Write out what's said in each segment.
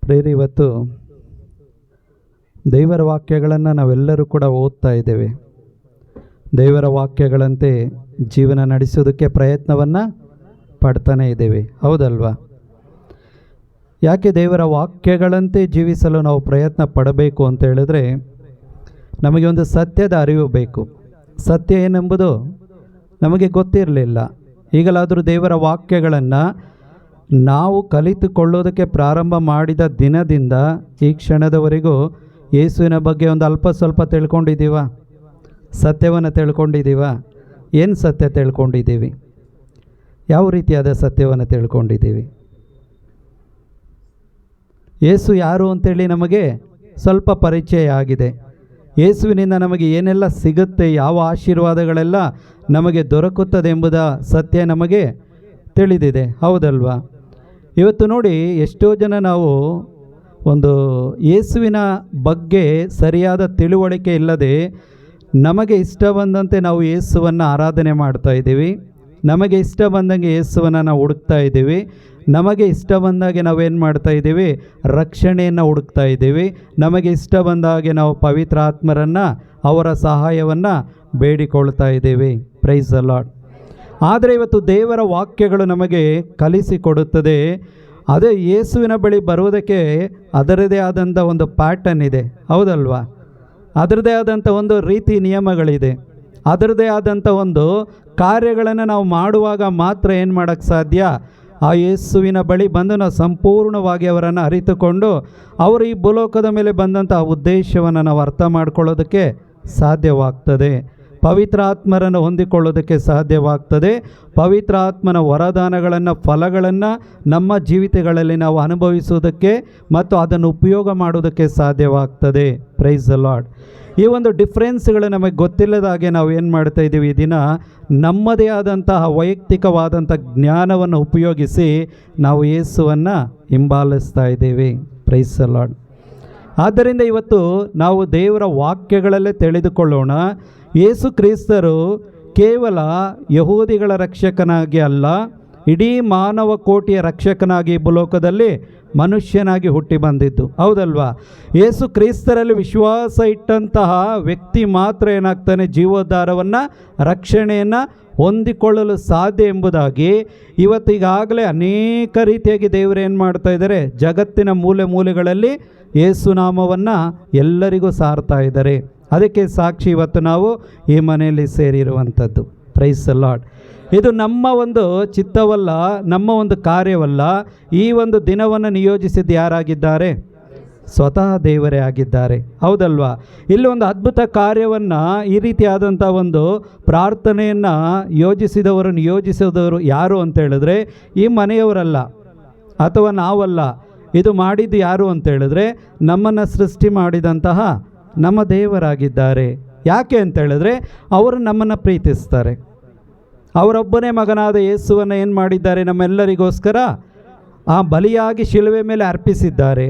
ಪ್ರೇರಿ, ಇವತ್ತು ದೇವರ ವಾಕ್ಯಗಳನ್ನು ನಾವೆಲ್ಲರೂ ಕೂಡ ಓದ್ತಾ ಇದ್ದೇವೆ. ದೇವರ ವಾಕ್ಯಗಳಂತೆ ಜೀವನ ನಡೆಸೋದಕ್ಕೆ ಪ್ರಯತ್ನವನ್ನು ಪಡ್ತಾನೆ ಇದ್ದೇವೆ, ಹೌದಲ್ವಾ? ಯಾಕೆ ದೇವರ ವಾಕ್ಯಗಳಂತೆ ಜೀವಿಸಲು ನಾವು ಪ್ರಯತ್ನ ಪಡಬೇಕು ಅಂತ ಹೇಳಿದ್ರೆ, ನಮಗೆ ಒಂದು ಸತ್ಯದ ಅರಿವು ಬೇಕು. ಸತ್ಯ ಏನೆಂಬುದು ನಮಗೆ ಗೊತ್ತಿರಲಿಲ್ಲ. ಈಗಲಾದರೂ ದೇವರ ವಾಕ್ಯಗಳನ್ನು ನಾವು ಕಲಿತುಕೊಳ್ಳೋದಕ್ಕೆ ಪ್ರಾರಂಭ ಮಾಡಿದ ದಿನದಿಂದ ಈ ಕ್ಷಣದವರೆಗೂ ಯೇಸುವಿನ ಬಗ್ಗೆ ಒಂದು ಅಲ್ಪ ಸ್ವಲ್ಪ ತಿಳ್ಕೊಂಡಿದ್ದೀವ? ಸತ್ಯವನ್ನು ತಿಳ್ಕೊಂಡಿದ್ದೀವ? ಏನು ಸತ್ಯ ತಿಳ್ಕೊಂಡಿದ್ದೀವಿ? ಯಾವ ರೀತಿಯಾದ ಸತ್ಯವನ್ನು ತಿಳ್ಕೊಂಡಿದ್ದೀವಿ? ಯೇಸು ಯಾರು ಅಂತೇಳಿ ನಮಗೆ ಸ್ವಲ್ಪ ಪರಿಚಯ ಆಗಿದೆ. ಯೇಸುವಿನಿಂದ ನಮಗೆ ಏನೆಲ್ಲ ಸಿಗುತ್ತೆ, ಯಾವ ಆಶೀರ್ವಾದಗಳೆಲ್ಲ ನಮಗೆ ದೊರಕುತ್ತದೆ ಎಂಬುದ ಸತ್ಯ ನಮಗೆ ತಿಳಿದಿದೆ, ಹೌದಲ್ವಾ? ಇವತ್ತು ನೋಡಿ, ಎಷ್ಟೋ ಜನ ನಾವು ಒಂದು ಯೇಸುವಿನ ಬಗ್ಗೆ ಸರಿಯಾದ ತಿಳುವಳಿಕೆ ಇಲ್ಲದೆ ನಮಗೆ ಇಷ್ಟ ಬಂದಂತೆ ನಾವು ಯೇಸುವನ್ನು ಆರಾಧನೆ ಮಾಡ್ತಾ ಇದ್ದೀವಿ. ನಮಗೆ ಇಷ್ಟ ಬಂದಂಗೆ ಯೇಸುವನ್ನು ನಾವು ಹುಡುಕ್ತಾ ಇದ್ದೀವಿ. ನಮಗೆ ಇಷ್ಟ ಬಂದಾಗೆ ನಾವೇನು ಮಾಡ್ತಾ ಇದ್ದೀವಿ? ರಕ್ಷಣೆಯನ್ನು ಹುಡುಕ್ತಾ ಇದ್ದೀವಿ. ನಮಗೆ ಇಷ್ಟ ಬಂದಾಗೆ ನಾವು ಪವಿತ್ರಾತ್ಮರನ್ನು, ಅವರ ಸಹಾಯವನ್ನು ಬೇಡಿಕೊಳ್ತಾ ಇದ್ದೀವಿ. Price the lord. ಆದರೆ ಇವತ್ತು ದೇವರ ವಾಕ್ಯಗಳು ನಮಗೆ ಕಲಿಸಿಕೊಡುತ್ತದೆ. ಅದೇ ಯೇಸುವಿನ ಬಳಿ ಬರುವುದಕ್ಕೆ ಅದರದೇ ಆದಂಥ ಒಂದು ಪ್ಯಾಟರ್ನ್ ಇದೆ, ಹೌದಲ್ವಾ? ಅದರದೇ ಆದಂಥ ಒಂದು ರೀತಿ ನಿಯಮಗಳಿದೆ. ಅದರದೇ ಆದಂಥ ಒಂದು ಕಾರ್ಯಗಳನ್ನು ನಾವು ಮಾಡುವಾಗ ಮಾತ್ರ ಏನು ಮಾಡೋಕ್ಕೆ ಸಾಧ್ಯ? ಆ ಯೇಸುವಿನ ಬಳಿ ಬಂದು ನಾವು ಸಂಪೂರ್ಣವಾಗಿ ಅವರನ್ನು ಅರಿತುಕೊಂಡು ಅವರು ಈ ಭೂಲೋಕದ ಮೇಲೆ ಬಂದಂಥ ಉದ್ದೇಶವನ್ನು ನಾವು ಅರ್ಥ ಮಾಡ್ಕೊಳ್ಳೋದಕ್ಕೆ ಸಾಧ್ಯವಾಗ್ತದೆ. ಪವಿತ್ರಾತ್ಮರನ್ನು ಹೊಂದಿಕೊಳ್ಳೋದಕ್ಕೆ ಸಾಧ್ಯವಾಗ್ತದೆ. ಪವಿತ್ರಾತ್ಮನ ವರದಾನಗಳನ್ನು, ಫಲಗಳನ್ನು ನಮ್ಮ ಜೀವಿತಗಳಲ್ಲಿ ನಾವು ಅನುಭವಿಸುವುದಕ್ಕೆ ಮತ್ತು ಅದನ್ನು ಉಪಯೋಗ ಮಾಡೋದಕ್ಕೆ ಸಾಧ್ಯವಾಗ್ತದೆ. Price the Lord. ಈ ಒಂದು ಡಿಫ್ರೆನ್ಸ್ಗಳು ನಮಗೆ ಗೊತ್ತಿಲ್ಲದ ಹಾಗೆ ನಾವು ಏನು ಮಾಡ್ತಾ ಇದ್ದೀವಿ? ಈ ದಿನ ನಮ್ಮದೇ ಆದಂತಹ ವೈಯಕ್ತಿಕವಾದಂಥ ಜ್ಞಾನವನ್ನು ಉಪಯೋಗಿಸಿ ನಾವು ಯೇಸುವನ್ನು ಹಿಂಬಾಲಿಸ್ತಾ ಇದ್ದೀವಿ. Price the lord. ಆದ್ದರಿಂದ ಇವತ್ತು ನಾವು ದೇವರ ವಾಕ್ಯಗಳಲ್ಲೇ ತಿಳಿದುಕೊಳ್ಳೋಣ. ಯೇಸು ಕ್ರಿಸ್ತರು ಕೇವಲ ಯಹೂದಿಗಳ ರಕ್ಷಕನಾಗಿ ಅಲ್ಲ, ಇಡೀ ಮಾನವ ಕೋಟಿಯ ರಕ್ಷಕನಾಗಿ ಭೂಲೋಕದಲ್ಲಿ ಮನುಷ್ಯನಾಗಿ ಹುಟ್ಟಿ ಬಂದಿದ್ದು, ಹೌದಲ್ವಾ? ಯೇಸು ಕ್ರಿಸ್ತರಲ್ಲಿ ವಿಶ್ವಾಸ ಇಟ್ಟಂತಹ ವ್ಯಕ್ತಿ ಮಾತ್ರ ಏನಾಗ್ತಾನೆ? ಜೀವೋದ್ಧಾರವನ್ನು, ರಕ್ಷಣೆಯನ್ನು ಹೊಂದಿಕೊಳ್ಳಲು ಸಾಧ್ಯ ಎಂಬುದಾಗಿ ಇವತ್ತಿಗಾಗಲೇ ಅನೇಕ ರೀತಿಯಾಗಿ ದೇವರು ಏನು ಮಾಡ್ತಾ ಇದ್ದಾರೆ? ಜಗತ್ತಿನ ಮೂಲೆ ಮೂಲೆಗಳಲ್ಲಿ ಯೇಸು ನಾಮವನ್ನು ಎಲ್ಲರಿಗೂ ಸಾರ್ತಾ ಇದ್ದಾರೆ. ಅದಕ್ಕೆ ಸಾಕ್ಷಿ ಇವತ್ತು ನಾವು ಈ ಮನೆಯಲ್ಲಿ ಸೇರಿರುವಂಥದ್ದು. Price the lord. ಇದು ನಮ್ಮ ಒಂದು ಚಿತ್ತವಲ್ಲ, ನಮ್ಮ ಒಂದು ಕಾರ್ಯವಲ್ಲ. ಈ ಒಂದು ದಿನವನ್ನು ನಿಯೋಜಿಸಿದ್ದು ಯಾರಾಗಿದ್ದಾರೆ? ಸ್ವತಃ ದೇವರೇ ಆಗಿದ್ದಾರೆ, ಹೌದಲ್ವಾ? ಇಲ್ಲಿ ಒಂದು ಅದ್ಭುತ ಕಾರ್ಯವನ್ನು, ಈ ರೀತಿಯಾದಂಥ ಒಂದು ಪ್ರಾರ್ಥನೆಯನ್ನು ನಿಯೋಜಿಸಿದವರು ಯಾರು ಅಂತ ಹೇಳಿದ್ರೆ ಈ ಮನೆಯವರಲ್ಲ ಅಥವಾ ನಾವಲ್ಲ. ಇದು ಮಾಡಿದ್ದು ಯಾರು ಅಂತ ಹೇಳಿದ್ರೆ ನಮ್ಮನ್ನು ಸೃಷ್ಟಿ ಮಾಡಿದಂತಹ ನಮ್ಮ ದೇವರಾಗಿದ್ದಾರೆ. ಯಾಕೆ ಅಂತ ಹೇಳಿದ್ರೆ ಅವರು ನಮ್ಮನ್ನು ಪ್ರೀತಿಸ್ತಾರೆ. ಅವರೊಬ್ಬನೇ ಮಗನಾದ ಯೇಸುವನ್ನು ಏನು ಮಾಡಿದ್ದಾರೆ? ನಮ್ಮೆಲ್ಲರಿಗೋಸ್ಕರ ಆ ಬಲಿಯಾಗಿ ಶಿಲುವೆ ಮೇಲೆ ಅರ್ಪಿಸಿದ್ದಾರೆ.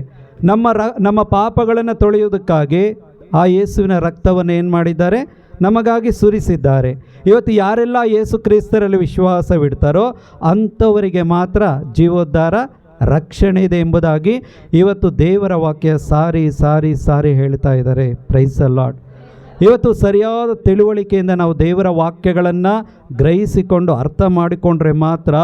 ನಮ್ಮ ಪಾಪಗಳನ್ನು ತೊಳೆಯುವುದಕ್ಕಾಗಿ ಆ ಯೇಸುವಿನ ರಕ್ತವನ್ನು ಏನು ಮಾಡಿದ್ದಾರೆ? ನಮಗಾಗಿ ಸುರಿಸಿದ್ದಾರೆ. ಇವತ್ತು ಯಾರೆಲ್ಲ ಯೇಸು ಕ್ರಿಸ್ತರಲ್ಲಿ ವಿಶ್ವಾಸವಿಡ್ತಾರೋ ಅಂಥವರಿಗೆ ಮಾತ್ರ ಜೀವೋದ್ಧಾರ, ರಕ್ಷಣೆ ಇದೆ ಎಂಬುದಾಗಿ ಇವತ್ತು ದೇವರ ವಾಕ್ಯ ಸಾರಿ ಸಾರಿ ಸಾರಿ ಹೇಳ್ತಾ ಇದ್ದಾರೆ. Price the lord. ಇವತ್ತು ಸರಿಯಾದ ತಿಳುವಳಿಕೆಯಿಂದ ನಾವು ದೇವರ ವಾಕ್ಯಗಳನ್ನು ಗ್ರಹಿಸಿಕೊಂಡು ಅರ್ಥ ಮಾಡಿಕೊಂಡ್ರೆ ಮಾತ್ರ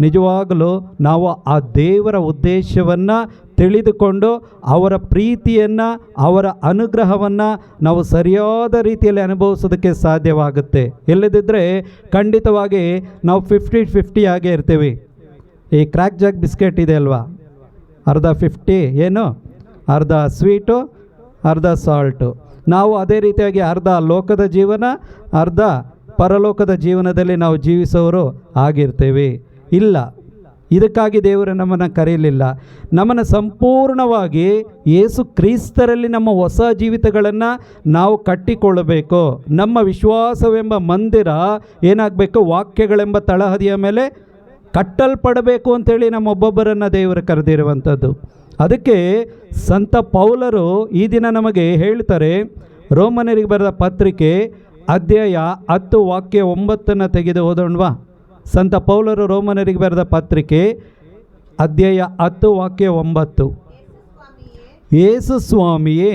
ನಿಜವಾಗಲೂ ನಾವು ಆ ದೇವರ ಉದ್ದೇಶವನ್ನು ತಿಳಿದುಕೊಂಡು ಅವರ ಪ್ರೀತಿಯನ್ನು, ಅವರ ಅನುಗ್ರಹವನ್ನು ನಾವು ಸರಿಯಾದ ರೀತಿಯಲ್ಲಿ ಅನುಭವಿಸೋದಕ್ಕೆ ಸಾಧ್ಯವಾಗುತ್ತೆ. ಇಲ್ಲದಿದ್ದರೆ ಖಂಡಿತವಾಗಿ ನಾವು 50-50 ಆಗೇ ಇರ್ತೀವಿ. ಈ ಕ್ರ್ಯಾಕ್ ಜಾಕ್ ಬಿಸ್ಕೆಟ್ ಇದೆ ಅಲ್ವಾ, ಅರ್ಧ 50 ಏನು, ಅರ್ಧ ಸ್ವೀಟು, ಅರ್ಧ ಸಾಲ್ಟು. ನಾವು ಅದೇ ರೀತಿಯಾಗಿ ಅರ್ಧ ಲೋಕದ ಜೀವನ, ಅರ್ಧ ಪರಲೋಕದ ಜೀವನದಲ್ಲಿ ನಾವು ಜೀವಿಸೋರು ಆಗಿರ್ತೀವಿ. ಇಲ್ಲ, ಇದಕ್ಕಾಗಿ ದೇವರು ನಮ್ಮನ್ನು ಕರೆಯಲಿಲ್ಲ. ನಮ್ಮನ್ನು ಸಂಪೂರ್ಣವಾಗಿ ಯೇಸು ಕ್ರಿಸ್ತರಲ್ಲಿ ನಮ್ಮ ಹೊಸ ಜೀವಿತಗಳನ್ನು ನಾವು ಕಟ್ಟಿಕೊಳ್ಳಬೇಕು. ನಮ್ಮ ವಿಶ್ವಾಸವೆಂಬ ಮಂದಿರ ಏನಾಗಬೇಕು? ವಾಕ್ಯಗಳೆಂಬ ತಳಹದಿಯ ಮೇಲೆ ಕಟ್ಟಲ್ಪಡಬೇಕು ಅಂತೇಳಿ ನಮ್ಮೊಬ್ಬೊಬ್ಬರನ್ನು ದೇವರು ಕರೆದಿರುವಂಥದ್ದು. ಅದಕ್ಕೆ ಸಂತ ಪೌಲರು ಈ ದಿನ ನಮಗೆ ಹೇಳ್ತಾರೆ, ರೋಮನರಿಗೆ ಬರೆದ ಪತ್ರಿಕೆ ಅಧ್ಯಾಯ 10 ವಾಕ್ಯ 9 ತೆಗೆದು ಓದೋಣವಾ? ಸಂತ ಪೌಲರು ರೋಮನರಿಗೆ ಬರೆದ ಪತ್ರಿಕೆ ಅಧ್ಯಾಯ 10 ವಾಕ್ಯ 9. ಯೇಸು ಸ್ವಾಮಿಯೇ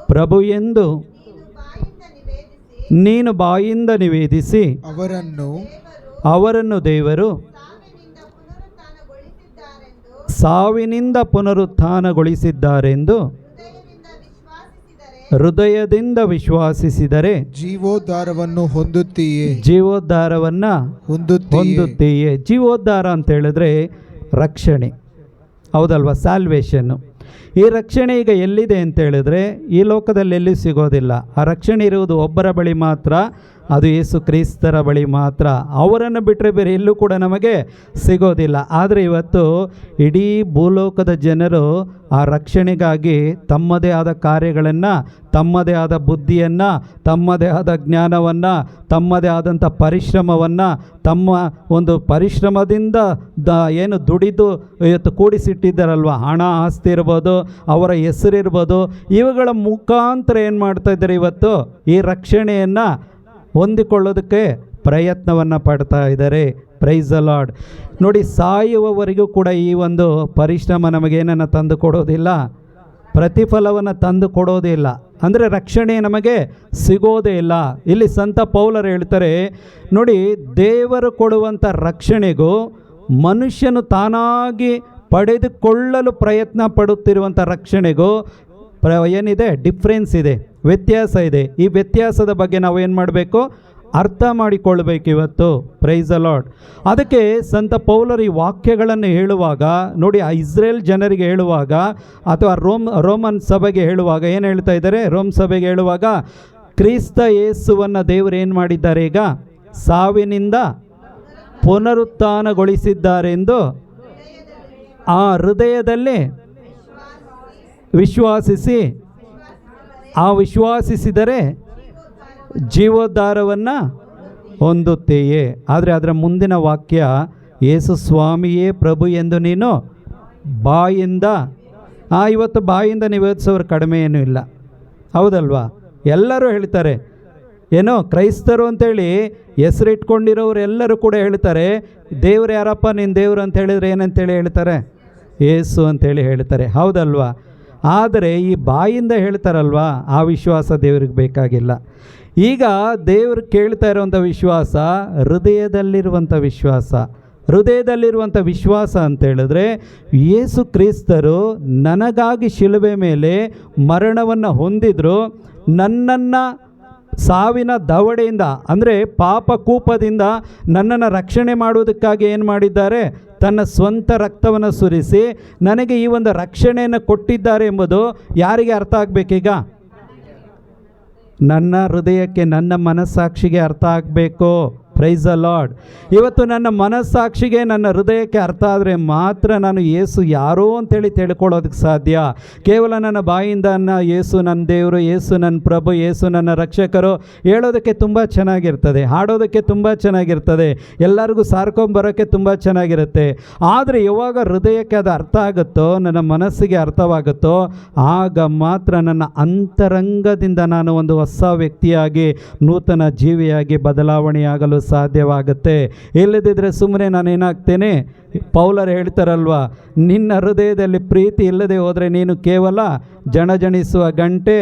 ಪ್ರಭು ಎಂದು ನೀನು ಬಾಯಿಂದ ನಿವೇದಿಸಿ ಅವರನ್ನು ದೇವರು ಸಾವಿನಿಂದ ಪುನರುತ್ಥಾನಗೊಳಿಸಿದ್ದಾರೆಂದು ಹೃದಯದಿಂದ ವಿಶ್ವಾಸಿಸಿದರೆ ಜೀವೋದ್ಧಾರವನ್ನು ಹೊಂದುತ್ತೀಯೇ. ಜೀವೋದ್ಧಾರವನ್ನು ಹೊಂದುತ್ತೀಯೇ. ಜೀವೋದ್ಧಾರ ಅಂತ ಹೇಳಿದ್ರೆ ರಕ್ಷಣೆ, ಹೌದಲ್ವಾ? ಸ್ಯಾಲ್ವೇಷನ್ನು. ಈ ರಕ್ಷಣೆ ಈಗ ಎಲ್ಲಿದೆ ಅಂತ ಹೇಳಿದ್ರೆ ಈ ಲೋಕದಲ್ಲಿ ಎಲ್ಲಿ ಸಿಗೋದಿಲ್ಲ. ಆ ರಕ್ಷಣೆ ಇರುವುದು ಒಬ್ಬರ ಬಳಿ ಮಾತ್ರ, ಅದು ಯೇಸು ಕ್ರಿಸ್ತರ ಬಳಿ ಮಾತ್ರ. ಅವರನ್ನು ಬಿಟ್ಟರೆ ಬೇರೆ ಎಲ್ಲೂ ಕೂಡ ನಮಗೆ ಸಿಗೋದಿಲ್ಲ. ಆದರೆ ಇವತ್ತು ಇಡೀ ಭೂಲೋಕದ ಜನರು ಆ ರಕ್ಷಣೆಗಾಗಿ ತಮ್ಮದೇ ಆದ ಕಾರ್ಯಗಳನ್ನು, ತಮ್ಮದೇ ಆದ ಬುದ್ಧಿಯನ್ನು, ತಮ್ಮದೇ ಆದ ಜ್ಞಾನವನ್ನು, ತಮ್ಮದೇ ಆದಂಥ ಪರಿಶ್ರಮವನ್ನು, ತಮ್ಮ ಒಂದು ಪರಿಶ್ರಮದಿಂದ ಏನು ದುಡಿದು ಇವತ್ತು ಕೂಡಿಸಿಟ್ಟಿದ್ದಾರಲ್ವ, ಹಣ ಆಸ್ತಿ ಇರ್ಬೋದು, ಅವರ ಹೆಸರಿರ್ಬೋದು, ಇವುಗಳ ಮುಖಾಂತರ ಏನು ಮಾಡ್ತಾ ಇದ್ದಾರೆ ಇವತ್ತು ಈ ರಕ್ಷಣೆಯನ್ನು ಹೊಂದಿಕೊಳ್ಳೋದಕ್ಕೆ ಪ್ರಯತ್ನವನ್ನು ಪಡ್ತಾ ಇದ್ದಾರೆ. Price the lord. ನೋಡಿ, ಸಾಯುವವರೆಗೂ ಕೂಡ ಈ ಒಂದು ಪರಿಶ್ರಮ ನಮಗೇನನ್ನು ತಂದು ಕೊಡೋದಿಲ್ಲ, ಪ್ರತಿಫಲವನ್ನು ತಂದು ಕೊಡೋದಿಲ್ಲ. ಅಂದರೆ ರಕ್ಷಣೆ ನಮಗೆ ಸಿಗೋದೇ ಇಲ್ಲ. ಇಲ್ಲಿ ಸಂತ ಪೌಲರು ಹೇಳ್ತಾರೆ ನೋಡಿ, ದೇವರು ಕೊಡುವಂಥ ರಕ್ಷಣೆಗೂ ಮನುಷ್ಯನು ತಾನಾಗಿ ಪಡೆದುಕೊಳ್ಳಲು ಪ್ರಯತ್ನ ಪಡುತ್ತಿರುವಂಥ ರಕ್ಷಣೆಗೂ ಏನಿದೆ, ಡಿಫ್ರೆನ್ಸ್ ಇದೆ, ವ್ಯತ್ಯಾಸ ಇದೆ. ಈ ವ್ಯತ್ಯಾಸದ ಬಗ್ಗೆ ನಾವು ಏನು ಮಾಡಬೇಕು, ಅರ್ಥ ಮಾಡಿಕೊಳ್ಬೇಕು ಇವತ್ತು. Price the lord. ಅದಕ್ಕೆ ಸಂತ ಪೌಲರು ಈ ವಾಕ್ಯಗಳನ್ನು ಹೇಳುವಾಗ ನೋಡಿ, ಆ ಇಸ್ರೇಲ್ ಜನರಿಗೆ ಹೇಳುವಾಗ ಅಥವಾ ರೋಮನ್ ಸಭೆಗೆ ಹೇಳುವಾಗ ಏನು ಹೇಳ್ತಾ ಇದ್ದಾರೆ, ರೋಮ್ ಸಭೆಗೆ ಹೇಳುವಾಗ ಕ್ರಿಸ್ತ ಯೇಸುವನ್ನು ದೇವರು ಏನು ಮಾಡಿದ್ದಾರೆ, ಈಗ ಸಾವಿನಿಂದ ಪುನರುತ್ಥಾನಗೊಳಿಸಿದ್ದಾರೆಂದು ಆ ಹೃದಯದಲ್ಲಿ ವಿಶ್ವಾಸಿಸಿ, ಆ ವಿಶ್ವಾಸಿಸಿದರೆ ಜೀವೋದ್ಧಾರವನ್ನು ಹೊಂದುತ್ತೆಯೇ. ಆದರೆ ಅದರ ಮುಂದಿನ ವಾಕ್ಯ, ಯೇಸು ಸ್ವಾಮಿಯೇ ಪ್ರಭು ಎಂದು ನೀನು ಬಾಯಿಂದ, ಇವತ್ತು ಬಾಯಿಂದ ನಿವೇದಿಸೋರು ಕಡಿಮೆ ಏನೂ ಇಲ್ಲ, ಹೌದಲ್ವಾ? ಎಲ್ಲರೂ ಹೇಳ್ತಾರೆ, ಏನೋ ಕ್ರೈಸ್ತರು ಅಂತೇಳಿ ಹೆಸರಿಟ್ಕೊಂಡಿರೋರು ಎಲ್ಲರೂ ಕೂಡ ಹೇಳ್ತಾರೆ, ದೇವ್ರು ಯಾರಪ್ಪ ನಿನ್ನ ದೇವರು ಅಂತ ಹೇಳಿದರೆ ಏನಂತೇಳಿ ಹೇಳ್ತಾರೆ, ಯೇಸು ಅಂತೇಳಿ ಹೇಳ್ತಾರೆ, ಹೌದಲ್ವಾ? ಆದರೆ ಈ ಬಾಯಿಂದ ಹೇಳ್ತಾರಲ್ವಾ, ಆ ವಿಶ್ವಾಸ ದೇವ್ರಿಗೆ ಬೇಕಾಗಿಲ್ಲ. ಈಗ ದೇವರು ಕೇಳ್ತಾ ಇರುವಂಥ ವಿಶ್ವಾಸ ಹೃದಯದಲ್ಲಿರುವಂಥ ವಿಶ್ವಾಸ. ಹೃದಯದಲ್ಲಿರುವಂಥ ವಿಶ್ವಾಸ ಅಂತ ಹೇಳಿದ್ರೆ, ಯೇಸು ಕ್ರಿಸ್ತರು ನನಗಾಗಿ ಶಿಲುಬೆ ಮೇಲೆ ಮರಣವನ್ನು ಹೊಂದಿದ್ರು, ನನ್ನನ್ನು ಸಾವಿನ ದವಡೆಯಿಂದ ಅಂದರೆ ಪಾಪ ಕೂಪದಿಂದ ನನ್ನನ್ನು ರಕ್ಷಣೆ ಮಾಡುವುದಕ್ಕಾಗಿ ಏನು ಮಾಡಿದ್ದಾರೆ, ತನ್ನ ಸ್ವಂತ ರಕ್ತವನ್ನು ಸುರಿಸಿ ನನಗೆ ಈ ಒಂದು ರಕ್ಷಣೆಯನ್ನು ಕೊಟ್ಟಿದ್ದಾರೆ ಎಂಬುದು ಯಾರಿಗೆ ಅರ್ಥ ಆಗಬೇಕೀಗ? ನನ್ನ ಹೃದಯಕ್ಕೆ, ನನ್ನ ಮನಸ್ಸಾಕ್ಷಿಗೆ ಅರ್ಥ ಆಗಬೇಕು. Price the lord. ಇವತ್ತು ನನ್ನ ಮನಸ್ಸಾಕ್ಷಿಗೆ, ನನ್ನ ಹೃದಯಕ್ಕೆ ಅರ್ಥ ಆದರೆ ಮಾತ್ರ ನಾನು ಯೇಸು ಯಾರೋ ಅಂತೇಳಿ ತಿಳ್ಕೊಳ್ಳೋದಕ್ಕೆ ಸಾಧ್ಯ. ಕೇವಲ ನನ್ನ ಬಾಯಿಂದ ಯೇಸು ನನ್ನ ದೇವರು, ಯೇಸು ನನ್ನ ಪ್ರಭು, ಯೇಸು ನನ್ನ ರಕ್ಷಕರು ಹೇಳೋದಕ್ಕೆ ತುಂಬ ಚೆನ್ನಾಗಿರ್ತದೆ, ಹಾಡೋದಕ್ಕೆ ತುಂಬ ಚೆನ್ನಾಗಿರ್ತದೆ, ಎಲ್ಲರಿಗೂ ಸಾರ್ಕೊಂಬರೋಕ್ಕೆ ತುಂಬ ಚೆನ್ನಾಗಿರುತ್ತೆ. ಆದರೆ ಯಾವಾಗ ಹೃದಯಕ್ಕೆ ಅದು ಅರ್ಥ ಆಗುತ್ತೋ, ನನ್ನ ಮನಸ್ಸಿಗೆ ಅರ್ಥವಾಗುತ್ತೋ, ಆಗ ಮಾತ್ರ ನನ್ನ ಅಂತರಂಗದಿಂದ ನಾನು ಒಂದು ಹೊಸ ವ್ಯಕ್ತಿಯಾಗಿ, ನೂತನ ಜೀವಿಯಾಗಿ ಬದಲಾವಣೆಯಾಗಲು ಸಾಧ್ಯವಾಗುತ್ತೆ. ಇಲ್ಲದಿದ್ದರೆ ಸುಮ್ಮನೆ ನಾನೇನಾಗ್ತೇನೆ, ಪೌಲರು ಹೇಳ್ತಾರಲ್ವಾ, ನಿನ್ನ ಹೃದಯದಲ್ಲಿ ಪ್ರೀತಿ ಇಲ್ಲದೆ ಹೋದರೆ ನೀನು ಕೇವಲ ಜಣಜಣಿಸುವ ಗಂಟೆ,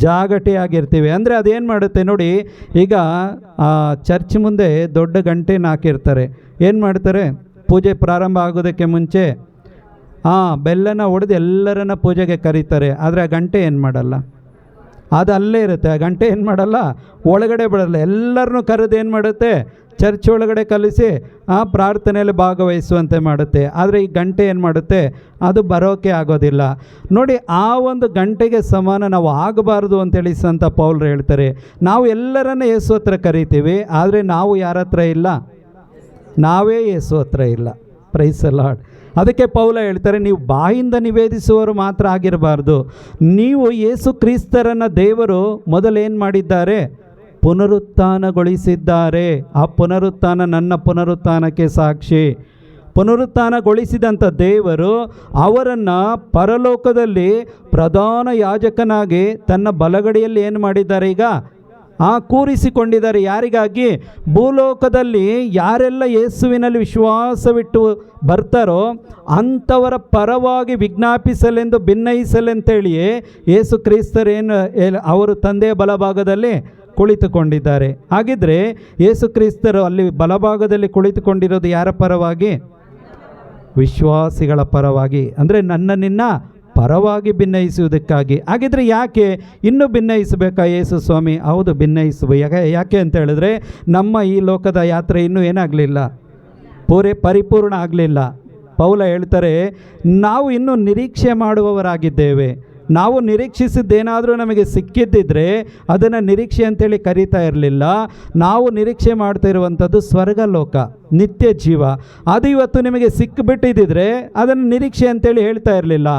ಜಾಗಟೆಯಾಗಿರ್ತೀವಿ. ಅಂದರೆ ಅದೇನು ಮಾಡುತ್ತೆ ನೋಡಿ, ಈಗ ಚರ್ಚ್ ಮುಂದೆ ದೊಡ್ಡ ಗಂಟೆನ ಹಾಕಿರ್ತಾರೆ. ಏನು ಮಾಡ್ತಾರೆ, ಪೂಜೆ ಪ್ರಾರಂಭ ಆಗೋದಕ್ಕೆ ಮುಂಚೆ ಬೆಲ್ಲನ ಹೊಡೆದು ಎಲ್ಲರನ್ನ ಪೂಜೆಗೆ ಕರೀತಾರೆ. ಆದರೆ ಆ ಗಂಟೆ ಏನು ಮಾಡಲ್ಲ, ಅದು ಅಲ್ಲೇ ಇರುತ್ತೆ. ಆ ಗಂಟೆ ಏನು ಮಾಡಲ್ಲ, ಒಳಗಡೆ ಬಿಡಲ್ಲ. ಎಲ್ಲರನ್ನೂ ಕರೆದು ಏನು ಮಾಡುತ್ತೆ, ಚರ್ಚ್ ಒಳಗಡೆ ಕಲಿಸಿ ಪ್ರಾರ್ಥನೆಯಲ್ಲಿ ಭಾಗವಹಿಸುವಂತೆ ಮಾಡುತ್ತೆ. ಆದರೆ ಈ ಗಂಟೆ ಏನು ಮಾಡುತ್ತೆ, ಅದು ಬರೋಕೆ ಆಗೋದಿಲ್ಲ. ನೋಡಿ, ಆ ಒಂದು ಗಂಟೆಗೆ ಸಮಾನ ನಾವು ಆಗಬಾರ್ದು ಅಂತೇಳಿ ಸಂತ ಪೌಲರು ಹೇಳ್ತಾರೆ. ನಾವು ಎಲ್ಲರನ್ನ ಯೇಸು ಹತ್ರ ಕರಿತೀವಿ, ಆದರೆ ನಾವು ಯಾರ ಹತ್ರ ಇಲ್ಲ, ನಾವೇ ಯೇಸು ಹತ್ರ ಇಲ್ಲ. Price the lord. ಅದಕ್ಕೆ ಪೌಲ ಹೇಳ್ತಾರೆ, ನೀವು ಬಾಯಿಂದ ನಿವೇದಿಸುವವರು ಮಾತ್ರ ಆಗಿರಬಾರ್ದು, ನೀವು ಯೇಸು ಕ್ರಿಸ್ತರನ್ನು ದೇವರು ಮೊದಲೇನು ಮಾಡಿದ್ದಾರೆ, ಪುನರುತ್ಥಾನಗೊಳಿಸಿದ್ದಾರೆ. ಆ ಪುನರುತ್ಥಾನ ನನ್ನ ಪುನರುತ್ಥಾನಕ್ಕೆ ಸಾಕ್ಷಿ. ಪುನರುತ್ಥಾನಗೊಳಿಸಿದಂಥ ದೇವರು ಅವರನ್ನು ಪರಲೋಕದಲ್ಲಿ ಪ್ರಧಾನ ಯಾಜಕನಾಗಿ ತನ್ನ ಬಲಗಡೆಯಲ್ಲಿ ಏನು ಮಾಡಿದ್ದಾರೆ, ಈಗ ಕೂರಿಸಿಕೊಂಡಿದ್ದಾರೆ. ಯಾರಿಗಾಗಿ? ಭೂಲೋಕದಲ್ಲಿ ಯಾರೆಲ್ಲ ಯೇಸುವಿನಲ್ಲಿ ವಿಶ್ವಾಸವಿಟ್ಟು ಬರ್ತಾರೋ ಅಂಥವರ ಪರವಾಗಿ ವಿಜ್ಞಾಪಿಸಲೆಂದು ಭಿನ್ನಯಿಸಲೆಂತೇಳಿಯೇ ಯೇಸು ಕ್ರಿಸ್ತರೇನು ಅವರು ತಂದೆಯ ಬಲಭಾಗದಲ್ಲಿ ಕುಳಿತುಕೊಂಡಿದ್ದಾರೆ. ಹಾಗಿದ್ರೆ ಯೇಸು ಕ್ರಿಸ್ತರು ಅಲ್ಲಿ ಬಲಭಾಗದಲ್ಲಿ ಕುಳಿತುಕೊಂಡಿರೋದು ಯಾರ ಪರವಾಗಿ? ವಿಶ್ವಾಸಿಗಳ ಪರವಾಗಿ, ಅಂದರೆ ನಿನ್ನ ಪರವಾಗಿ ಭಿನ್ನಯಿಸುವುದಕ್ಕಾಗಿ. ಹಾಗಿದ್ರೆ ಯಾಕೆ ಇನ್ನೂ ಭಿನ್ನಯಿಸಬೇಕಾ ಯೇಸು ಸ್ವಾಮಿ? ಹೌದು, ಯಾಕೆ ಅಂತ ಹೇಳಿದ್ರೆ ನಮ್ಮ ಈ ಲೋಕದ ಯಾತ್ರೆ ಇನ್ನೂ ಏನಾಗಲಿಲ್ಲ, ಪರಿಪೂರ್ಣ ಆಗಲಿಲ್ಲ. ಪೌಲ ಹೇಳ್ತಾರೆ, ನಾವು ಇನ್ನೂ ನಿರೀಕ್ಷೆ ಮಾಡುವವರಾಗಿದ್ದೇವೆ. ನಾವು ನಿರೀಕ್ಷಿಸಿದ್ದೇನಾದರೂ ನಮಗೆ ಸಿಕ್ಕಿದ್ದಿದ್ರೆ ಅದನ್ನು ನಿರೀಕ್ಷೆ ಅಂತೇಳಿ ಕರೀತಾ ಇರಲಿಲ್ಲ. ನಾವು ನಿರೀಕ್ಷೆ ಮಾಡ್ತಾ ಇರುವಂಥದ್ದು ಸ್ವರ್ಗಲೋಕ, ನಿತ್ಯ ಜೀವ. ಅದು ಇವತ್ತು ನಿಮಗೆ ಸಿಕ್ಕಿಬಿಟ್ಟಿದ್ದರೆ ಅದನ್ನು ನಿರೀಕ್ಷೆ ಅಂತೇಳಿ ಹೇಳ್ತಾ ಇರಲಿಲ್ಲ.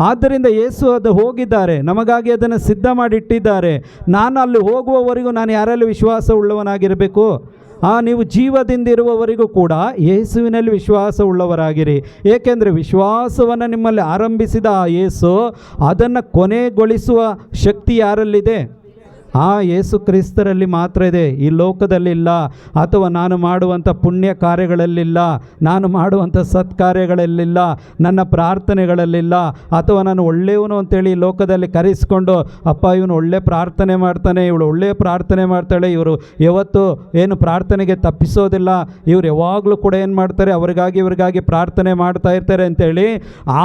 ಆದ್ದರಿಂದ ಯೇಸು ಅದು ಹೋಗಿದ್ದಾರೆ, ನಮಗಾಗಿ ಅದನ್ನು ಸಿದ್ಧ ಮಾಡಿಟ್ಟಿದ್ದಾರೆ. ನಾನು ಅಲ್ಲಿ ಹೋಗುವವರೆಗೂ ನಾನು ಯಾರಲ್ಲಿ ವಿಶ್ವಾಸ ಉಳ್ಳವನಾಗಿರಬೇಕು? ನೀವು ಜೀವದಿಂದಿರುವವರೆಗೂ ಕೂಡ ಯೇಸುವಿನಲ್ಲಿ ವಿಶ್ವಾಸ ಉಳ್ಳವರಾಗಿರಿ. ಏಕೆಂದರೆ ವಿಶ್ವಾಸವನ್ನು ನಿಮ್ಮಲ್ಲಿ ಆರಂಭಿಸಿದ ಆ ಯೇಸು ಅದನ್ನು ಕೊನೆಗೊಳಿಸುವ ಶಕ್ತಿ ಯಾರಲ್ಲಿದೆ? ಯೇಸು ಕ್ರಿಸ್ತರಲ್ಲಿ ಮಾತ್ರ ಇದೆ, ಈ ಲೋಕದಲ್ಲಿಲ್ಲ. ಅಥವಾ ನಾನು ಮಾಡುವಂಥ ಪುಣ್ಯ ಕಾರ್ಯಗಳಲ್ಲಿಲ್ಲ, ನಾನು ಮಾಡುವಂಥ ಸತ್ಕಾರ್ಯಗಳಲ್ಲಿಲ್ಲ, ನನ್ನ ಪ್ರಾರ್ಥನೆಗಳಲ್ಲಿಲ್ಲ, ಅಥವಾ ನಾನು ಒಳ್ಳೆಯವನು ಅಂತೇಳಿ ಈ ಲೋಕದಲ್ಲಿ ಕರೆಸಿಕೊಂಡು ಅಪ್ಪ ಇವನು ಒಳ್ಳೆ ಪ್ರಾರ್ಥನೆ ಮಾಡ್ತಾನೆ, ಇವಳು ಒಳ್ಳೆಯ ಪ್ರಾರ್ಥನೆ ಮಾಡ್ತಾಳೆ, ಇವರು ಯಾವತ್ತು ಏನು ಪ್ರಾರ್ಥನೆಗೆ ತಪ್ಪಿಸೋದಿಲ್ಲ, ಇವ್ರು ಯಾವಾಗಲೂ ಕೂಡ ಏನು ಮಾಡ್ತಾರೆ, ಇವ್ರಿಗಾಗಿ ಪ್ರಾರ್ಥನೆ ಮಾಡ್ತಾ ಇರ್ತಾರೆ ಅಂತೇಳಿ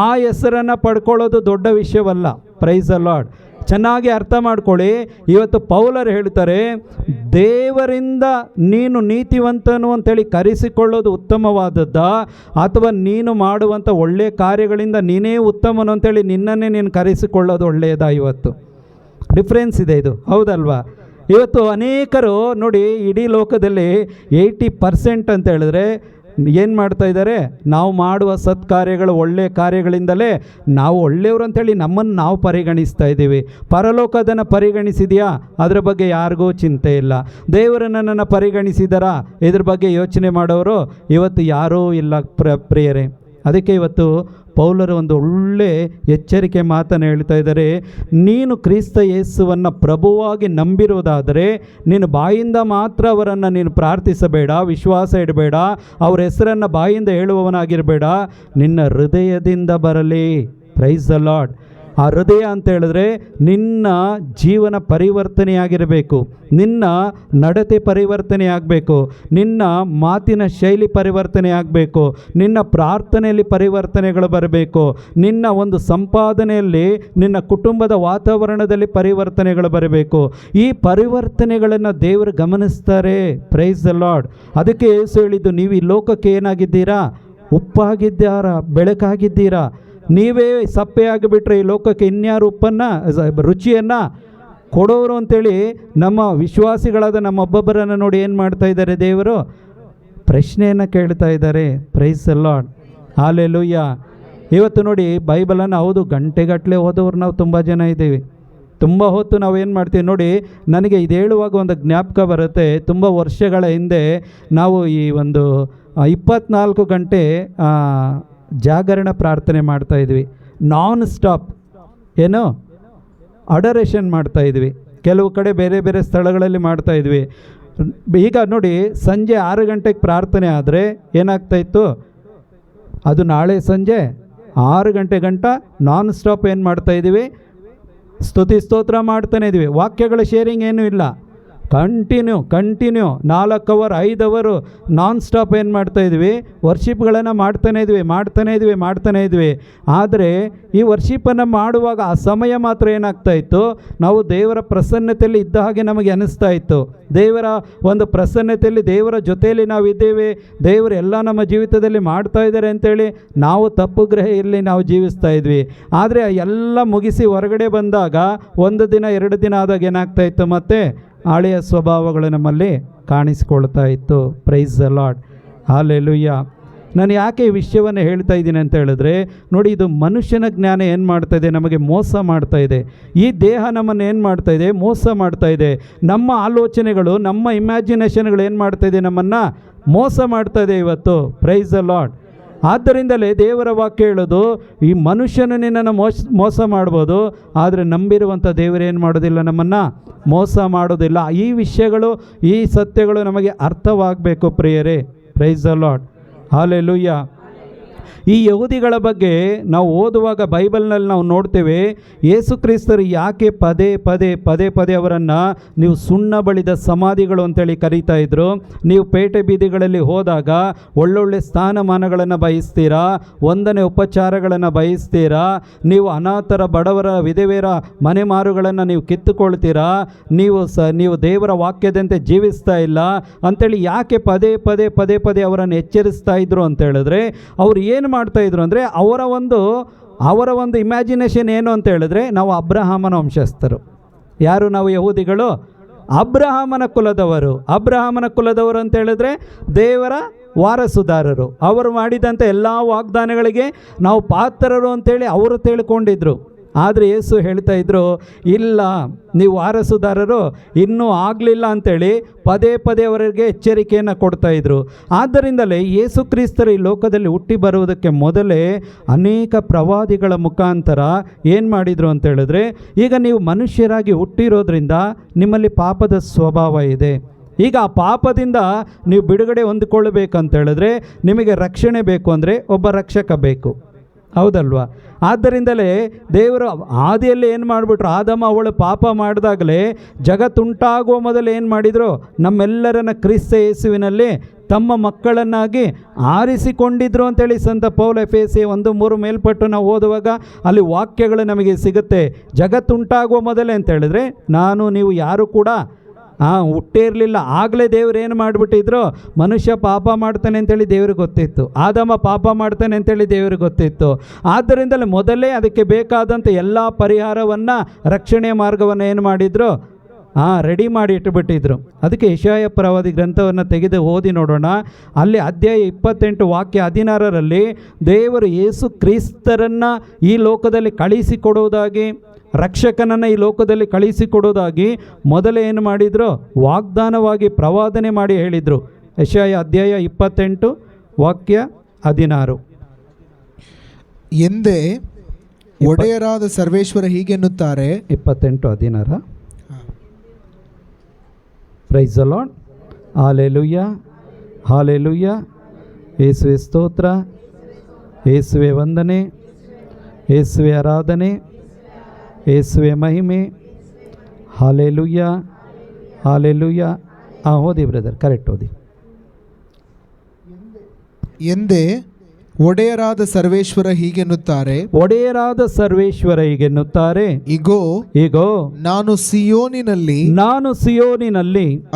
ಆ ಹೆಸರನ್ನು ಪಡ್ಕೊಳ್ಳೋದು ದೊಡ್ಡ ವಿಷಯವಲ್ಲ. Price the lord. ಚೆನ್ನಾಗಿ ಅರ್ಥ ಮಾಡ್ಕೊಳ್ಳಿ. ಇವತ್ತು ಪೌಲರು ಹೇಳ್ತಾರೆ, ದೇವರಿಂದ ನೀನು ನೀತಿವಂತನು ಅಂತೇಳಿ ಕರೆಸಿಕೊಳ್ಳೋದು ಉತ್ತಮವಾದದ್ದ, ಅಥವಾ ನೀನು ಮಾಡುವಂಥ ಒಳ್ಳೆಯ ಕಾರ್ಯಗಳಿಂದ ನೀನೇ ಉತ್ತಮನು ಅಂತೇಳಿ ನಿನ್ನನ್ನೇ ನೀನು ಕರೆಸಿಕೊಳ್ಳೋದು ಒಳ್ಳೆಯದಾ? ಇವತ್ತು ಡಿಫ್ರೆನ್ಸ್ ಇದೆ, ಇದು ಹೌದಲ್ವಾ? ಇವತ್ತು ಅನೇಕರು ನೋಡಿ, ಇಡೀ ಲೋಕದಲ್ಲಿ 80% ಅಂತ ಹೇಳಿದ್ರೆ ಏನು ಮಾಡ್ತಾ ಇದ್ದಾರೆ? ನಾವು ಮಾಡುವ ಸತ್ಕಾರ್ಯಗಳು, ಒಳ್ಳೆಯ ಕಾರ್ಯಗಳಿಂದಲೇ ನಾವು ಒಳ್ಳೆಯವರು ಅಂತೇಳಿ ನಮ್ಮನ್ನು ನಾವು ಪರಿಗಣಿಸ್ತಾ ಇದ್ದೀವಿ. ಪರಲೋಕ ಅದನ್ನು ಪರಿಗಣಿಸಿದೆಯಾ? ಅದರ ಬಗ್ಗೆ ಯಾರಿಗೂ ಚಿಂತೆ ಇಲ್ಲ. ದೇವರನ್ನು ನನ್ನನ್ನು ಪರಿಗಣಿಸಿದಾರಾ? ಇದ್ರ ಬಗ್ಗೆ ಯೋಚನೆ ಮಾಡೋರು ಇವತ್ತು ಯಾರೂ ಇಲ್ಲ ಪ್ರಿಯರೇ. ಅದಕ್ಕೆ ಇವತ್ತು ಪೌಲರು ಒಂದು ಒಳ್ಳೆ ಎಚ್ಚರಿಕೆ ಮಾತನ್ನು ಹೇಳ್ತಾ ಇದ್ದಾರೆ. ನೀನು ಕ್ರಿಸ್ತ ಯೇಸುವನ್ನು ಪ್ರಭುವಾಗಿ ನಂಬಿರುವುದಾದರೆ ನೀನು ಬಾಯಿಂದ ಮಾತ್ರ ಅವರನ್ನು ನೀನು ಪ್ರಾರ್ಥಿಸಬೇಡ, ವಿಶ್ವಾಸ ಇಡಬೇಡ, ಅವರ ಹೆಸರನ್ನು ಬಾಯಿಂದ ಹೇಳುವವನಾಗಿರಬೇಡ, ನಿನ್ನ ಹೃದಯದಿಂದ ಬರಲಿ. Price the Lord. ಆ ಹೃದಯ ಅಂತ ಹೇಳಿದ್ರೆ ನಿನ್ನ ಜೀವನ ಪರಿವರ್ತನೆಯಾಗಿರಬೇಕು, ನಿನ್ನ ನಡತೆ ಪರಿವರ್ತನೆಯಾಗಬೇಕು, ನಿನ್ನ ಮಾತಿನ ಶೈಲಿ ಪರಿವರ್ತನೆಯಾಗಬೇಕು, ನಿನ್ನ ಪ್ರಾರ್ಥನೆಯಲ್ಲಿ ಪರಿವರ್ತನೆಗಳು ಬರಬೇಕು, ನಿನ್ನ ಒಂದು ಸಂಪಾದನೆಯಲ್ಲಿ, ನಿನ್ನ ಕುಟುಂಬದ ವಾತಾವರಣದಲ್ಲಿ ಪರಿವರ್ತನೆಗಳು ಬರಬೇಕು. ಈ ಪರಿವರ್ತನೆಗಳನ್ನು ದೇವರು ಗಮನಿಸ್ತಾರೆ. Price the lord. ಅದಕ್ಕೆ ಯೇಸು ಹೇಳಿದ್ದು, ನೀವು ಈ ಲೋಕಕ್ಕೆ ಏನಾಗಿದ್ದೀರಾ? ಉಪ್ಪಾಗಿದ್ದಾರಾ, ಬೆಳಕಾಗಿದ್ದೀರಾ. ನೀವೇ ಸಪ್ಪೆಯಾಗಿಬಿಟ್ರೆ ಈ ಲೋಕಕ್ಕೆ ಇನ್ಯಾರು ಉಪ್ಪನ್ನು, ರುಚಿಯನ್ನು ಕೊಡೋರು ಅಂತೇಳಿ ನಮ್ಮ ವಿಶ್ವಾಸಿಗಳಾದ ನಮ್ಮ ಒಬ್ಬೊಬ್ಬರನ್ನು ನೋಡಿ ಏನು ಮಾಡ್ತಾ ಇದ್ದಾರೆ? ದೇವರು ಪ್ರಶ್ನೆಯನ್ನು ಕೇಳ್ತಾ ಇದ್ದಾರೆ. Price the lord. ಹಲ್ಲೆಲೂಯಾ. ಇವತ್ತು ನೋಡಿ ಬೈಬಲನ್ನು ಹೌದು ಗಂಟೆಗಟ್ಟಲೆ ಓದೋರು ನಾವು ತುಂಬ ಜನ ಇದ್ದೀವಿ. ತುಂಬ ಹೊತ್ತು ನಾವೇನು ಮಾಡ್ತೀವಿ ನೋಡಿ, ನನಗೆ ಇದು ಹೇಳುವಾಗ ಒಂದು ಜ್ಞಾಪಕ ಬರುತ್ತೆ. ತುಂಬ ವರ್ಷಗಳ ಹಿಂದೆ ನಾವು ಈ ಒಂದು 24 ಗಂಟೆ ಜಾಗರಣ ಪ್ರಾರ್ಥನೆ ಮಾಡ್ತಾಯಿದ್ವಿ. ನಾನ್ ಸ್ಟಾಪ್ ಏನು ಅಡರೇಷನ್ ಮಾಡ್ತಾಯಿದ್ವಿ. ಕೆಲವು ಕಡೆ ಬೇರೆ ಬೇರೆ ಸ್ಥಳಗಳಲ್ಲಿ ಮಾಡ್ತಾಯಿದ್ವಿ. ಈಗ ನೋಡಿ, ಸಂಜೆ 6 ಗಂಟೆಗೆ ಪ್ರಾರ್ಥನೆ ಆದರೆ ಏನಾಗ್ತಾಯಿತ್ತು? ಅದು ನಾಳೆ ಸಂಜೆ 6 ಗಂಟೆ ಗಂಟ ನಾನ್ ಸ್ಟಾಪ್ ಏನು ಮಾಡ್ತಾಯಿದ್ದೀವಿ? ಸ್ತುತಿ ಸ್ತೋತ್ರ ಮಾಡ್ತಾನೆ ಇದ್ವಿ. ವಾಕ್ಯಗಳ ಶೇರಿಂಗ್ ಏನೂ ಇಲ್ಲ. ಕಂಟಿನ್ಯೂ 4 ಅವರ್ 5 ಅವರು ನಾನ್ ಸ್ಟಾಪ್ ಏನು ಮಾಡ್ತಾಯಿದ್ವಿ? ವರ್ಷಿಪ್ಗಳನ್ನು ಮಾಡ್ತಾನೇ ಇದ್ವಿ. ಆದರೆ ಈ ವರ್ಷಿಪನ್ನು ಮಾಡುವಾಗ ಆ ಸಮಯ ಮಾತ್ರ ಏನಾಗ್ತಾಯಿತ್ತು? ನಾವು ದೇವರ ಪ್ರಸನ್ನತೆಯಲ್ಲಿ ಇದ್ದ ಹಾಗೆ ನಮಗೆ ಅನ್ನಿಸ್ತಾ ಇತ್ತು. ದೇವರ ಒಂದು ಪ್ರಸನ್ನತೆಯಲ್ಲಿ, ದೇವರ ಜೊತೆಯಲ್ಲಿ ನಾವು ಇದ್ದೇವೆ, ದೇವರು ಎಲ್ಲ ನಮ್ಮ ಜೀವಿತದಲ್ಲಿ ಮಾಡ್ತಾ ಇದ್ದಾರೆ ಅಂತೇಳಿ ನಾವು ತಪ್ಪು ಗ್ರಹೆಯಲ್ಲಿ ನಾವು ಜೀವಿಸ್ತಾ ಇದ್ವಿ. ಆದರೆ ಎಲ್ಲ ಮುಗಿಸಿ ಹೊರಗಡೆ ಬಂದಾಗ 1 ದಿನ 2 ದಿನ ಆದಾಗ ಏನಾಗ್ತಾಯಿತ್ತು? ಮತ್ತೆ ಹಳೆಯ ಸ್ವಭಾವಗಳು ನಮ್ಮಲ್ಲಿ ಕಾಣಿಸ್ಕೊಳ್ತಾ ಇತ್ತು. Price the lord. ಹಲ್ಲೆಲೂಯಾ. ನಾನು ಯಾಕೆ ಈ ವಿಷಯವನ್ನು ಹೇಳ್ತಾ ಇದ್ದೀನಿ ಅಂತ ಹೇಳಿದ್ರೆ, ನೋಡಿ, ಇದು ಮನುಷ್ಯನ ಜ್ಞಾನ ಏನು ಮಾಡ್ತಾ ಇದೆ? ನಮಗೆ ಮೋಸ ಮಾಡ್ತಾ ಇದೆ. ಈ ದೇಹ ನಮ್ಮನ್ನು ಏನು ಮಾಡ್ತಾ ಇದೆ? ಮೋಸ ಮಾಡ್ತಾ ಇದೆ. ನಮ್ಮ ಆಲೋಚನೆಗಳು, ನಮ್ಮ ಇಮ್ಯಾಜಿನೇಷನ್ಗಳು ಏನು ಮಾಡ್ತಾ ಇದೆ? ನಮ್ಮನ್ನು ಮೋಸ ಮಾಡ್ತಾ ಇದೆ ಇವತ್ತು. Price the Lord. ಆದ್ದರಿಂದಲೇ ದೇವರ ವಾಕ್ಯ ಹೇಳೋದು, ಈ ಮನುಷ್ಯನು ನಿನ್ನನ್ನು ಮೋಸ ಮಾಡ್ಬೋದು, ಆದರೆ ನಂಬಿರುವಂಥ ದೇವರೇನು ಮಾಡೋದಿಲ್ಲ, ನಮ್ಮನ್ನು ಮೋಸ ಮಾಡೋದಿಲ್ಲ. ಈ ವಿಷಯಗಳು, ಈ ಸತ್ಯಗಳು ನಮಗೆ ಅರ್ಥವಾಗಬೇಕು ಪ್ರಿಯರೇ. Price the lord, hallelujah. ಈ ಯಹೂದಿಗಳ ಬಗ್ಗೆ ನಾವು ಓದುವಾಗ ಬೈಬಲ್ನಲ್ಲಿ ನಾವು ನೋಡ್ತೇವೆ, ಯೇಸು ಕ್ರಿಸ್ತರು ಯಾಕೆ ಪದೇ ಪದೇ ಅವರನ್ನು ನೀವು ಸುಣ್ಣ ಬಳಿದ ಸಮಾಧಿಗಳು ಅಂತೇಳಿ ಕರೀತಾ ಇದ್ರು. ನೀವು ಪೇಟೆ ಬೀದಿಗಳಲ್ಲಿ ಹೋದಾಗ ಒಳ್ಳೊಳ್ಳೆ ಸ್ಥಾನಮಾನಗಳನ್ನು ಬಯಸ್ತೀರಾ, ಒಂದನೇ ಉಪಚಾರಗಳನ್ನು ಬಯಸ್ತೀರಾ, ನೀವು ಅನಾಥರ, ಬಡವರ, ವಿಧವೆಯರ ಮನೆ ಮಾರುಗಳನ್ನು ನೀವು ಕಿತ್ತುಕೊಳ್ತೀರಾ, ನೀವು ದೇವರ ವಾಕ್ಯದಂತೆ ಜೀವಿಸ್ತಾ ಇಲ್ಲ ಅಂಥೇಳಿ ಯಾಕೆ ಪದೇ ಅವರನ್ನು ಎಚ್ಚರಿಸ್ತಾ ಇದ್ರು ಅಂತ ಹೇಳಿದ್ರೆ, ಅವ್ರು ಏನು ಮಾಡ್ತಾ ಇದ್ರು ಅಂದರೆ, ಅವರ ಒಂದು ಇಮ್ಯಾಜಿನೇಷನ್ ಏನು ಅಂತ ಹೇಳಿದ್ರೆ, ನಾವು ಅಬ್ರಹಾಮನ ವಂಶಸ್ಥರು. ಯಾರು ನಾವು ಯಹೂದಿಗಳು? ಅಬ್ರಹಾಮನ ಕುಲದವರು ಅಂತ ಹೇಳಿದ್ರೆ ದೇವರ ವಾರಸುದಾರರು. ಅವರು ಮಾಡಿದಂಥ ಎಲ್ಲ ವಾಗ್ದಾನಗಳಿಗೆ ನಾವು ಪಾತ್ರರು ಅಂತೇಳಿ ಅವರು ತಿಳ್ಕೊಂಡಿದ್ರು. ಆದರೆ ಯೇಸು ಹೇಳ್ತಾ ಇದ್ರು, ಇಲ್ಲ, ನೀವು ವಾರಸುದಾರರು ಇನ್ನೂ ಆಗಲಿಲ್ಲ ಅಂಥೇಳಿ ಪದೇ ಅವರಿಗೆ ಎಚ್ಚರಿಕೆಯನ್ನು ಕೊಡ್ತಾ ಇದ್ರು. ಆದ್ದರಿಂದಲೇ ಯೇಸು ಕ್ರಿಸ್ತರು ಈ ಲೋಕದಲ್ಲಿ ಹುಟ್ಟಿ ಬರುವುದಕ್ಕೆ ಮೊದಲೇ ಅನೇಕ ಪ್ರವಾದಿಗಳ ಮುಖಾಂತರ ಏನು ಮಾಡಿದರು ಅಂತ ಹೇಳಿದ್ರೆ, ಈಗ ನೀವು ಮನುಷ್ಯರಾಗಿ ಹುಟ್ಟಿರೋದ್ರಿಂದ ನಿಮ್ಮಲ್ಲಿ ಪಾಪದ ಸ್ವಭಾವ ಇದೆ. ಈಗ ಆ ಪಾಪದಿಂದ ನೀವು ಬಿಡುಗಡೆ ಹೊಂದಿಕೊಳ್ಳಬೇಕಂತ ಹೇಳಿದ್ರೆ, ನಿಮಗೆ ರಕ್ಷಣೆ ಬೇಕು ಅಂದರೆ ಒಬ್ಬ ರಕ್ಷಕ ಬೇಕು, ಹೌದಲ್ವಾ? ಆದ್ದರಿಂದಲೇ ದೇವರು ಆದಿಯಲ್ಲಿ ಏನು ಮಾಡಿಬಿಟ್ರು, ಆದಮ ಅವಳು ಪಾಪ ಮಾಡಿದಾಗಲೇ ಜಗತ್ತುಂಟಾಗುವ ಮೊದಲು ಏನು ಮಾಡಿದರು, ನಮ್ಮೆಲ್ಲರನ್ನ ಕ್ರಿಸ್ತ ಯೇಸುವಿನಲ್ಲಿ ತಮ್ಮ ಮಕ್ಕಳನ್ನಾಗಿ ಆರಿಸಿಕೊಂಡಿದ್ರು ಅಂತೇಳಿ ಸಂತ ಪೌಲ ಎಫೆಸ 1:3 ಮೇಲ್ಪಟ್ಟು ನಾವು ಓದುವಾಗ ಅಲ್ಲಿ ವಾಕ್ಯಗಳು ನಮಗೆ ಸಿಗುತ್ತೆ. ಜಗತ್ತುಂಟಾಗುವ ಮೊದಲೇ ಅಂತ ಹೇಳಿದ್ರೆ ನಾನು ನೀವು ಯಾರು ಕೂಡ ಹುಟ್ಟೇ ಇರಲಿಲ್ಲ. ಆಗಲೇ ದೇವ್ರು ಏನು ಮಾಡಿಬಿಟ್ಟಿದ್ರು, ಮನುಷ್ಯ ಪಾಪ ಮಾಡ್ತಾನೆ ಅಂತೇಳಿ ದೇವ್ರಿಗೆ ಗೊತ್ತಿತ್ತು, ಆದಮ ಪಾಪ ಮಾಡ್ತಾನೆ ಅಂತೇಳಿ ದೇವ್ರಿಗೆ ಗೊತ್ತಿತ್ತು. ಆದ್ದರಿಂದಲೇ ಮೊದಲೇ ಅದಕ್ಕೆ ಬೇಕಾದಂಥ ಎಲ್ಲ ಪರಿಹಾರವನ್ನು, ರಕ್ಷಣೆಯ ಮಾರ್ಗವನ್ನು ಏನು ಮಾಡಿದರು, ರೆಡಿ ಮಾಡಿ ಇಟ್ಟುಬಿಟ್ಟಿದ್ರು. ಅದಕ್ಕೆ ಯೆಶಾಯ ಪ್ರವಾದಿ ಗ್ರಂಥವನ್ನು ತೆಗೆದು ಓದಿ ನೋಡೋಣ. ಅಲ್ಲಿ ಅಧ್ಯಾಯ 28 ವಾಕ್ಯ 16ರಲ್ಲಿ ದೇವರು ಯೇಸು ಕ್ರಿಸ್ತರನ್ನು ಈ ಲೋಕದಲ್ಲಿ ಕಳಿಸಿಕೊಡುವುದಾಗಿ, ರಕ್ಷಕನನ್ನು ಈ ಲೋಕದಲ್ಲಿ ಕಳಿಸಿಕೊಡೋದಾಗಿ ಮೊದಲೇ ಏನು ಮಾಡಿದರು, ವಾಗ್ದಾನವಾಗಿ ಪ್ರವಾದನೆ ಮಾಡಿ ಹೇಳಿದರು. ಯೆಶಾಯ ಅಧ್ಯಾಯ 28 ವಾಕ್ಯ 16. ಎಂದೇ ಒಡೆಯರಾದ ಸರ್ವೇಶ್ವರ ಹೀಗೆನ್ನುತ್ತಾರೆ. 28:16. Price the lord, hallelujah, hallelujah. ಯೇಸುವೆ ಸ್ತೋತ್ರ, ಯೇಸುವೆ ವಂದನೆ, ಯೇಸುವೆ ಆರಾಧನೆ, ಯೇಸುವೆ ಮಹಿಮೆ, ಹಲ್ಲೆಲೂಯಾ, ಹಲ್ಲೆಲೂಯಾ. ಓದಿ ಬ್ರದರ್, ಕರೆಕ್ಟ್ ಓದಿ. ಎಂದೇ ಒಡೆಯರಾದ ಸರ್ವೇಶ್ವರ ಹೀಗೆನ್ನುತ್ತಾರೆ, ಒಡೆಯರಾದ ಸರ್ವೇಶ್ವರ ಹೀಗೆನ್ನುತ್ತಾರೆ, ಇಗೋ ನಾನು ಸಿಯೋನಿನಲ್ಲಿ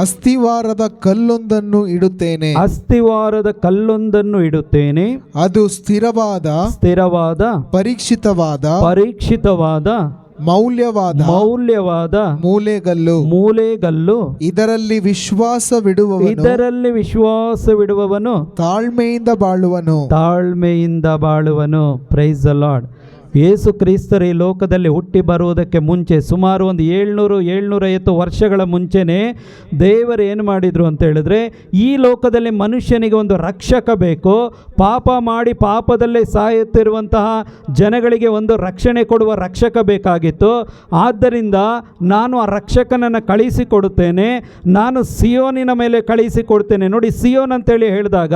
ಅಸ್ತಿವಾರದ ಕಲ್ಲೊಂದನ್ನು ಇಡುತ್ತೇನೆ, ಅದು ಸ್ಥಿರವಾದ ಪರೀಕ್ಷಿತವಾದ ಮೌಲ್ಯವಾದ ಮೂಲೆಗಲ್ಲು. ಇದರಲ್ಲಿ ವಿಶ್ವಾಸವಿಡುವವನು ತಾಳ್ಮೆಯಿಂದ ಬಾಳುವನು. Praise the Lord. ಯೇಸು ಕ್ರಿಸ್ತರು ಈ ಲೋಕದಲ್ಲಿ ಹುಟ್ಟಿ ಬರುವುದಕ್ಕೆ ಮುಂಚೆ ಸುಮಾರು ಒಂದು 750 ವರ್ಷಗಳ ಮುಂಚೆನೇ ದೇವರು ಏನು ಮಾಡಿದರು ಅಂತ ಹೇಳಿದ್ರೆ, ಈ ಲೋಕದಲ್ಲಿ ಮನುಷ್ಯನಿಗೆ ಒಂದು ರಕ್ಷಕ ಬೇಕು, ಪಾಪ ಮಾಡಿ ಪಾಪದಲ್ಲೇ ಸಾಯುತ್ತಿರುವಂತಹ ಜನಗಳಿಗೆ ಒಂದು ರಕ್ಷಣೆ ಕೊಡುವ ರಕ್ಷಕ ಬೇಕಾಗಿತ್ತು. ಆದ್ದರಿಂದ ನಾನು ಆ ರಕ್ಷಕನನ್ನು ಕಳಿಸಿಕೊಡುತ್ತೇನೆ, ನಾನು ಸಿಯೋನಿನ ಮೇಲೆ ಕಳಿಸಿಕೊಡ್ತೇನೆ. ನೋಡಿ, ಸಿಯೋನ್ ಅಂತೇಳಿ ಹೇಳಿದಾಗ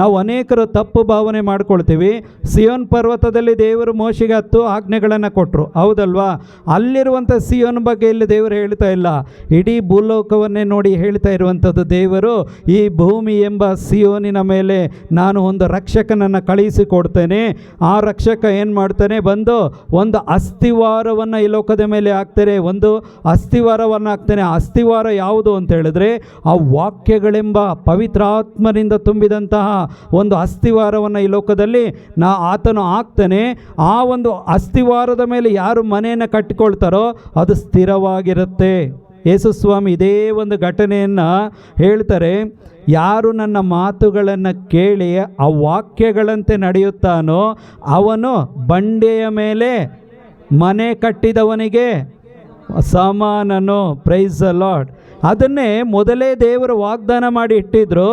ನಾವು ಅನೇಕರು ತಪ್ಪು ಭಾವನೆ ಮಾಡ್ಕೊಳ್ತೀವಿ. ಸಿಯೋನ್ ಪರ್ವತದಲ್ಲಿ ದೇವರು ಮೋಶೆಗೆ 10 ಆಜ್ಞೆಗಳನ್ನು ಕೊಟ್ಟರು, ಹೌದಲ್ವಾ? ಅಲ್ಲಿರುವಂಥ ಸಿಯೋನ್ ಬಗ್ಗೆ ಇಲ್ಲಿ ದೇವರು ಹೇಳ್ತಾ ಇಲ್ಲ, ಇಡೀ ಭೂಲೋಕವನ್ನೇ ನೋಡಿ ಹೇಳ್ತಾ ಇರುವಂಥದ್ದು ದೇವರು. ಈ ಭೂಮಿ ಎಂಬ ಸಿಯೋನಿನ ಮೇಲೆ ನಾನು ಒಂದು ರಕ್ಷಕನನ್ನು ಕಳಿಸಿಕೊಡ್ತೇನೆ. ಆ ರಕ್ಷಕ ಏನು ಮಾಡ್ತಾನೆ, ಬಂದು ಒಂದು ಅಸ್ಥಿವಾರವನ್ನು ಈ ಲೋಕದ ಮೇಲೆ ಹಾಕ್ತಾರೆ, ಒಂದು ಅಸ್ಥಿವಾರವನ್ನು ಹಾಕ್ತಾನೆ. ಆ ಅಸ್ಥಿವಾರ ಯಾವುದು ಅಂತ ಹೇಳಿದ್ರೆ, ಆ ವಾಕ್ಯಗಳೆಂಬ ಪವಿತ್ರಾತ್ಮನಿಂದ ತುಂಬಿದಂತಹ ಒಂದು ಅಸ್ಥಿವಾರವನ್ನು ಈ ಲೋಕದಲ್ಲಿ ಆತನು ಹಾಕ್ತಾನೆ. ಆ ಒಂದು ಅಸ್ಥಿವಾರದ ಮೇಲೆ ಯಾರು ಮನೆಯನ್ನು ಕಟ್ಟಿಕೊಳ್ತಾರೋ ಅದು ಸ್ಥಿರವಾಗಿರುತ್ತೆ. ಯೇಸು ಸ್ವಾಮಿ ಇದೇ ಒಂದು ಘಟನೆಯನ್ನು ಹೇಳ್ತಾರೆ, ಯಾರು ನನ್ನ ಮಾತುಗಳನ್ನು ಕೇಳಿ ಆ ವಾಕ್ಯಗಳಂತೆ ನಡೆಯುತ್ತಾನೋ ಅವನು ಬಂಡೆಯ ಮೇಲೆ ಮನೆ ಕಟ್ಟಿದವನಿಗೆ ಸಮಾನನು. Praise the Lord. ಅದನ್ನೇ ಮೊದಲೇ ದೇವರು ವಾಗ್ದಾನ ಮಾಡಿ ಇಟ್ಟಿದ್ರು.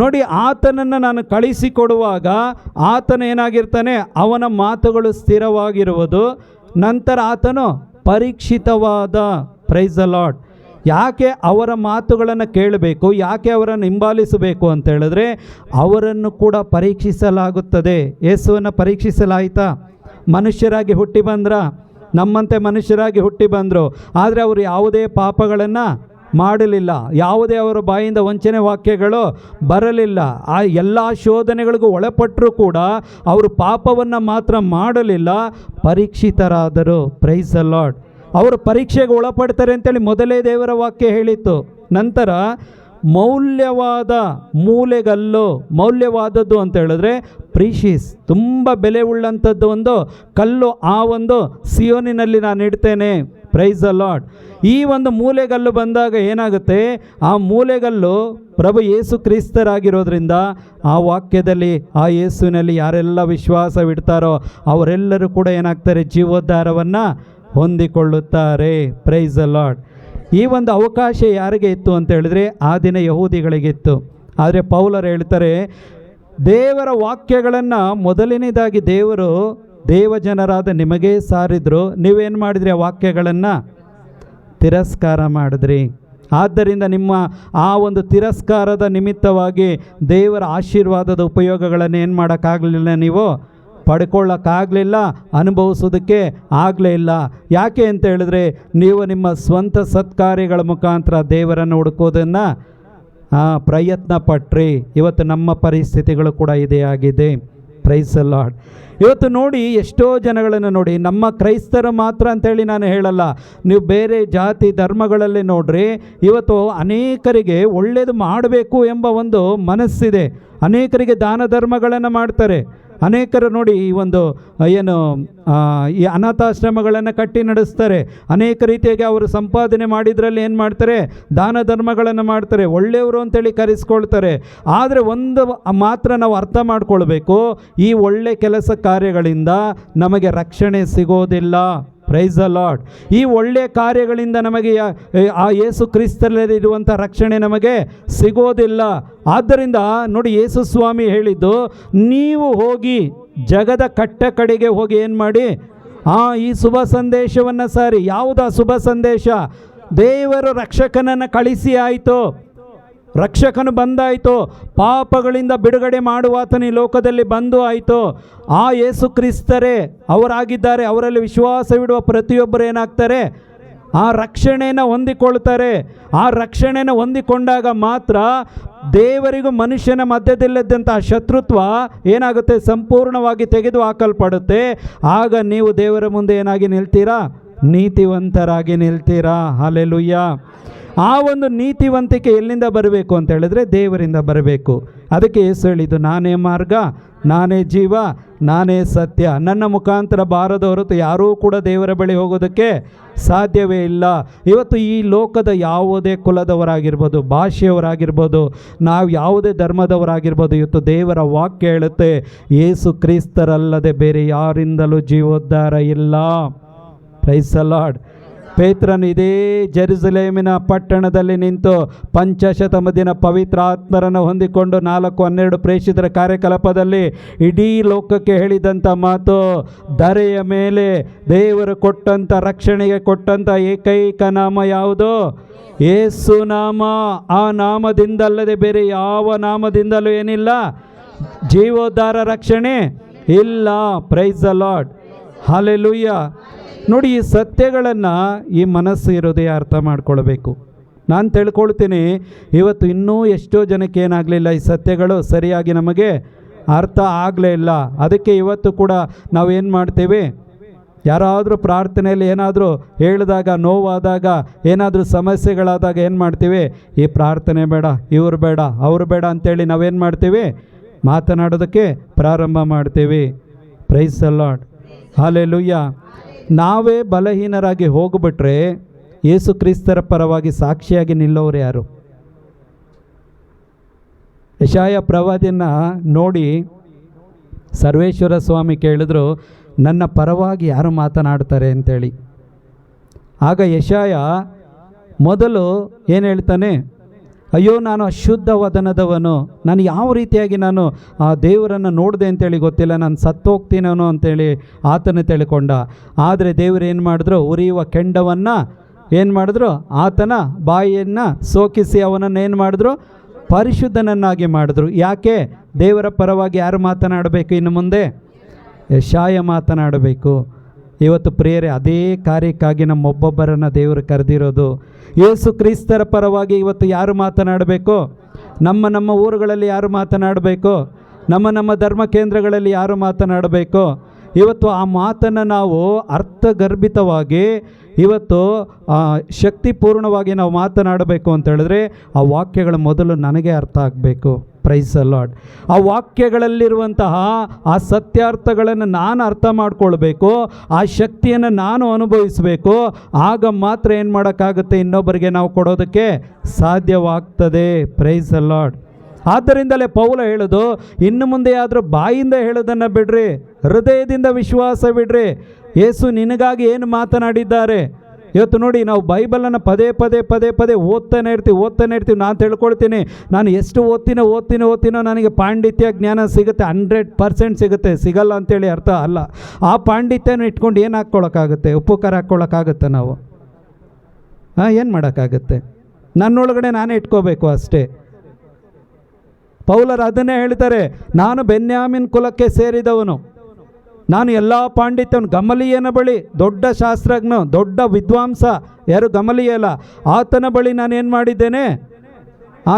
ನೋಡಿ, ಆತನನ್ನು ನಾನು ಕಳಿಸಿಕೊಡುವಾಗ ಆತನು ಏನಾಗಿರ್ತಾನೆ, ಅವನ ಮಾತುಗಳು ಸ್ಥಿರವಾಗಿರುವುದು. ನಂತರ ಆತನು ಪರೀಕ್ಷಿತವಾದ, ಪ್ರೈಸ್ ದ ಲಾರ್ಡ್. ಯಾಕೆ ಅವರ ಮಾತುಗಳನ್ನು ಕೇಳಬೇಕು, ಯಾಕೆ ಅವರನ್ನು ಹಿಂಬಾಲಿಸಬೇಕು ಅಂತ ಹೇಳಿದ್ರೆ ಅವರನ್ನು ಕೂಡ ಪರೀಕ್ಷಿಸಲಾಗುತ್ತದೆ. ಯೇಸುವನ್ನು ಪರೀಕ್ಷಿಸಲಾಯಿತಾ? ಮನುಷ್ಯರಾಗಿ ಹುಟ್ಟಿ ಬಂದ್ರ, ನಮ್ಮಂತೆ ಮನುಷ್ಯರಾಗಿ ಹುಟ್ಟಿ ಬಂದರು. ಆದರೆ ಅವರು ಯಾವುದೇ ಪಾಪಗಳನ್ನು ಮಾಡಲಿಲ್ಲ, ಯಾವುದೇ ಅವರ ಬಾಯಿಂದ ವಂಚನೆ ವಾಕ್ಯಗಳು ಬರಲಿಲ್ಲ. ಆ ಎಲ್ಲ ಶೋಧನೆಗಳಿಗೂ ಒಳಪಟ್ಟರೂ ಕೂಡ ಅವರು ಪಾಪವನ್ನು ಮಾತ್ರ ಮಾಡಲಿಲ್ಲ, ಪರೀಕ್ಷಿತರಾದರು. Price the lord. ಅವರು ಪರೀಕ್ಷೆಗೆ ಒಳಪಡ್ತಾರೆ ಅಂತೇಳಿ ಮೊದಲೇ ದೇವರ ವಾಕ್ಯ ಹೇಳಿತ್ತು. ನಂತರ ಮೌಲ್ಯವಾದ ಮೂಲೆಗಲ್ಲು, ಮೌಲ್ಯವಾದದ್ದು ಅಂತ ಹೇಳಿದ್ರೆ ಪ್ರೀಶಿಯಸ್, ತುಂಬ ಬೆಲೆ ಉಳ್ಳಂಥದ್ದು ಒಂದು ಕಲ್ಲು, ಆ ಒಂದು ಸಿಯೋನಿನಲ್ಲಿ ನಾನು ಇಡ್ತೇನೆ. Price the Lord. ಈ ಒಂದು ಮೂಲೆಗಲ್ಲು ಬಂದಾಗ ಏನಾಗುತ್ತೆ, ಆ ಮೂಲೆಗಲ್ಲು ಪ್ರಭು ಯೇಸು ಕ್ರಿಸ್ತರಾಗಿರೋದ್ರಿಂದ ಆ ವಾಕ್ಯದಲ್ಲಿ, ಆ ಯೇಸುವಿನಲ್ಲಿ ಯಾರೆಲ್ಲ ವಿಶ್ವಾಸವಿಡ್ತಾರೋ ಅವರೆಲ್ಲರೂ ಕೂಡ ಏನಾಗ್ತಾರೆ, ಜೀವೋದ್ಧಾರವನ್ನು ಹೊಂದಿಕೊಳ್ಳುತ್ತಾರೆ. Praise the Lord. ಈ ಒಂದು ಅವಕಾಶ ಯಾರಿಗೆ ಇತ್ತು ಅಂತ ಹೇಳಿದ್ರೆ ಆ ದಿನ ಯಹೂದಿಗಳಿಗಿತ್ತು. ಆದರೆ ಪೌಲರು ಹೇಳ್ತಾರೆ, ದೇವರ ವಾಕ್ಯಗಳನ್ನು ಮೊದಲನೇದಾಗಿ ದೇವರು ದೇವಜನರಾದ ನಿಮಗೇ ಸಾರಿದ್ರು, ನೀವೇನು ಮಾಡಿದ್ರಿ, ಆ ವಾಕ್ಯಗಳನ್ನು ತಿರಸ್ಕಾರ ಮಾಡಿದ್ರಿ. ಆದ್ದರಿಂದ ನಿಮ್ಮ ಆ ಒಂದು ತಿರಸ್ಕಾರದ ನಿಮಿತ್ತವಾಗಿ ದೇವರ ಆಶೀರ್ವಾದದ ಉಪಯೋಗಗಳನ್ನು ಏನು ಮಾಡೋಕ್ಕಾಗಲಿಲ್ಲ, ನೀವು ಪಡ್ಕೊಳ್ಳೋಕ್ಕಾಗಲಿಲ್ಲ, ಅನುಭವಿಸೋದಕ್ಕೆ ಆಗಲೇ ಇಲ್ಲ. ಯಾಕೆ ಅಂತ ಹೇಳಿದ್ರೆ ನೀವು ನಿಮ್ಮ ಸ್ವಂತ ಸತ್ಕಾರ್ಯಗಳ ಮುಖಾಂತರ ದೇವರನ್ನು ಹುಡುಕೋದನ್ನು ಪ್ರಯತ್ನ ಪಟ್ರಿ. ಇವತ್ತು ನಮ್ಮ ಪರಿಸ್ಥಿತಿಗಳು ಕೂಡ ಇದೇ ಆಗಿದೆ. Price the lord. ಇವತ್ತು ನೋಡಿ, ಎಷ್ಟೋ ಜನಗಳನ್ನು ನೋಡಿ, ನಮ್ಮ ಕ್ರೈಸ್ತರು ಮಾತ್ರ ಅಂತೇಳಿ ನಾನು ಹೇಳಲ್ಲ, ನೀವು ಬೇರೆ ಜಾತಿ ಧರ್ಮಗಳಲ್ಲಿ ನೋಡ್ರಿ, ಇವತ್ತು ಅನೇಕರಿಗೆ ಒಳ್ಳೆಯದು ಮಾಡಬೇಕು ಎಂಬ ಒಂದು ಮನಸ್ಸಿದೆ. ಅನೇಕರಿಗೆ ದಾನ ಧರ್ಮಗಳನ್ನು ಮಾಡ್ತಾರೆ. ಅನೇಕರು ನೋಡಿ, ಈ ಒಂದು ಏನು ಈ ಅನಾಥಾಶ್ರಮಗಳನ್ನು ಕಟ್ಟಿ ನಡೆಸ್ತಾರೆ. ಅನೇಕ ರೀತಿಯಾಗಿ ಅವರು ಸಂಪಾದನೆ ಮಾಡಿದ್ರಲ್ಲಿ ಏನು ಮಾಡ್ತಾರೆ, ದಾನ ಧರ್ಮಗಳನ್ನು ಮಾಡ್ತಾರೆ, ಒಳ್ಳೆಯವರು ಅಂತೇಳಿ ಕರೆಸ್ಕೊಳ್ತಾರೆ. ಆದರೆ ಒಂದು ಮಾತ್ರ ನಾವು ಅರ್ಥ ಮಾಡ್ಕೊಳ್ಬೇಕು, ಈ ಒಳ್ಳೆ ಕೆಲಸ ಕಾರ್ಯಗಳಿಂದ ನಮಗೆ ರಕ್ಷಣೆ ಸಿಗೋದಿಲ್ಲ. Price the Lord. ಈ ಒಳ್ಳೆಯ ಕಾರ್ಯಗಳಿಂದ ನಮಗೆ ಆ ಯೇಸು ಕ್ರಿಸ್ತರಲ್ಲಿರುವಂಥ ರಕ್ಷಣೆ ನಮಗೆ ಸಿಗೋದಿಲ್ಲ. ಆದ್ದರಿಂದ ನೋಡಿ, ಯೇಸು ಸ್ವಾಮಿ ಹೇಳಿದ್ದು, ನೀವು ಹೋಗಿ ಜಗದ ಕಟ್ಟ ಕಡೆಗೆ ಹೋಗಿ ಏನು ಮಾಡಿ, ಈ ಶುಭ ಸಂದೇಶವನ್ನು ಸಾರಿ. ಯಾವುದಾ ಶುಭ ಸಂದೇಶ? ದೇವರು ರಕ್ಷಕನನ್ನು ಕಳಿಸಿ ಆಯಿತು, ರಕ್ಷಕನು ಬಂದಾಯಿತು, ಪಾಪಗಳಿಂದ ಬಿಡುಗಡೆ ಮಾಡುವಾತನು ಈ ಲೋಕದಲ್ಲಿ ಬಂದು ಆಯಿತು. ಆ ಯೇಸು ಕ್ರಿಸ್ತರೇ ಅವರಾಗಿದ್ದಾರೆ. ಅವರಲ್ಲಿ ವಿಶ್ವಾಸವಿಡುವ ಪ್ರತಿಯೊಬ್ಬರು ಏನಾಗ್ತಾರೆ, ಆ ರಕ್ಷಣೆಯನ್ನು ಹೊಂದಿಕೊಳ್ತಾರೆ. ಆ ರಕ್ಷಣೆಯನ್ನು ಹೊಂದಿಕೊಂಡಾಗ ಮಾತ್ರ ದೇವರಿಗೂ ಮನುಷ್ಯನ ಮಧ್ಯದಲ್ಲಿದ್ದಂಥ ಶತ್ರುತ್ವ ಏನಾಗುತ್ತೆ, ಸಂಪೂರ್ಣವಾಗಿ ತೆಗೆದು ಹಾಕಲ್ಪಡುತ್ತೆ. ಆಗ ನೀವು ದೇವರ ಮುಂದೆ ಏನಾಗಿ ನಿಲ್ತೀರಾ, ನೀತಿವಂತರಾಗಿ ನಿಲ್ತೀರಾ. ಹಲ್ಲೆಲೂಯಾ. ಆ ಒಂದು ನೀತಿವಂತಿಕೆ ಎಲ್ಲಿಂದ ಬರಬೇಕು ಅಂತ ಹೇಳಿದ್ರೆ ದೇವರಿಂದ ಬರಬೇಕು. ಅದಕ್ಕೆ ಯೇಸು ಹೇಳಿದ್ದು, ನಾನೇ ಮಾರ್ಗ, ನಾನೇ ಜೀವ, ನಾನೇ ಸತ್ಯ. ನನ್ನ ಮುಖಾಂತರ ಬಾರದ ಹೊರತು ಯಾರೂ ಕೂಡ ದೇವರ ಬಳಿ ಹೋಗೋದಕ್ಕೆ ಸಾಧ್ಯವೇ ಇಲ್ಲ. ಇವತ್ತು ಈ ಲೋಕದ ಯಾವುದೇ ಕುಲದವರಾಗಿರ್ಬೋದು, ಭಾಷೆಯವರಾಗಿರ್ಬೋದು, ನಾವು ಯಾವುದೇ ಧರ್ಮದವರಾಗಿರ್ಬೋದು, ಇವತ್ತು ದೇವರ ವಾಕ್ಯ ಹೇಳುತ್ತೆ, ಯೇಸು ಕ್ರಿಸ್ತರಲ್ಲದೆ ಬೇರೆ ಯಾರಿಂದಲೂ ಜೀವೋದ್ಧಾರ ಇಲ್ಲ. Price the lord. ಪೇತ್ರನು ಇದೇ ಜೆರುಸಲೇಮಿನ ಪಟ್ಟಣದಲ್ಲಿ ನಿಂತು ಪಂಚಶತಮ ದಿನ ಪವಿತ್ರ ಆತ್ಮರನ್ನು ಹೊಂದಿಕೊಂಡು 4-12 ಪ್ರೇಷಿತರ ಕಾರ್ಯಕಲಾಪದಲ್ಲಿ ಇಡೀ ಲೋಕಕ್ಕೆ ಹೇಳಿದಂಥ ಮಾತು, ಧರೆಯ ಮೇಲೆ ದೇವರು ಕೊಟ್ಟಂಥ ರಕ್ಷಣೆಗೆ ಕೊಟ್ಟಂಥ ಏಕೈಕ ನಾಮ ಯಾವುದು? ಯೇಸು ನಾಮ. ಆ ನಾಮದಿಂದಲ್ಲದೆ ಬೇರೆ ಯಾವ ನಾಮದಿಂದಲೂ ಏನಿಲ್ಲ, ಜೀವೋದ್ಧಾರ ರಕ್ಷಣೆ ಇಲ್ಲ. Price the lord. ಹಲ್ಲೆಲೂಯಾ. ನೋಡಿ, ಈ ಸತ್ಯಗಳನ್ನು ಈ ಮನಸ್ಸು ಹೃದಯ ಅರ್ಥ ಮಾಡ್ಕೊಳ್ಬೇಕು. ನಾನು ತಿಳ್ಕೊಳ್ತೀನಿ, ಇವತ್ತು ಇನ್ನೂ ಎಷ್ಟೋ ಜನಕ್ಕೆ ಏನಾಗಲಿಲ್ಲ, ಈ ಸತ್ಯಗಳು ಸರಿಯಾಗಿ ನಮಗೆ ಅರ್ಥ ಆಗಲೇ ಇಲ್ಲ. ಅದಕ್ಕೆ ಇವತ್ತು ಕೂಡ ನಾವೇನು ಮಾಡ್ತೇವೆ, ಯಾರಾದರೂ ಪ್ರಾರ್ಥನೆಯಲ್ಲಿ ಏನಾದರೂ ಹೇಳಿದಾಗ, ನೋವಾದಾಗ, ಏನಾದರೂ ಸಮಸ್ಯೆಗಳಾದಾಗ ಏನು ಮಾಡ್ತೀವಿ, ಈ ಪ್ರಾರ್ಥನೆ ಬೇಡ, ಇವರು ಬೇಡ, ಅವರು ಬೇಡ ಅಂತೇಳಿ ನಾವೇನು ಮಾಡ್ತೀವಿ, ಮಾತನಾಡೋದಕ್ಕೆ ಪ್ರಾರಂಭ ಮಾಡ್ತೀವಿ. Price the lord. ಹಲ್ಲೆಲೂಯಾ. ನಾವೇ ಬಲಹೀನರಾಗಿ ಹೋಗ್ಬಿಟ್ರೆ ಯೇಸು ಕ್ರಿಸ್ತರ ಪರವಾಗಿ ಸಾಕ್ಷಿಯಾಗಿ ನಿಲ್ಲೋರು ಯಾರು? ಯೆಶಾಯ ಪ್ರವಾದಿಯನ್ನು ನೋಡಿ ಸರ್ವೇಶ್ವರ ಸ್ವಾಮಿ ಕೇಳಿದ್ರು, ನನ್ನ ಪರವಾಗಿ ಯಾರು ಮಾತನಾಡ್ತಾರೆ ಅಂತೇಳಿ. ಆಗ ಯೆಶಾಯ ಮೊದಲು ಏನು ಹೇಳ್ತಾನೆ, ಅಯ್ಯೋ ನಾನು ಅಶುದ್ಧ ವದನದವನು, ನಾನು ಯಾವ ರೀತಿಯಾಗಿ ನಾನು ಆ ದೇವರನ್ನು ನೋಡಿದೆ ಅಂತೇಳಿ ಗೊತ್ತಿಲ್ಲ, ನಾನು ಸತ್ತೋಗ್ತೀನೋ ಅಂತೇಳಿ ಆತನ ತಿಳ್ಕೊಂಡ. ಆದರೆ ದೇವರು ಏನು ಮಾಡಿದ್ರು, ಉರಿಯುವ ಕೆಂಡವನ್ನು ಏನು ಮಾಡಿದ್ರು, ಆತನ ಬಾಯಿಯನ್ನು ಸೋಕಿಸಿ ಅವನನ್ನು ಏನು ಮಾಡಿದ್ರು, ಪರಿಶುದ್ಧನನ್ನಾಗಿ ಮಾಡಿದ್ರು. ಯಾಕೆ? ದೇವರ ಪರವಾಗಿ ಯಾರು ಮಾತನಾಡಬೇಕು ಇನ್ನು ಮುಂದೆ? ಯೆಶಾಯ ಮಾತನಾಡಬೇಕು. ಇವತ್ತು ಪ್ರಿಯರೇ, ಅದೇ ಕಾರ್ಯಕ್ಕಾಗಿ ನಮ್ಮೊಬ್ಬೊಬ್ಬರನ್ನು ದೇವರು ಕರೆದಿರೋದು. ಯೇಸು ಕ್ರಿಸ್ತರ ಪರವಾಗಿ ಇವತ್ತು ಯಾರು ಮಾತನಾಡಬೇಕು? ನಮ್ಮ ಊರುಗಳಲ್ಲಿ ಯಾರು ಮಾತನಾಡಬೇಕು? ನಮ್ಮ ಧರ್ಮ ಕೇಂದ್ರಗಳಲ್ಲಿ ಯಾರು ಮಾತನಾಡಬೇಕು? ಇವತ್ತು ಆ ಮಾತನ್ನು ನಾವು ಅರ್ಥಗರ್ಭಿತವಾಗಿ ಇವತ್ತು ಶಕ್ತಿಪೂರ್ಣವಾಗಿ ನಾವು ಮಾತನಾಡಬೇಕು ಅಂತ ಹೇಳಿದ್ರೆ ಆ ವಾಕ್ಯಗಳು ಮೊದಲು ನನಗೆ ಅರ್ಥ ಆಗಬೇಕು. Price the Lord. ಆ ವಾಕ್ಯಗಳಲ್ಲಿರುವಂತಹ ಆ ಸತ್ಯಾರ್ಥಗಳನ್ನು ನಾನು ಅರ್ಥ ಮಾಡ್ಕೊಳ್ಬೇಕು, ಆ ಶಕ್ತಿಯನ್ನು ನಾನು ಅನುಭವಿಸಬೇಕು. ಆಗ ಮಾತ್ರ ಏನು ಮಾಡೋಕ್ಕಾಗುತ್ತೆ, ಇನ್ನೊಬ್ಬರಿಗೆ ನಾವು ಕೊಡೋದಕ್ಕೆ ಸಾಧ್ಯವಾಗ್ತದೆ. Price the Lord. ಆದ್ದರಿಂದಲೇ ಪೌಲ ಹೇಳೋದು, ಇನ್ನು ಮುಂದೆ ಆದರೂ ಬಾಯಿಂದ ಹೇಳೋದನ್ನು ಬಿಡ್ರಿ, ಹೃದಯದಿಂದ ವಿಶ್ವಾಸ ಬಿಡ್ರಿ. ಯೇಸು ನಿನಗಾಗಿ ಏನು ಮಾತನಾಡಿದ್ದಾರೆ. ಇವತ್ತು ನೋಡಿ, ನಾವು ಬೈಬಲನ್ನು ಪದೇ ಪದೇ ಓದ್ತಾನೆ ಇರ್ತೀವಿ. ನಾನು ತಿಳ್ಕೊಳ್ತೀನಿ, ನಾನು ಎಷ್ಟು ಓದ್ತೀನೋ ನನಗೆ ಪಾಂಡಿತ್ಯ ಜ್ಞಾನ ಸಿಗುತ್ತೆ, 100% ಸಿಗುತ್ತೆ. ಸಿಗಲ್ಲ ಅಂತೇಳಿ ಅರ್ಥ ಅಲ್ಲ. ಆ ಪಾಂಡಿತ್ಯನ ಇಟ್ಕೊಂಡು ಏನು ಹಾಕ್ಕೊಳ್ಳೋಕ್ಕಾಗುತ್ತೆ? ಉಪ್ಪು ಖಾರ ಹಾಕ್ಕೊಳ್ಳೋಕ್ಕಾಗುತ್ತೆ ನಾವು? ಏನು ಮಾಡೋಕ್ಕಾಗುತ್ತೆ? ನನ್ನೊಳಗಡೆ ನಾನೇ ಇಟ್ಕೋಬೇಕು ಅಷ್ಟೇ. ಪೌಲರು ಅದನ್ನೇ ಹೇಳ್ತಾರೆ, ನಾನು ಬೆನ್ಯಾಮಿನ್ ಕುಲಕ್ಕೆ ಸೇರಿದವನು, ನಾನು ಎಲ್ಲ ಪಾಂಡಿತ್ಯವನ್ನು ಗಮಲಿಯನ ಬಳಿ, ದೊಡ್ಡ ಶಾಸ್ತ್ರಜ್ಞ, ದೊಡ್ಡ ವಿದ್ವಾಂಸ ಯಾರು ಗಮಲಿಯಲ್ಲ, ಆತನ ಬಳಿ ನಾನು ಏನು ಮಾಡಿದ್ದೇನೆ.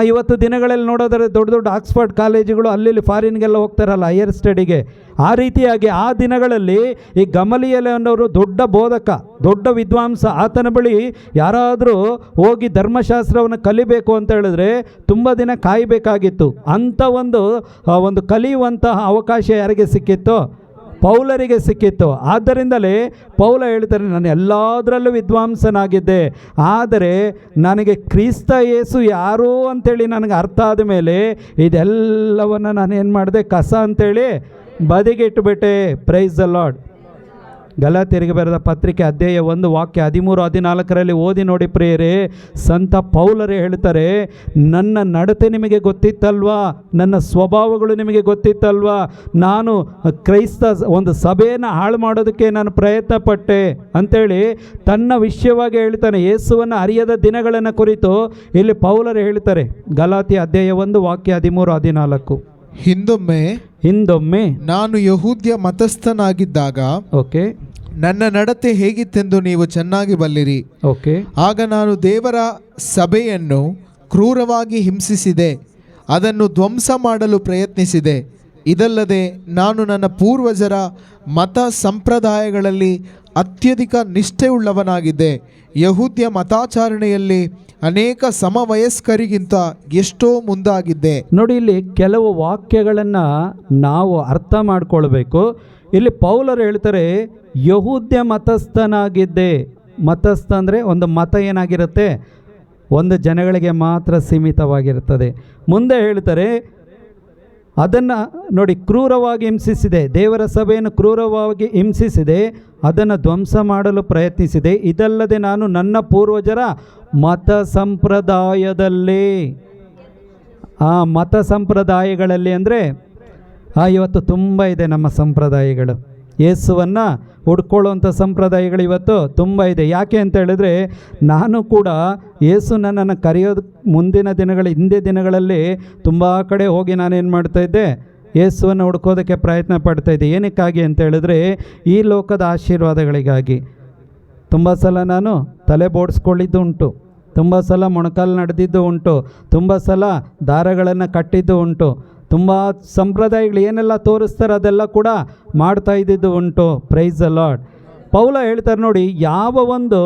ಇವತ್ತು ದಿನಗಳಲ್ಲಿ ನೋಡೋದ್ರೆ ದೊಡ್ಡ ಆಕ್ಸ್ಫರ್ಡ್ ಕಾಲೇಜುಗಳು ಅಲ್ಲಿ ಫಾರಿನ್ಗೆಲ್ಲ ಹೋಗ್ತಾರಲ್ಲ ಹೈಯರ್ ಸ್ಟಡಿಗೆ. ಆ ರೀತಿಯಾಗಿ ಆ ದಿನಗಳಲ್ಲಿ ಈ ಗಮಲಿಯಲ್ ಅನ್ನೋರು ದೊಡ್ಡ ಬೋಧಕ, ದೊಡ್ಡ ವಿದ್ವಾಂಸ. ಆತನ ಬಳಿ ಯಾರಾದರೂ ಹೋಗಿ ಧರ್ಮಶಾಸ್ತ್ರವನ್ನು ಕಲಿಬೇಕು ಅಂತ ಹೇಳಿದ್ರೆ ತುಂಬ ದಿನ ಕಾಯಬೇಕಾಗಿತ್ತು. ಅಂಥ ಒಂದು ಕಲಿಯುವಂತಹ ಅವಕಾಶ ಯಾರಿಗೆ ಸಿಕ್ಕಿತ್ತು? ಪೌಲರಿಗೆ ಸಿಕ್ಕಿತ್ತು. ಆದ್ದರಿಂದಲೇ ಪೌಲ ಹೇಳ್ತಾರೆ, ನಾನು ಎಲ್ಲದರಲ್ಲೂ ವಿದ್ವಾಂಸನಾಗಿದ್ದೆ, ಆದರೆ ನನಗೆ ಕ್ರಿಸ್ತ ಯೇಸು ಯಾರು ಅಂತೇಳಿ ನನಗೆ ಅರ್ಥ ಆದ ಮೇಲೆ ಇದೆಲ್ಲವನ್ನು ನಾನು ಏನು ಮಾಡಿದೆ, ಕಸ ಅಂತೇಳಿ ಬದಿಗಿಟ್ಟುಬಿಟ್ಟೆ. Praise the Lord. ಗಲಾತ್ಯರಿಗೆ ಬರೆದ ಪತ್ರಿಕೆ ಅಧ್ಯಾಯ 1 ವಾಕ್ಯ 13-14 ಓದಿ ನೋಡಿ ಪ್ರಿಯರೇ. ಸಂತ ಪೌಲರೇ ಹೇಳ್ತಾರೆ, ನನ್ನ ನಡತೆ ನಿಮಗೆ ಗೊತ್ತಿತ್ತಲ್ವಾ, ನನ್ನ ಸ್ವಭಾವಗಳು ನಿಮಗೆ ಗೊತ್ತಿತ್ತಲ್ವಾ, ನಾನು ಕ್ರೈಸ್ತ ಒಂದು ಸಭೆಯನ್ನು ಹಾಳು ಮಾಡೋದಕ್ಕೆ ನಾನು ಪ್ರಯತ್ನ ಪಟ್ಟೆ ಅಂತೇಳಿ ತನ್ನ ವಿಷಯವಾಗಿ ಹೇಳ್ತಾನೆ. ಯೇಸುವನ್ನು ಅರಿಯದ ದಿನಗಳನ್ನು ಕುರಿತು ಇಲ್ಲಿ ಪೌಲರೇ ಹೇಳ್ತಾರೆ. ಗಲಾತ್ಯ ಅಧ್ಯಾಯ 1 ವಾಕ್ಯ 13-14. ಹಿಂದೊಮ್ಮೆ ನಾನು ಯಹೂದ್ಯ ಮತಸ್ಥನಾಗಿದ್ದಾಗ ಓಕೆ ನನ್ನ ನಡತೆ ಹೇಗಿತ್ತೆಂದು ನೀವು ಚೆನ್ನಾಗಿ ಬಲ್ಲಿರಿ. ಓಕೆ. ಆಗ ನಾನು ದೇವರ ಸಭೆಯನ್ನು ಕ್ರೂರವಾಗಿ ಹಿಂಸಿಸಿದೆ, ಅದನ್ನು ಧ್ವಂಸ ಮಾಡಲು ಪ್ರಯತ್ನಿಸಿದೆ. ಇದಲ್ಲದೆ ನಾನು ನನ್ನ ಪೂರ್ವಜರ ಮತ ಸಂಪ್ರದಾಯಗಳಲ್ಲಿ ಅತ್ಯಧಿಕ ನಿಷ್ಠೆಯುಳ್ಳವನಾಗಿದ್ದೆ. ಯಹೂದ್ಯ ಮತಾಚರಣೆಯಲ್ಲಿ ಅನೇಕ ಸಮವಯಸ್ಕರಿಗಿಂತ ಎಷ್ಟೋ ಮುಂದಾಗಿದ್ದೆ. ನೋಡಿ, ಇಲ್ಲಿ ಕೆಲವು ವಾಕ್ಯಗಳನ್ನು ನಾವು ಅರ್ಥ ಮಾಡ್ಕೊಳ್ಬೇಕು. ಇಲ್ಲಿ ಪೌಲರು ಹೇಳ್ತಾರೆ, ಯಹೂದ್ಯ ಮತಸ್ಥನಾಗಿದ್ದೆ. ಮತಸ್ಥ ಅಂದರೆ ಒಂದು ಮತ ಏನಾಗಿರುತ್ತೆ, ಒಂದು ಜನಗಳಿಗೆ ಮಾತ್ರ ಸೀಮಿತವಾಗಿರ್ತದೆ. ಮುಂದೆ ಹೇಳ್ತಾರೆ, ಅದನ್ನು ನೋಡಿ, ಕ್ರೂರವಾಗಿ ಹಿಂಸಿಸಿದೆ, ದೇವರ ಸಭೆಯನ್ನು ಕ್ರೂರವಾಗಿ ಹಿಂಸಿಸಿದೆ, ಅದನ್ನು ಧ್ವಂಸ ಮಾಡಲು ಪ್ರಯತ್ನಿಸಿದೆ. ಇದಲ್ಲದೆ ನಾನು ನನ್ನ ಪೂರ್ವಜರ ಮತ ಸಂಪ್ರದಾಯದಲ್ಲಿ, ಆ ಮತ ಸಂಪ್ರದಾಯಗಳಲ್ಲಿ ಅಂದರೆ ಇವತ್ತು ತುಂಬ ಇದೆ ನಮ್ಮ ಸಂಪ್ರದಾಯಗಳು. ಯೇಸುವನ್ನು ಹುಡ್ಕೊಳ್ಳುವಂಥ ಸಂಪ್ರದಾಯಗಳು ಇವತ್ತು ತುಂಬ ಇದೆ. ಯಾಕೆ ಅಂತ ಹೇಳಿದ್ರೆ, ನಾನು ಕೂಡ ಯೇಸು ನನ್ನನ್ನು ಕರೆಯೋದು ಹಿಂದೆ ದಿನಗಳಲ್ಲಿ ತುಂಬ ಕಡೆ ಹೋಗಿ ನಾನೇನು ಮಾಡ್ತಾಯಿದ್ದೆ, ಯೇಸುವನ್ನು ಹುಡ್ಕೋದಕ್ಕೆ ಪ್ರಯತ್ನ ಪಡ್ತಾಯಿದ್ದೆ. ಏನಕ್ಕಾಗಿ ಅಂತ ಹೇಳಿದ್ರೆ, ಈ ಲೋಕದ ಆಶೀರ್ವಾದಗಳಿಗಾಗಿ. ತುಂಬ ಸಲ ನಾನು ತಲೆ ಬೋಡಿಸ್ಕೊಳ್ಳಿದ್ದು ಉಂಟು, ತುಂಬ ಸಲ ಮೊಣಕಾಲು ನಡೆದಿದ್ದು ಉಂಟು, ತುಂಬ ಸಲ ದಾರಗಳನ್ನು ಕಟ್ಟಿದ್ದು ಉಂಟು, ತುಂಬ ಸಂಪ್ರದಾಯಗಳು ಏನೆಲ್ಲ ತೋರಿಸ್ತಾರೆ ಅದೆಲ್ಲ ಕೂಡ ಮಾಡ್ತಾ ಇದ್ದಿದ್ದು ಉಂಟು. Price the lord. ಪೌಲ ಹೇಳ್ತಾರೆ ನೋಡಿ, ಯಾವ ಒಂದು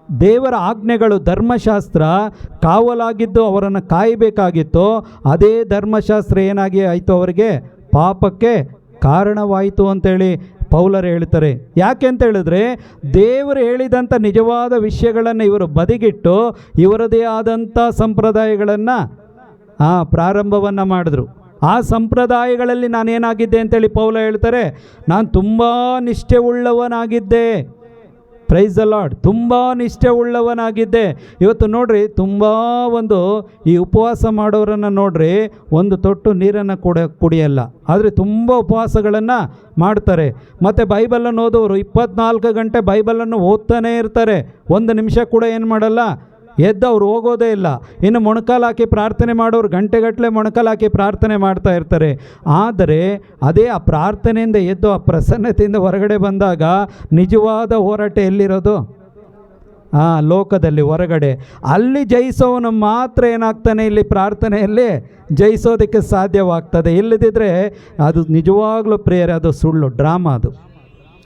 ದೇವರ ಆಜ್ಞೆಗಳು, ಧರ್ಮಶಾಸ್ತ್ರ ಕಾವಲಾಗಿದ್ದು ಅವರನ್ನು ಕಾಯಬೇಕಾಗಿತ್ತು, ಅದೇ ಧರ್ಮಶಾಸ್ತ್ರ ಏನಾಗಿ ಆಯಿತು, ಅವರಿಗೆ ಪಾಪಕ್ಕೆ ಕಾರಣವಾಯಿತು ಅಂತೇಳಿ ಪೌಲರು ಹೇಳ್ತಾರೆ. ಯಾಕೆ ಅಂತ ಹೇಳಿದ್ರೆ, ದೇವರು ಹೇಳಿದಂಥ ನಿಜವಾದ ವಿಷಯಗಳನ್ನು ಇವರು ಬದಿಗಿಟ್ಟು ಇವರದೇ ಆದಂಥ ಸಂಪ್ರದಾಯಗಳನ್ನು ಪ್ರಾರಂಭವನ್ನು ಮಾಡಿದ್ರು. ಆ ಸಂಪ್ರದಾಯಗಳಲ್ಲಿ ನಾನೇನಾಗಿದ್ದೆ ಅಂತೇಳಿ ಪೌಲ ಹೇಳ್ತಾರೆ, ನಾನು ತುಂಬ ನಿಷ್ಠೆ ಉಳ್ಳವನಾಗಿದ್ದೆ. Price the lord. ತುಂಬ ನಿಷ್ಠೆ ಉಳ್ಳವನಾಗಿದ್ದೆ. ಇವತ್ತು ನೋಡ್ರಿ, ತುಂಬ ಈ ಉಪವಾಸ ಮಾಡೋರನ್ನು ನೋಡ್ರಿ, ಒಂದು ತೊಟ್ಟು ನೀರನ್ನು ಕುಡಿಯಲ್ಲ, ಆದರೆ ತುಂಬ ಉಪವಾಸಗಳನ್ನು ಮಾಡ್ತಾರೆ. ಮತ್ತು ಬೈಬಲನ್ನು ಓದೋರು 24 ಗಂಟೆ ಬೈಬಲನ್ನು ಓದ್ತಾನೇ ಇರ್ತಾರೆ, ಒಂದು ನಿಮಿಷ ಕೂಡ ಏನು ಮಾಡಲ್ಲ, ಎದ್ದವ್ರು ಹೋಗೋದೇ ಇಲ್ಲ. ಇನ್ನು ಮೊಣಕಾಲು ಹಾಕಿ ಪ್ರಾರ್ಥನೆ ಮಾಡೋರು ಗಂಟೆಗಟ್ಟಲೆ ಮೊಣಕಾಲು ಹಾಕಿ ಪ್ರಾರ್ಥನೆ ಮಾಡ್ತಾ ಇರ್ತಾರೆ. ಆದರೆ ಅದೇ ಆ ಪ್ರಾರ್ಥನೆಯಿಂದ ಎದ್ದು ಆ ಪ್ರಸನ್ನತೆಯಿಂದ ಹೊರಗಡೆ ಬಂದಾಗ ನಿಜವಾದ ಹೋರಾಟ ಎಲ್ಲಿರೋದು? ಲೋಕದಲ್ಲಿ, ಹೊರಗಡೆ. ಅಲ್ಲಿ ಜಯಿಸೋವನು ಮಾತ್ರ ಏನಾಗ್ತಾನೆ, ಇಲ್ಲಿ ಪ್ರಾರ್ಥನೆಯಲ್ಲಿ ಜಯಿಸೋದಕ್ಕೆ ಸಾಧ್ಯವಾಗ್ತದೆ. ಇಲ್ಲದಿದ್ದರೆ ಅದು ನಿಜವಾಗ್ಲೂ ಪ್ರೇಯರ್, ಅದು ಸುಳ್ಳು, ಡ್ರಾಮಾ ಅದು.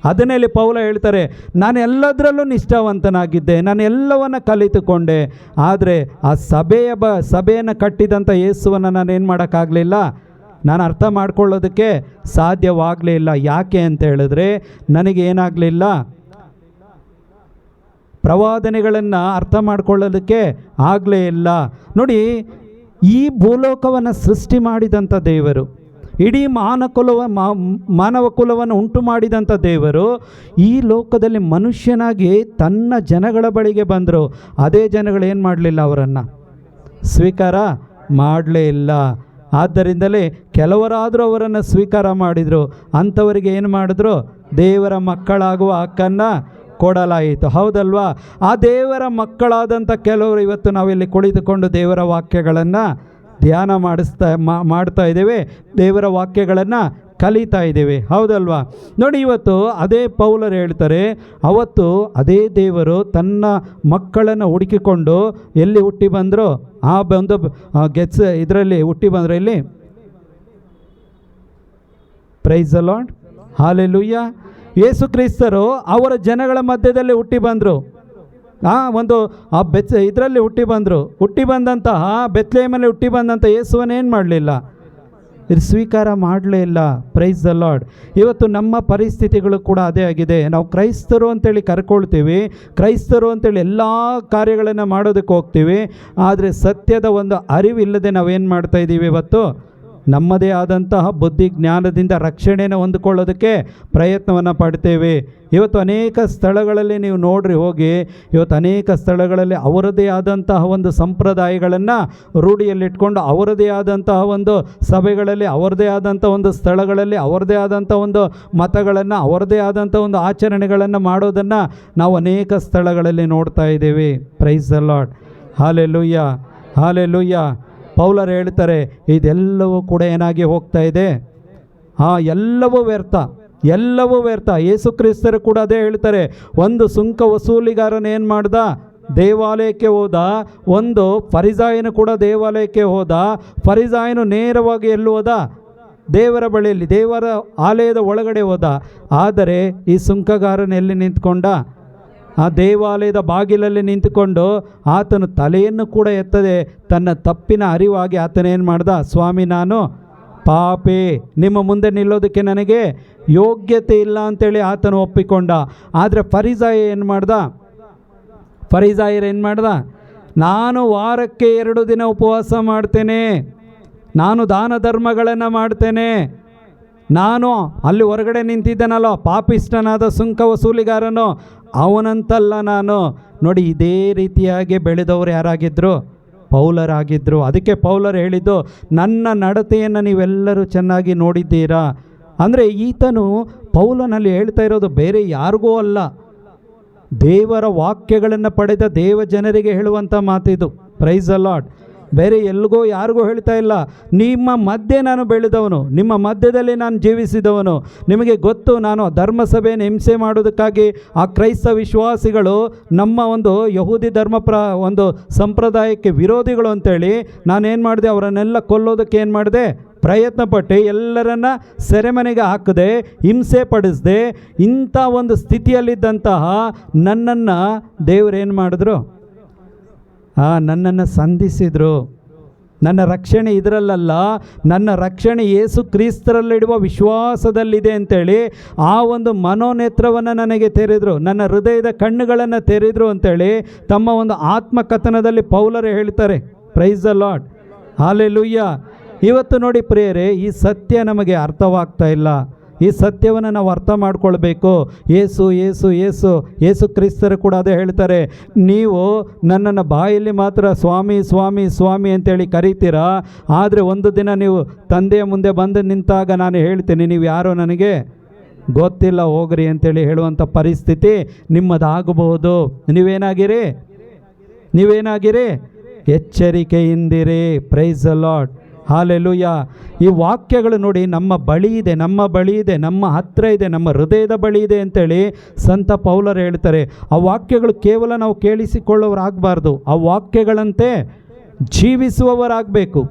ಅದನ್ನೇ ಇಲ್ಲಿ ಪೌಲ ಹೇಳ್ತಾರೆ, ನಾನು ಎಲ್ಲದರಲ್ಲೂ ನಿಷ್ಠಾವಂತನಾಗಿದ್ದೆ, ನಾನು ಎಲ್ಲವನ್ನು ಕಲಿತುಕೊಂಡೆ, ಆದರೆ ಆ ಸಭೆಯನ್ನು ಕಟ್ಟಿದಂಥ ಯೇಸುವನ್ನು ನಾನು ಏನು ಮಾಡೋಕ್ಕಾಗಲಿಲ್ಲ, ನಾನು ಅರ್ಥ ಮಾಡ್ಕೊಳ್ಳೋದಕ್ಕೆ ಸಾಧ್ಯವಾಗಲಿಲ್ಲ. ಯಾಕೆ ಅಂತ ಹೇಳಿದ್ರೆ, ನನಗೇನಾಗಲಿಲ್ಲ, ಪ್ರವಾದನೆಗಳನ್ನು ಅರ್ಥ ಮಾಡ್ಕೊಳ್ಳೋದಕ್ಕೆ ಆಗಲೇ ಇಲ್ಲ. ನೋಡಿ, ಈ ಭೂಲೋಕವನ್ನು ಸೃಷ್ಟಿ ಮಾಡಿದಂಥ ದೇವರು, ಇಡೀ ಮಾನವ ಕುಲವನ್ನು ಉಂಟು ಮಾಡಿದಂಥ ದೇವರು ಈ ಲೋಕದಲ್ಲಿ ಮನುಷ್ಯನಾಗಿ ತನ್ನ ಜನಗಳ ಬಳಿಗೆ ಬಂದರು. ಅದೇ ಜನಗಳು ಏನು ಮಾಡಲಿಲ್ಲ, ಅವರನ್ನು ಸ್ವೀಕಾರ ಮಾಡಲೇ ಇಲ್ಲ. ಆದ್ದರಿಂದಲೇ ಕೆಲವರಾದರೂ ಅವರನ್ನು ಸ್ವೀಕಾರ ಮಾಡಿದರು. ಅಂಥವರಿಗೆ ಏನು ಮಾಡಿದ್ರು, ದೇವರ ಮಕ್ಕಳಾಗುವ ಹಕ್ಕನ್ನು ಕೊಡಲಾಯಿತು. ಹೌದಲ್ವಾ? ಆ ದೇವರ ಮಕ್ಕಳಾದಂಥ ಕೆಲವರು ಇವತ್ತು ನಾವಿಲ್ಲಿ ಕುಳಿತುಕೊಂಡು ದೇವರ ವಾಕ್ಯಗಳನ್ನು ಧ್ಯಾನ ಮಾಡ್ತಾ ಇದ್ದೇವೆ, ದೇವರ ವಾಕ್ಯಗಳನ್ನು ಕಲಿತಾ ಇದ್ದೇವೆ. ಹೌದಲ್ವಾ? ನೋಡಿ, ಇವತ್ತು ಅದೇ ಪೌಲರು ಹೇಳ್ತಾರೆ, ಅವತ್ತು ಅದೇ ದೇವರು ತನ್ನ ಮಕ್ಕಳನ್ನು ಹುಡುಕಿಕೊಂಡು ಎಲ್ಲಿ ಹುಟ್ಟಿ ಬಂದರು, ಆ ಒಂದು ಇದರಲ್ಲಿ ಹುಟ್ಟಿ ಬಂದರು. ಇಲ್ಲಿ ಪ್ರೈಸ್ ದ ಲಾರ್ಡ್, ಹಾಲೆಲೂಯಾ. ಯೇಸು ಕ್ರಿಸ್ತರು ಅವರ ಜನಗಳ ಮಧ್ಯದಲ್ಲಿ ಹುಟ್ಟಿ ಬಂದರು. ಇದರಲ್ಲಿ ಹುಟ್ಟಿ ಬಂದಂತಹ ಬೆತ್ಲೆಹೇಮಲ್ಲಿ ಹುಟ್ಟಿ ಬಂದಂಥ ಯೇಸುವನ್ನೇನು ಮಾಡಲಿಲ್ಲ, ಸ್ವೀಕಾರ ಮಾಡಲೇ ಇಲ್ಲ. Price the lord. ಇವತ್ತು ನಮ್ಮ ಪರಿಸ್ಥಿತಿಗಳು ಕೂಡ ಅದೇ ಆಗಿದೆ. ನಾವು ಕ್ರೈಸ್ತರು ಅಂತೇಳಿ ಕರ್ಕೊಳ್ತೀವಿ, ಕ್ರೈಸ್ತರು ಅಂತೇಳಿ ಎಲ್ಲ ಕಾರ್ಯಗಳನ್ನು ಮಾಡೋದಕ್ಕೆ ಹೋಗ್ತೀವಿ, ಆದರೆ ಸತ್ಯದ ಒಂದು ಅರಿವಿಲ್ಲದೆ ನಾವೇನು ಮಾಡ್ತಾಯಿದ್ದೀವಿ, ಇವತ್ತು ನಮ್ಮದೇ ಆದಂತಹ ಬುದ್ಧಿ ಜ್ಞಾನದಿಂದ ರಕ್ಷಣೆಯನ್ನು ಹೊಂದಿಕೊಳ್ಳೋದಕ್ಕೆ ಪ್ರಯತ್ನವನ್ನು ಪಡ್ತೇವೆ. ಇವತ್ತು ಅನೇಕ ಸ್ಥಳಗಳಲ್ಲಿ ನೀವು ನೋಡ್ರಿ, ಹೋಗಿ ಇವತ್ತು ಅನೇಕ ಸ್ಥಳಗಳಲ್ಲಿ ಅವರದೇ ಆದಂತಹ ಒಂದು ಸಂಪ್ರದಾಯಗಳನ್ನು ರೂಢಿಯಲ್ಲಿಟ್ಕೊಂಡು ಅವರದೇ ಆದಂತಹ ಒಂದು ಸಭೆಗಳಲ್ಲಿ, ಅವರದೇ ಆದಂಥ ಒಂದು ಸ್ಥಳಗಳಲ್ಲಿ, ಅವರದೇ ಆದಂಥ ಒಂದು ಮತಗಳನ್ನು, ಅವರದೇ ಆದಂಥ ಒಂದು ಆಚರಣೆಗಳನ್ನು ಮಾಡೋದನ್ನು ನಾವು ಅನೇಕ ಸ್ಥಳಗಳಲ್ಲಿ ನೋಡ್ತಾ ಇದ್ದೇವೆ. Praise the Lord, hallelujah, hallelujah. ಪೌಲರು ಹೇಳ್ತಾರೆ, ಇದೆಲ್ಲವೂ ಕೂಡ ಏನಾಗಿ ಹೋಗ್ತಾ ಇದೆ, ಎಲ್ಲವೂ ವ್ಯರ್ಥ, ಎಲ್ಲವೂ ವ್ಯರ್ಥ. ಯೇಸು ಕ್ರಿಸ್ತರು ಕೂಡ ಅದೇ ಹೇಳ್ತಾರೆ. ಒಂದು ಸುಂಕ ವಸೂಲಿಗಾರನ ಏನು ಮಾಡ್ದ, ದೇವಾಲಯಕ್ಕೆ ಹೋದ. ಒಂದು ಫರಿಸಾಯನು ಕೂಡ ದೇವಾಲಯಕ್ಕೆ ಹೋದ. ಫರಿಸಾಯನು ನೇರವಾಗಿ ಎಲ್ಲಿ ಹೋದ, ದೇವರ ಬಳಿಯಲ್ಲಿ, ದೇವರ ಆಲಯದ ಒಳಗಡೆ ಹೋದ. ಆದರೆ ಈ ಸುಂಕಗಾರನ ಎಲ್ಲಿ ನಿಂತ್ಕೊಂಡ, ಆ ದೇವಾಲಯದ ಬಾಗಿಲಲ್ಲಿ ನಿಂತುಕೊಂಡು ಆತನು ತಲೆಯನ್ನು ಕೂಡ ಎತ್ತದೆ ತನ್ನ ತಪ್ಪಿನ ಅರಿವಾಗಿ ಆತನೇನು ಮಾಡ್ದ, ಸ್ವಾಮಿ ನಾನು ಪಾಪಿ, ನಿಮ್ಮ ಮುಂದೆ ನಿಲ್ಲೋದಕ್ಕೆ ನನಗೆ ಯೋಗ್ಯತೆ ಇಲ್ಲ ಅಂತೇಳಿ ಆತನು ಒಪ್ಪಿಕೊಂಡ. ಆದರೆ ಫರಿಸಾಯರು ಏನು ಮಾಡ್ದ, ನಾನು ವಾರಕ್ಕೆ 2 ದಿನ ಉಪವಾಸ ಮಾಡ್ತೇನೆ, ನಾನು ದಾನ ಧರ್ಮಗಳನ್ನು ಮಾಡ್ತೇನೆ, ನಾನು ಅಲ್ಲಿ ಹೊರಗಡೆ ನಿಂತಿದ್ದನಲ್ಲ ಪಾಪಿಷ್ಟನಾದ ಸುಂಕ ವಸೂಲಿಗಾರನು, ಅವನಂತಲ್ಲ ನಾನು. ನೋಡಿ, ಇದೇ ರೀತಿಯಾಗಿ ಬೆಳೆದವರು ಯಾರಾಗಿದ್ದರು, ಪೌಲರಾಗಿದ್ದರು. ಅದಕ್ಕೆ ಪೌಲರು ಹೇಳಿದ್ದು, ನನ್ನ ನಡತೆಯನ್ನು ನೀವೆಲ್ಲರೂ ಚೆನ್ನಾಗಿ ನೋಡಿದ್ದೀರಾ. ಅಂದರೆ ಈತನು ಪೌಲನಲ್ಲಿ ಹೇಳ್ತಾ ಇರೋದು ಬೇರೆ ಯಾರಿಗೂ ಅಲ್ಲ, ದೇವರ ವಾಕ್ಯಗಳನ್ನು ಪಡೆದ ದೇವ ಜನರಿಗೆ ಹೇಳುವಂಥ ಮಾತಿದು. Price the lord. ಬೇರೆ ಎಲ್ಲಿಗೋ ಯಾರಿಗೂ ಹೇಳ್ತಾ ಇಲ್ಲ. ನಿಮ್ಮ ಮಧ್ಯೆ ನಾನು ಬೆಳೆದವನು, ನಿಮ್ಮ ಮಧ್ಯದಲ್ಲಿ ನಾನು ಜೀವಿಸಿದವನು. ನಿಮಗೆ ಗೊತ್ತು, ನಾನು ಧರ್ಮಸಭೆಯನ್ನು ಹಿಂಸೆ ಮಾಡೋದಕ್ಕಾಗಿ ಆ ಕ್ರೈಸ್ತ ವಿಶ್ವಾಸಿಗಳು ನಮ್ಮ ಒಂದು ಯಹೂದಿ ಒಂದು ಸಂಪ್ರದಾಯಕ್ಕೆ ವಿರೋಧಿಗಳು ಅಂತೇಳಿ ನಾನೇನು ಮಾಡಿದೆ, ಅವರನ್ನೆಲ್ಲ ಕೊಲ್ಲೋದಕ್ಕೆ ಏನು ಮಾಡಿದೆ, ಪ್ರಯತ್ನಪಟ್ಟು ಎಲ್ಲರನ್ನ ಸೆರೆಮನೆಗೆ ಹಾಕದೆ, ಹಿಂಸೆ ಪಡಿಸದೆ, ಇಂಥ ಒಂದು ಸ್ಥಿತಿಯಲ್ಲಿದ್ದಂತಹ ನನ್ನನ್ನು ದೇವರೇನು ಮಾಡಿದ್ರು, ನನ್ನನ್ನು ಸಂಧಿಸಿದರು. ನನ್ನ ರಕ್ಷಣೆ ಇದರಲ್ಲಲ್ಲ, ನನ್ನ ರಕ್ಷಣೆ ಯೇಸು ಕ್ರಿಸ್ತರಲ್ಲಿಡುವ ವಿಶ್ವಾಸದಲ್ಲಿದೆ ಅಂತೇಳಿ ಆ ಒಂದು ಮನೋನೇತ್ರವನ್ನು ನನಗೆ ತೆರೆದರು, ನನ್ನ ಹೃದಯದ ಕಣ್ಣುಗಳನ್ನು ತೆರೆದರು ಅಂತೇಳಿ ತಮ್ಮ ಒಂದು ಆತ್ಮಕಥನದಲ್ಲಿ ಪೌಲರು ಹೇಳ್ತಾರೆ. Price the Lord, hallelujah. ಇವತ್ತು ನೋಡಿ ಪ್ರಿಯರೇ, ಈ ಸತ್ಯ ನಮಗೆ ಅರ್ಥವಾಗ್ತಾ ಇಲ್ಲ. ಈ ಸತ್ಯವನ್ನು ನಾವು ಅರ್ಥ ಮಾಡ್ಕೊಳ್ಬೇಕು. ಏಸು ಏಸು ಏಸು ಏಸು ಕ್ರಿಸ್ತರು ಕೂಡ ಅದೇ ಹೇಳ್ತಾರೆ, ನೀವು ನನ್ನನ್ನು ಬಾಯಲ್ಲಿ ಮಾತ್ರ ಸ್ವಾಮಿ ಸ್ವಾಮಿ ಸ್ವಾಮಿ ಅಂತೇಳಿ ಕರಿತೀರಾ, ಆದರೆ ಒಂದು ದಿನ ನೀವು ತಂದೆಯ ಮುಂದೆ ಬಂದು ನಿಂತಾಗ ನಾನು ಹೇಳ್ತೀನಿ, ನೀವು ಯಾರೋ ನನಗೆ ಗೊತ್ತಿಲ್ಲ ಹೋಗ್ರಿ ಅಂತೇಳಿ ಹೇಳುವಂಥ ಪರಿಸ್ಥಿತಿ ನಿಮ್ಮದಾಗಬಹುದು. ನೀವೇನಾಗಿರಿ ಎಚ್ಚರಿಕೆಯಿಂದಿರಿ. Praise the Lord, hallelujah. ಈ ವಾಕ್ಯಗಳು ನೋಡಿ ನಮ್ಮ ಬಳಿ ಇದೆ, ನಮ್ಮ ಹತ್ರ ಇದೆ, ನಮ್ಮ ಹೃದಯದ ಬಳಿ ಇದೆ ಅಂತೇಳಿ ಸಂತ ಪೌಲರು ಹೇಳ್ತಾರೆ. ಆ ವಾಕ್ಯಗಳು ಕೇವಲ ನಾವು ಕೇಳಿಸಿಕೊಳ್ಳೋರಾಗಬಾರ್ದು, ಆ ವಾಕ್ಯಗಳಂತೆ ಜೀವಿಸುವವರಾಗಬೇಕು.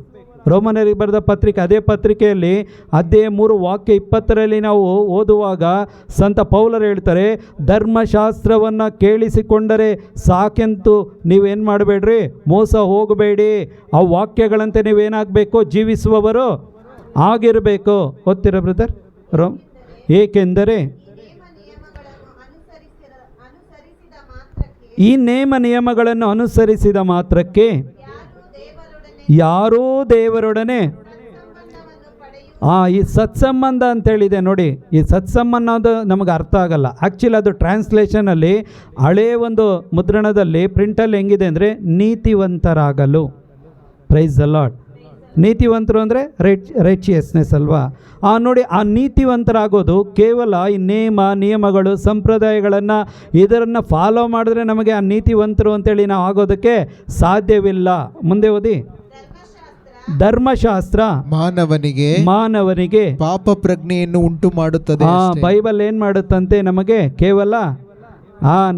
ರೋಮನರಿಗೆ ಬರೆದ ಪತ್ರಿಕೆ, ಅದೇ ಪತ್ರಿಕೆಯಲ್ಲಿ ಅಧ್ಯಾಯ 3 ವಾಕ್ಯ 20ರಲ್ಲಿ ನಾವು ಓದುವಾಗ ಸಂತ ಪೌಲರು ಹೇಳ್ತಾರೆ, ಧರ್ಮಶಾಸ್ತ್ರವನ್ನು ಕೇಳಿಸಿಕೊಂಡರೆ ಸಾಕೆಂತು ನೀವೇನು ಮಾಡಬೇಡ್ರಿ, ಮೋಸ ಹೋಗಬೇಡಿ. ಆ ವಾಕ್ಯಗಳಂತೆ ನೀವೇನಾಗಬೇಕು, ಜೀವಿಸುವವರು ಆಗಿರಬೇಕು. ಓದ್ತೀರಾ ಬ್ರದರ್? ಏಕೆಂದರೆ ಈ ನೇಮ ನಿಯಮಗಳನ್ನು ಅನುಸರಿಸಿದ ಮಾತ್ರಕ್ಕೆ ಯಾರೂ ದೇವರೊಡನೆ ಈ ಸತ್ಸಂಬಂಧ ಅಂತೇಳಿದೆ ನೋಡಿ. ಈ ಸತ್ಸಂಬಂಧ ಅದು ನಮಗೆ ಅರ್ಥ ಆಗಲ್ಲ. ಆ್ಯಕ್ಚುಲಿ ಅದು ಟ್ರಾನ್ಸ್ಲೇಷನಲ್ಲಿ ಹಳೆಯ ಒಂದು ಮುದ್ರಣದಲ್ಲಿ ಪ್ರಿಂಟಲ್ಲಿ ಹೆಂಗಿದೆ ಅಂದರೆ ನೀತಿವಂತರಾಗಲು. Price the lord. ನೀತಿವಂತರು ಅಂದರೆ ರೈಚಿಯಸ್ನೆಸ್ ಅಲ್ವಾ? ನೋಡಿ, ಆ ನೀತಿವಂತರಾಗೋದು ಕೇವಲ ಈ ನಿಯಮಗಳು ಸಂಪ್ರದಾಯಗಳನ್ನು ಇದನ್ನು ಫಾಲೋ ಮಾಡಿದ್ರೆ ನಮಗೆ ಆ ನೀತಿವಂತರು ಅಂತೇಳಿ ನಾವು ಆಗೋದಕ್ಕೆ ಸಾಧ್ಯವಿಲ್ಲ. ಮುಂದೆ ಓದಿ. ಧರ್ಮಶಾಸ್ತ್ರ ಮಾನವನಿಗೆ ಪಾಪ ಪ್ರಜ್ಞೆಯನ್ನು ಉಂಟು ಮಾಡುತ್ತದೆ. ಬೈಬಲ್ ಏನು ಮಾಡುತ್ತಂತೆ, ನಮಗೆ ಕೇವಲ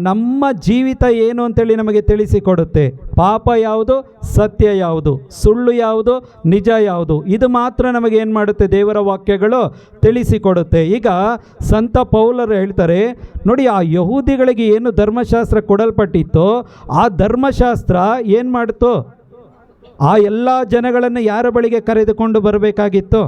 ನಮ್ಮ ಜೀವಿತ ಏನು ಅಂತೇಳಿ ನಮಗೆ ತಿಳಿಸಿಕೊಡುತ್ತೆ. ಪಾಪ ಯಾವುದು, ಸತ್ಯ ಯಾವುದು, ಸುಳ್ಳು ಯಾವುದು, ನಿಜ ಯಾವುದು, ಇದು ಮಾತ್ರ ನಮಗೆ ಏನು ಮಾಡುತ್ತೆ, ದೇವರ ವಾಕ್ಯಗಳು ತಿಳಿಸಿಕೊಡುತ್ತೆ. ಈಗ ಸಂತ ಪೌಲರು ಹೇಳ್ತಾರೆ ನೋಡಿ, ಆ ಯಹೂದಿಗಳಿಗೆ ಏನು ಧರ್ಮಶಾಸ್ತ್ರ ಕೊಡಲ್ಪಟ್ಟಿತ್ತೋ ಆ ಧರ್ಮಶಾಸ್ತ್ರ ಏನು ಮಾಡಿತು, ಆ ಎಲ್ಲ ಜನಗಳನ್ನು ಯಾರ ಬಳಿಗೆ ಕರೆದುಕೊಂಡು ಬರಬೇಕಾಗಿತ್ತು,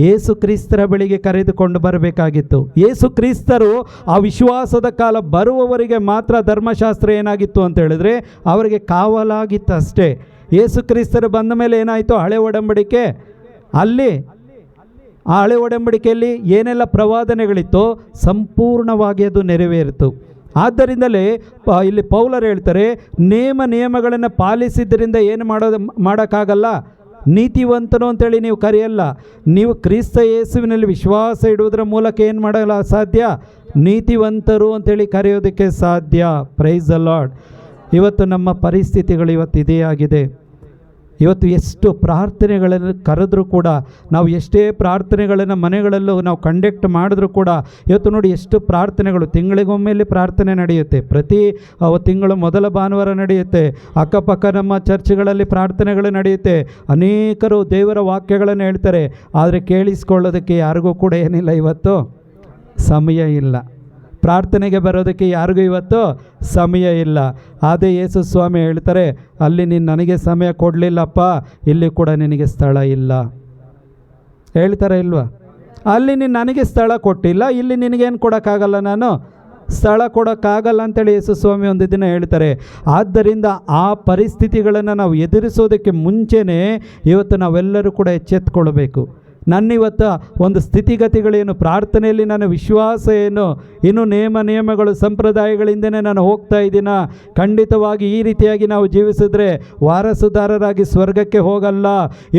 ಯೇಸು ಕ್ರಿಸ್ತರ ಬಳಿಗೆ ಕರೆದುಕೊಂಡು ಬರಬೇಕಾಗಿತ್ತು. ಯೇಸು ಕ್ರಿಸ್ತರು ಆ ವಿಶ್ವಾಸದ ಕಾಲ ಬರುವವರಿಗೆ ಮಾತ್ರ ಧರ್ಮಶಾಸ್ತ್ರ ಏನಾಗಿತ್ತು ಅಂತ ಹೇಳಿದ್ರೆ ಅವರಿಗೆ ಕಾವಲಾಗಿತ್ತು ಅಷ್ಟೇ. ಯೇಸು ಕ್ರಿಸ್ತರು ಬಂದ ಮೇಲೆ ಏನಾಯಿತು, ಹಳೆ ಒಡಂಬಡಿಕೆ, ಅಲ್ಲಿ ಆ ಹಳೆ ಒಡಂಬಡಿಕೆಯಲ್ಲಿ ಏನೆಲ್ಲ ಪ್ರವಾದನೆಗಳಿತ್ತೋ ಸಂಪೂರ್ಣವಾಗಿ ಅದು ನೆರವೇರಿತು. ಆದ್ದರಿಂದಲೇ ಇಲ್ಲಿ ಪೌಲರು ಹೇಳ್ತಾರೆ, ನಿಯಮಗಳನ್ನು ಪಾಲಿಸಿದ್ದರಿಂದ ಏನು ಮಾಡೋಕ್ಕಾಗಲ್ಲ, ನೀತಿವಂತನು ಅಂತೇಳಿ ನೀವು ಕರೆಯಲ್ಲ. ನೀವು ಕ್ರಿಸ್ತ ಯೇಸುವಿನಲ್ಲಿ ವಿಶ್ವಾಸ ಇಡುವುದರ ಮೂಲಕ ಏನು ಮಾಡಲ್ಲ ಸಾಧ್ಯ, ನೀತಿವಂತರು ಅಂತೇಳಿ ಕರೆಯೋದಕ್ಕೆ ಸಾಧ್ಯ. Price the lord. ಇವತ್ತು ನಮ್ಮ ಪರಿಸ್ಥಿತಿಗಳು ಇವತ್ತು ಇದೇ ಆಗಿದೆ. ಇವತ್ತು ಎಷ್ಟು ಪ್ರಾರ್ಥನೆಗಳನ್ನು ಕರೆದ್ರೂ ಕೂಡ, ನಾವು ಎಷ್ಟೇ ಪ್ರಾರ್ಥನೆಗಳನ್ನು ಮನೆಗಳಲ್ಲೂ ನಾವು ಕಂಡಕ್ಟ್ ಮಾಡಿದ್ರೂ ಕೂಡ, ಇವತ್ತು ನೋಡಿ ಎಷ್ಟು ಪ್ರಾರ್ಥನೆಗಳು, ತಿಂಗಳಿಗೊಮ್ಮೆಯಲ್ಲಿ ಪ್ರಾರ್ಥನೆ ನಡೆಯುತ್ತೆ, ಪ್ರತಿ ತಿಂಗಳು ಮೊದಲ ಭಾನುವಾರ ನಡೆಯುತ್ತೆ, ಅಕ್ಕಪಕ್ಕ ನಮ್ಮ ಚರ್ಚ್ಗಳಲ್ಲಿ ಪ್ರಾರ್ಥನೆಗಳು ನಡೆಯುತ್ತೆ, ಅನೇಕರು ದೇವರ ವಾಕ್ಯಗಳನ್ನು ಹೇಳ್ತಾರೆ. ಆದರೆ ಕೇಳಿಸ್ಕೊಳ್ಳೋದಕ್ಕೆ ಯಾರಿಗೂ ಕೂಡ ಏನಿಲ್ಲ, ಇವತ್ತು ಸಮಯ ಇಲ್ಲ. ಪ್ರಾರ್ಥನೆಗೆ ಬರೋದಕ್ಕೆ ಯಾರಿಗೂ ಇವತ್ತು ಸಮಯ ಇಲ್ಲ. ಅದೇ ಯೇಸು ಸ್ವಾಮಿ ಹೇಳ್ತಾರೆ, ಅಲ್ಲಿ ನೀನು ನನಗೆ ಸಮಯ ಕೊಡಲಿಲ್ಲಪ್ಪ, ಇಲ್ಲಿ ಕೂಡ ನಿನಗೆ ಸ್ಥಳ ಇಲ್ಲ. ಹೇಳ್ತಾರೆ ಇಲ್ವಾ? ಅಲ್ಲಿ ನೀನು ನನಗೆ ಸ್ಥಳ ಕೊಟ್ಟಿಲ್ಲ, ಇಲ್ಲಿ ನಿನಗೇನು ಕೊಡೋಕ್ಕಾಗಲ್ಲ, ನಾನು ಸ್ಥಳ ಕೊಡೋಕ್ಕಾಗಲ್ಲ ಅಂತೇಳಿ ಯೇಸು ಸ್ವಾಮಿ ಒಂದು ದಿನ ಹೇಳ್ತಾರೆ. ಆದ್ದರಿಂದ ಆ ಪರಿಸ್ಥಿತಿಗಳನ್ನು ನಾವು ಎದುರಿಸೋದಕ್ಕೆ ಮುಂಚೆನೇ ಇವತ್ತು ನಾವೆಲ್ಲರೂ ಕೂಡ ಎಚ್ಚೆತ್ತುಕೊಳ್ಬೇಕು. ನನ್ನಿವತ್ತು ಒಂದು ಸ್ಥಿತಿಗತಿಗಳೇನು, ಪ್ರಾರ್ಥನೆಯಲ್ಲಿ ನನ್ನ ವಿಶ್ವಾಸ ಏನು, ಇನ್ನು ನಿಯಮಗಳು ಸಂಪ್ರದಾಯಗಳಿಂದನೇ ನಾನು ಹೋಗ್ತಾ ಇದ್ದೀನ. ಖಂಡಿತವಾಗಿ ಈ ರೀತಿಯಾಗಿ ನಾವು ಜೀವಿಸಿದ್ರೆ ವಾರಸುದಾರರಾಗಿ ಸ್ವರ್ಗಕ್ಕೆ ಹೋಗಲ್ಲ.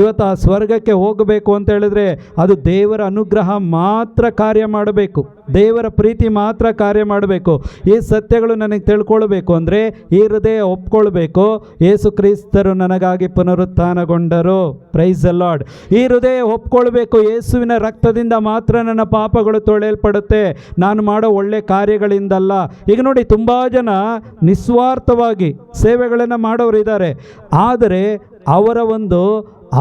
ಇವತ್ತು ಆ ಸ್ವರ್ಗಕ್ಕೆ ಹೋಗಬೇಕು ಅಂತ ಹೇಳಿದ್ರೆ ಅದು ದೇವರ ಅನುಗ್ರಹ ಮಾತ್ರ ಕಾರ್ಯ ಮಾಡಬೇಕು, ದೇವರ ಪ್ರೀತಿ ಮಾತ್ರ ಕಾರ್ಯ ಮಾಡಬೇಕು. ಈ ಸತ್ಯಗಳು ನನಗೆ ತಿಳ್ಕೊಳ್ಬೇಕು ಅಂದರೆ ಈ ಹೃದಯ ಒಪ್ಕೊಳ್ಬೇಕು, ಯೇಸು ಕ್ರಿಸ್ತರು ನನಗಾಗಿ ಪುನರುತ್ಥಾನಗೊಂಡರು. Price the Lord. ಈ ಹೃದಯ ಒಪ್ಕೊಳ್ಬೇಕು, ಯೇಸುವಿನ ರಕ್ತದಿಂದ ಮಾತ್ರ ನನ್ನ ಪಾಪಗಳು ತೊಳೆಯಲ್ಪಡುತ್ತೆ, ನಾನು ಮಾಡೋ ಒಳ್ಳೆ ಕಾರ್ಯಗಳಿಂದಲ್ಲ. ಈಗ ನೋಡಿ, ತುಂಬ ಜನ ನಿಸ್ವಾರ್ಥವಾಗಿ ಸೇವೆಗಳನ್ನು ಮಾಡೋರು ಇದ್ದಾರೆ, ಆದರೆ ಅವರ ಒಂದು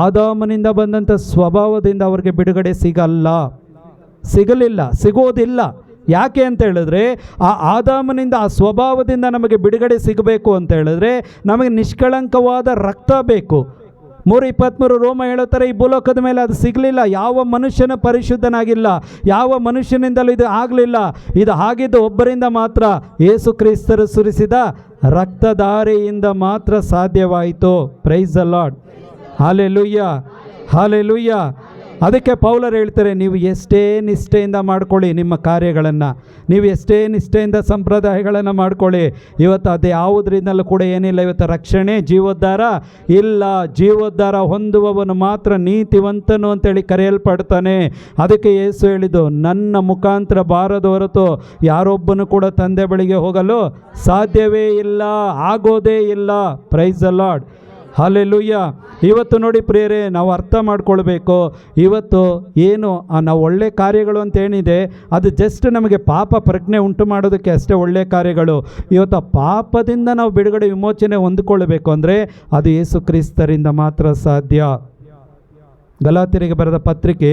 ಆದಾಮನಿಂದ ಬಂದಂಥ ಸ್ವಭಾವದಿಂದ ಅವರಿಗೆ ಬಿಡುಗಡೆ ಸಿಗೋದಿಲ್ಲ. ಯಾಕೆ ಅಂತ ಹೇಳಿದ್ರೆ ಆ ಆದಾಮನಿಂದ, ಆ ಸ್ವಭಾವದಿಂದ ನಮಗೆ ಬಿಡುಗಡೆ ಸಿಗಬೇಕು ಅಂತ ಹೇಳಿದ್ರೆ ನಮಗೆ ನಿಷ್ಕಳಂಕವಾದ ರಕ್ತ ಬೇಕು. 3:23 ರೋಮ ಹೇಳುತ್ತಾರೆ, ಈ ಭೂಲೋಕದ ಮೇಲೆ ಅದು ಸಿಗಲಿಲ್ಲ. ಯಾವ ಮನುಷ್ಯನ ಪರಿಶುದ್ಧನಾಗಿಲ್ಲ, ಯಾವ ಮನುಷ್ಯನಿಂದಲೂ ಇದು ಆಗಲಿಲ್ಲ. ಇದು ಆಗಿದ್ದು ಒಬ್ಬರಿಂದ ಮಾತ್ರ, ಯೇಸು ಕ್ರಿಸ್ತರು ಸುರಿಸಿದ ರಕ್ತಧಾರೆಯಿಂದ ಮಾತ್ರ ಸಾಧ್ಯವಾಯಿತು. Price the Lord. Hallelujah, hallelujah. ಅದಕ್ಕೆ ಪೌಲರು ಹೇಳ್ತಾರೆ, ನೀವು ಎಷ್ಟೇ ನಿಷ್ಠೆಯಿಂದ ಮಾಡ್ಕೊಳ್ಳಿ ನಿಮ್ಮ ಕಾರ್ಯಗಳನ್ನು, ನೀವು ಎಷ್ಟೇ ನಿಷ್ಠೆಯಿಂದ ಸಂಪ್ರದಾಯಗಳನ್ನು ಮಾಡ್ಕೊಳ್ಳಿ, ಇವತ್ತು ಅದು ಯಾವುದರಿಂದಲೂ ಕೂಡ ಏನಿಲ್ಲ. ಇವತ್ತು ರಕ್ಷಣೆ, ಜೀವೋದ್ಧಾರ ಇಲ್ಲ. ಜೀವೋದ್ಧಾರ ಹೊಂದುವವನು ಮಾತ್ರ ನೀತಿವಂತನು ಅಂತೇಳಿ ಕರೆಯಲ್ಪಡ್ತಾನೆ. ಅದಕ್ಕೆ ಯೇಸು ಹೇಳಿದ್ದು, ನನ್ನ ಮುಖಾಂತರ ಬಾರದ ಹೊರತು ಯಾರೊಬ್ಬನು ಕೂಡ ತಂದೆ ಬಳಿಗೆ ಹೋಗಲು ಸಾಧ್ಯವೇ ಇಲ್ಲ, ಆಗೋದೇ ಇಲ್ಲ. Price the lord, hallelujah. ಇವತ್ತು ನೋಡಿ ಪ್ರಿಯರೇ, ನಾವು ಅರ್ಥ ಮಾಡ್ಕೊಳ್ಬೇಕು, ಇವತ್ತು ಏನು ನಾವು ಒಳ್ಳೆ ಕಾರ್ಯಗಳು ಅಂತ ಏನಿದೆ ಅದು ಜಸ್ಟ್ ನಮಗೆ ಪಾಪ ಪ್ರಜ್ಞೆ ಉಂಟು ಮಾಡೋದಕ್ಕೆ ಅಷ್ಟೇ ಒಳ್ಳೆ ಕಾರ್ಯಗಳು. ಇವತ್ತು ಆ ಪಾಪದಿಂದ ನಾವು ಬಿಡುಗಡೆ ವಿಮೋಚನೆ ಹೊಂದಿಕೊಳ್ಳಬೇಕು ಅಂದರೆ ಅದು ಯೇಸು ಕ್ರಿಸ್ತರಿಂದ ಮಾತ್ರ ಸಾಧ್ಯ. ಗಲಾತ್ಯರಿಗೆ ಬರೆದ ಪತ್ರಿಕೆ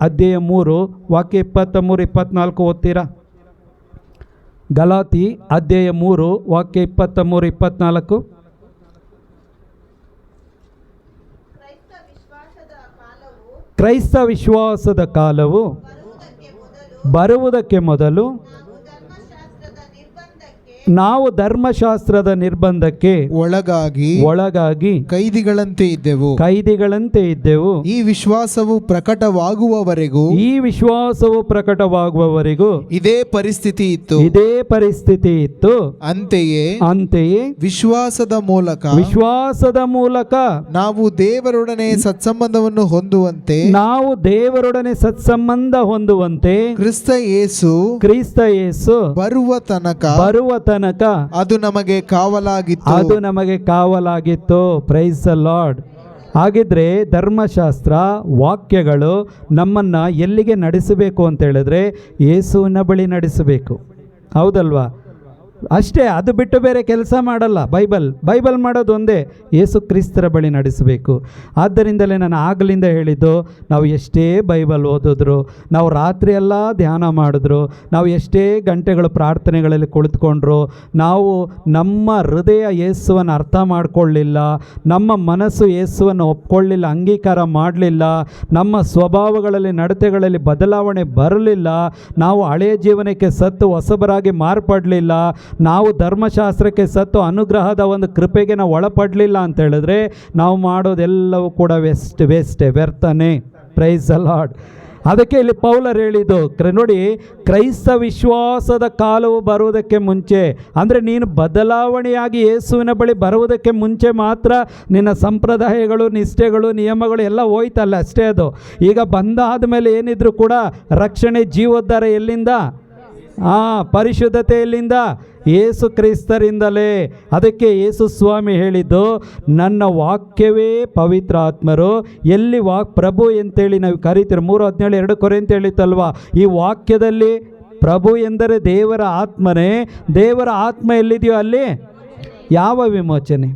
ಅಧ್ಯಾಯ 3 ವಾಕ್ಯ 23-24 ಓದ್ತೀರಾ? ಗಲಾತಿ ಅಧ್ಯಾಯ 3 ವಾಕ್ಯ 23-24. ಕ್ರೈಸ್ತ ವಿಶ್ವಾಸದ ಕಾಲವು ಬರುವುದಕ್ಕೆ ಮೊದಲು ನಾವು ಧರ್ಮಶಾಸ್ತ್ರದ ನಿರ್ಬಂಧಕ್ಕೆ ಒಳಗಾಗಿ ಕೈದಿಗಳಂತೆ ಇದ್ದೆವು. ಈ ವಿಶ್ವಾಸವು ಪ್ರಕಟವಾಗುವವರೆಗೂ ಇದೇ ಪರಿಸ್ಥಿತಿ ಇತ್ತು. ಅಂತೆಯೇ ವಿಶ್ವಾಸದ ಮೂಲಕ ನಾವು ದೇವರೊಡನೆ ಸತ್ಸಂಬಂಧವನ್ನು ಹೊಂದುವಂತೆ ಕ್ರಿಸ್ತ ಯೇಸು ಬರುವ ತನಕ ಅದು ನಮಗೆ ಕಾವಲಾಗಿತ್ತು. Price the lord. ಹಾಗಿದ್ರೆ ಧರ್ಮಶಾಸ್ತ್ರ ವಾಕ್ಯಗಳು ನಮ್ಮನ್ನು ಎಲ್ಲಿಗೆ ನಡೆಸಬೇಕು ಅಂತ ಹೇಳಿದ್ರೆ ಯೇಸುವಿನ ಬಳಿ ನಡೆಸಬೇಕು. ಹೌದಲ್ವಾ? ಅಷ್ಟೇ, ಅದು ಬಿಟ್ಟು ಬೇರೆ ಕೆಲಸ ಮಾಡಲ್ಲ. ಬೈಬಲ್ ಮಾಡೋದು ಒಂದೇ, ಯೇಸು ಕ್ರಿಸ್ತರ ಬಳಿ ನಡೆಸಬೇಕು. ಆದ್ದರಿಂದಲೇ ನಾನು ಆಗಲಿಂದ ಹೇಳಿದ್ದು, ನಾವು ಎಷ್ಟೇ ಬೈಬಲ್ ಓದಿದ್ರು, ನಾವು ರಾತ್ರಿ ಎಲ್ಲ ಧ್ಯಾನ ಮಾಡಿದ್ರು, ನಾವು ಎಷ್ಟೇ ಗಂಟೆಗಳು ಪ್ರಾರ್ಥನೆಗಳಲ್ಲಿ ಕುಳಿತುಕೊಂಡ್ರು, ನಾವು ನಮ್ಮ ಹೃದಯ ಯೇಸುವನ್ನು ಅರ್ಥ ಮಾಡಿಕೊಳ್ಳಲಿಲ್ಲ, ನಮ್ಮ ಮನಸ್ಸು ಯೇಸುವನ್ನು ಒಪ್ಕೊಳ್ಳಿಲ್ಲ, ಅಂಗೀಕಾರ ಮಾಡಲಿಲ್ಲ, ನಮ್ಮ ಸ್ವಭಾವಗಳಲ್ಲಿ ನಡತೆಗಳಲ್ಲಿ ಬದಲಾವಣೆ ಬರಲಿಲ್ಲ, ನಾವು ಹಳೆಯ ಜೀವನಕ್ಕೆ ಸತ್ತು ಹೊಸಬರಾಗಿ ಮಾರ್ಪಡಲಿಲ್ಲ, ನಾವು ಧರ್ಮಶಾಸ್ತ್ರಕ್ಕೆ ಸತ್ತು ಅನುಗ್ರಹದ ಒಂದು ಕೃಪೆಗೆ ನಾವು ಒಳಪಡಲಿಲ್ಲ ಅಂತ ಹೇಳಿದ್ರೆ ನಾವು ಮಾಡೋದೆಲ್ಲವೂ ಕೂಡ ವ್ಯರ್ಥನೆ. Price the lord. ಅದಕ್ಕೆ ಇಲ್ಲಿ ಪೌಲರು ಹೇಳಿದ್ದು ನೋಡಿ, ಕ್ರೈಸ್ತ ವಿಶ್ವಾಸದ ಕಾಲವು ಬರುವುದಕ್ಕೆ ಮುಂಚೆ, ಅಂದರೆ ನೀನು ಬದಲಾವಣೆಯಾಗಿ ಯೇಸುವಿನ ಬಳಿ ಬರುವುದಕ್ಕೆ ಮುಂಚೆ ಮಾತ್ರ ನಿನ್ನ ಸಂಪ್ರದಾಯಗಳು, ನಿಷ್ಠೆಗಳು, ನಿಯಮಗಳು ಎಲ್ಲ ಹೋಯ್ತಲ್ಲ, ಅಷ್ಟೇ. ಅದು ಈಗ ಬಂದಾದ ಮೇಲೆ ಏನಿದ್ರು ಕೂಡ ರಕ್ಷಣೆ, ಜೀವೋದ್ಧಾರ ಎಲ್ಲಿಂದ? ಪರಿಶುದ್ಧತೆಯಲ್ಲಿಂದ, ಯೇಸು ಕ್ರಿಸ್ತರಿಂದಲೇ. ಅದಕ್ಕೆ ಯೇಸು ಸ್ವಾಮಿ ಹೇಳಿದ್ದು, ನನ್ನ ವಾಕ್ಯವೇ ಪವಿತ್ರಾತ್ಮರು. ಎಲ್ಲಿ ಪ್ರಭು ಅಂತೇಳಿ ನಾವು ಕರಿತೀರ, 3:17 2 ಕೊರಿಂಥ ಹೇಳಿತಲ್ವಾ? ಈ ವಾಕ್ಯದಲ್ಲಿ ಪ್ರಭು ಎಂದರೆ ದೇವರ ಆತ್ಮನೇ. ದೇವರ ಆತ್ಮ ಎಲ್ಲಿದೆಯೋ ಅಲ್ಲಿ ಯಾವ ವಿಮೋಚನೆ?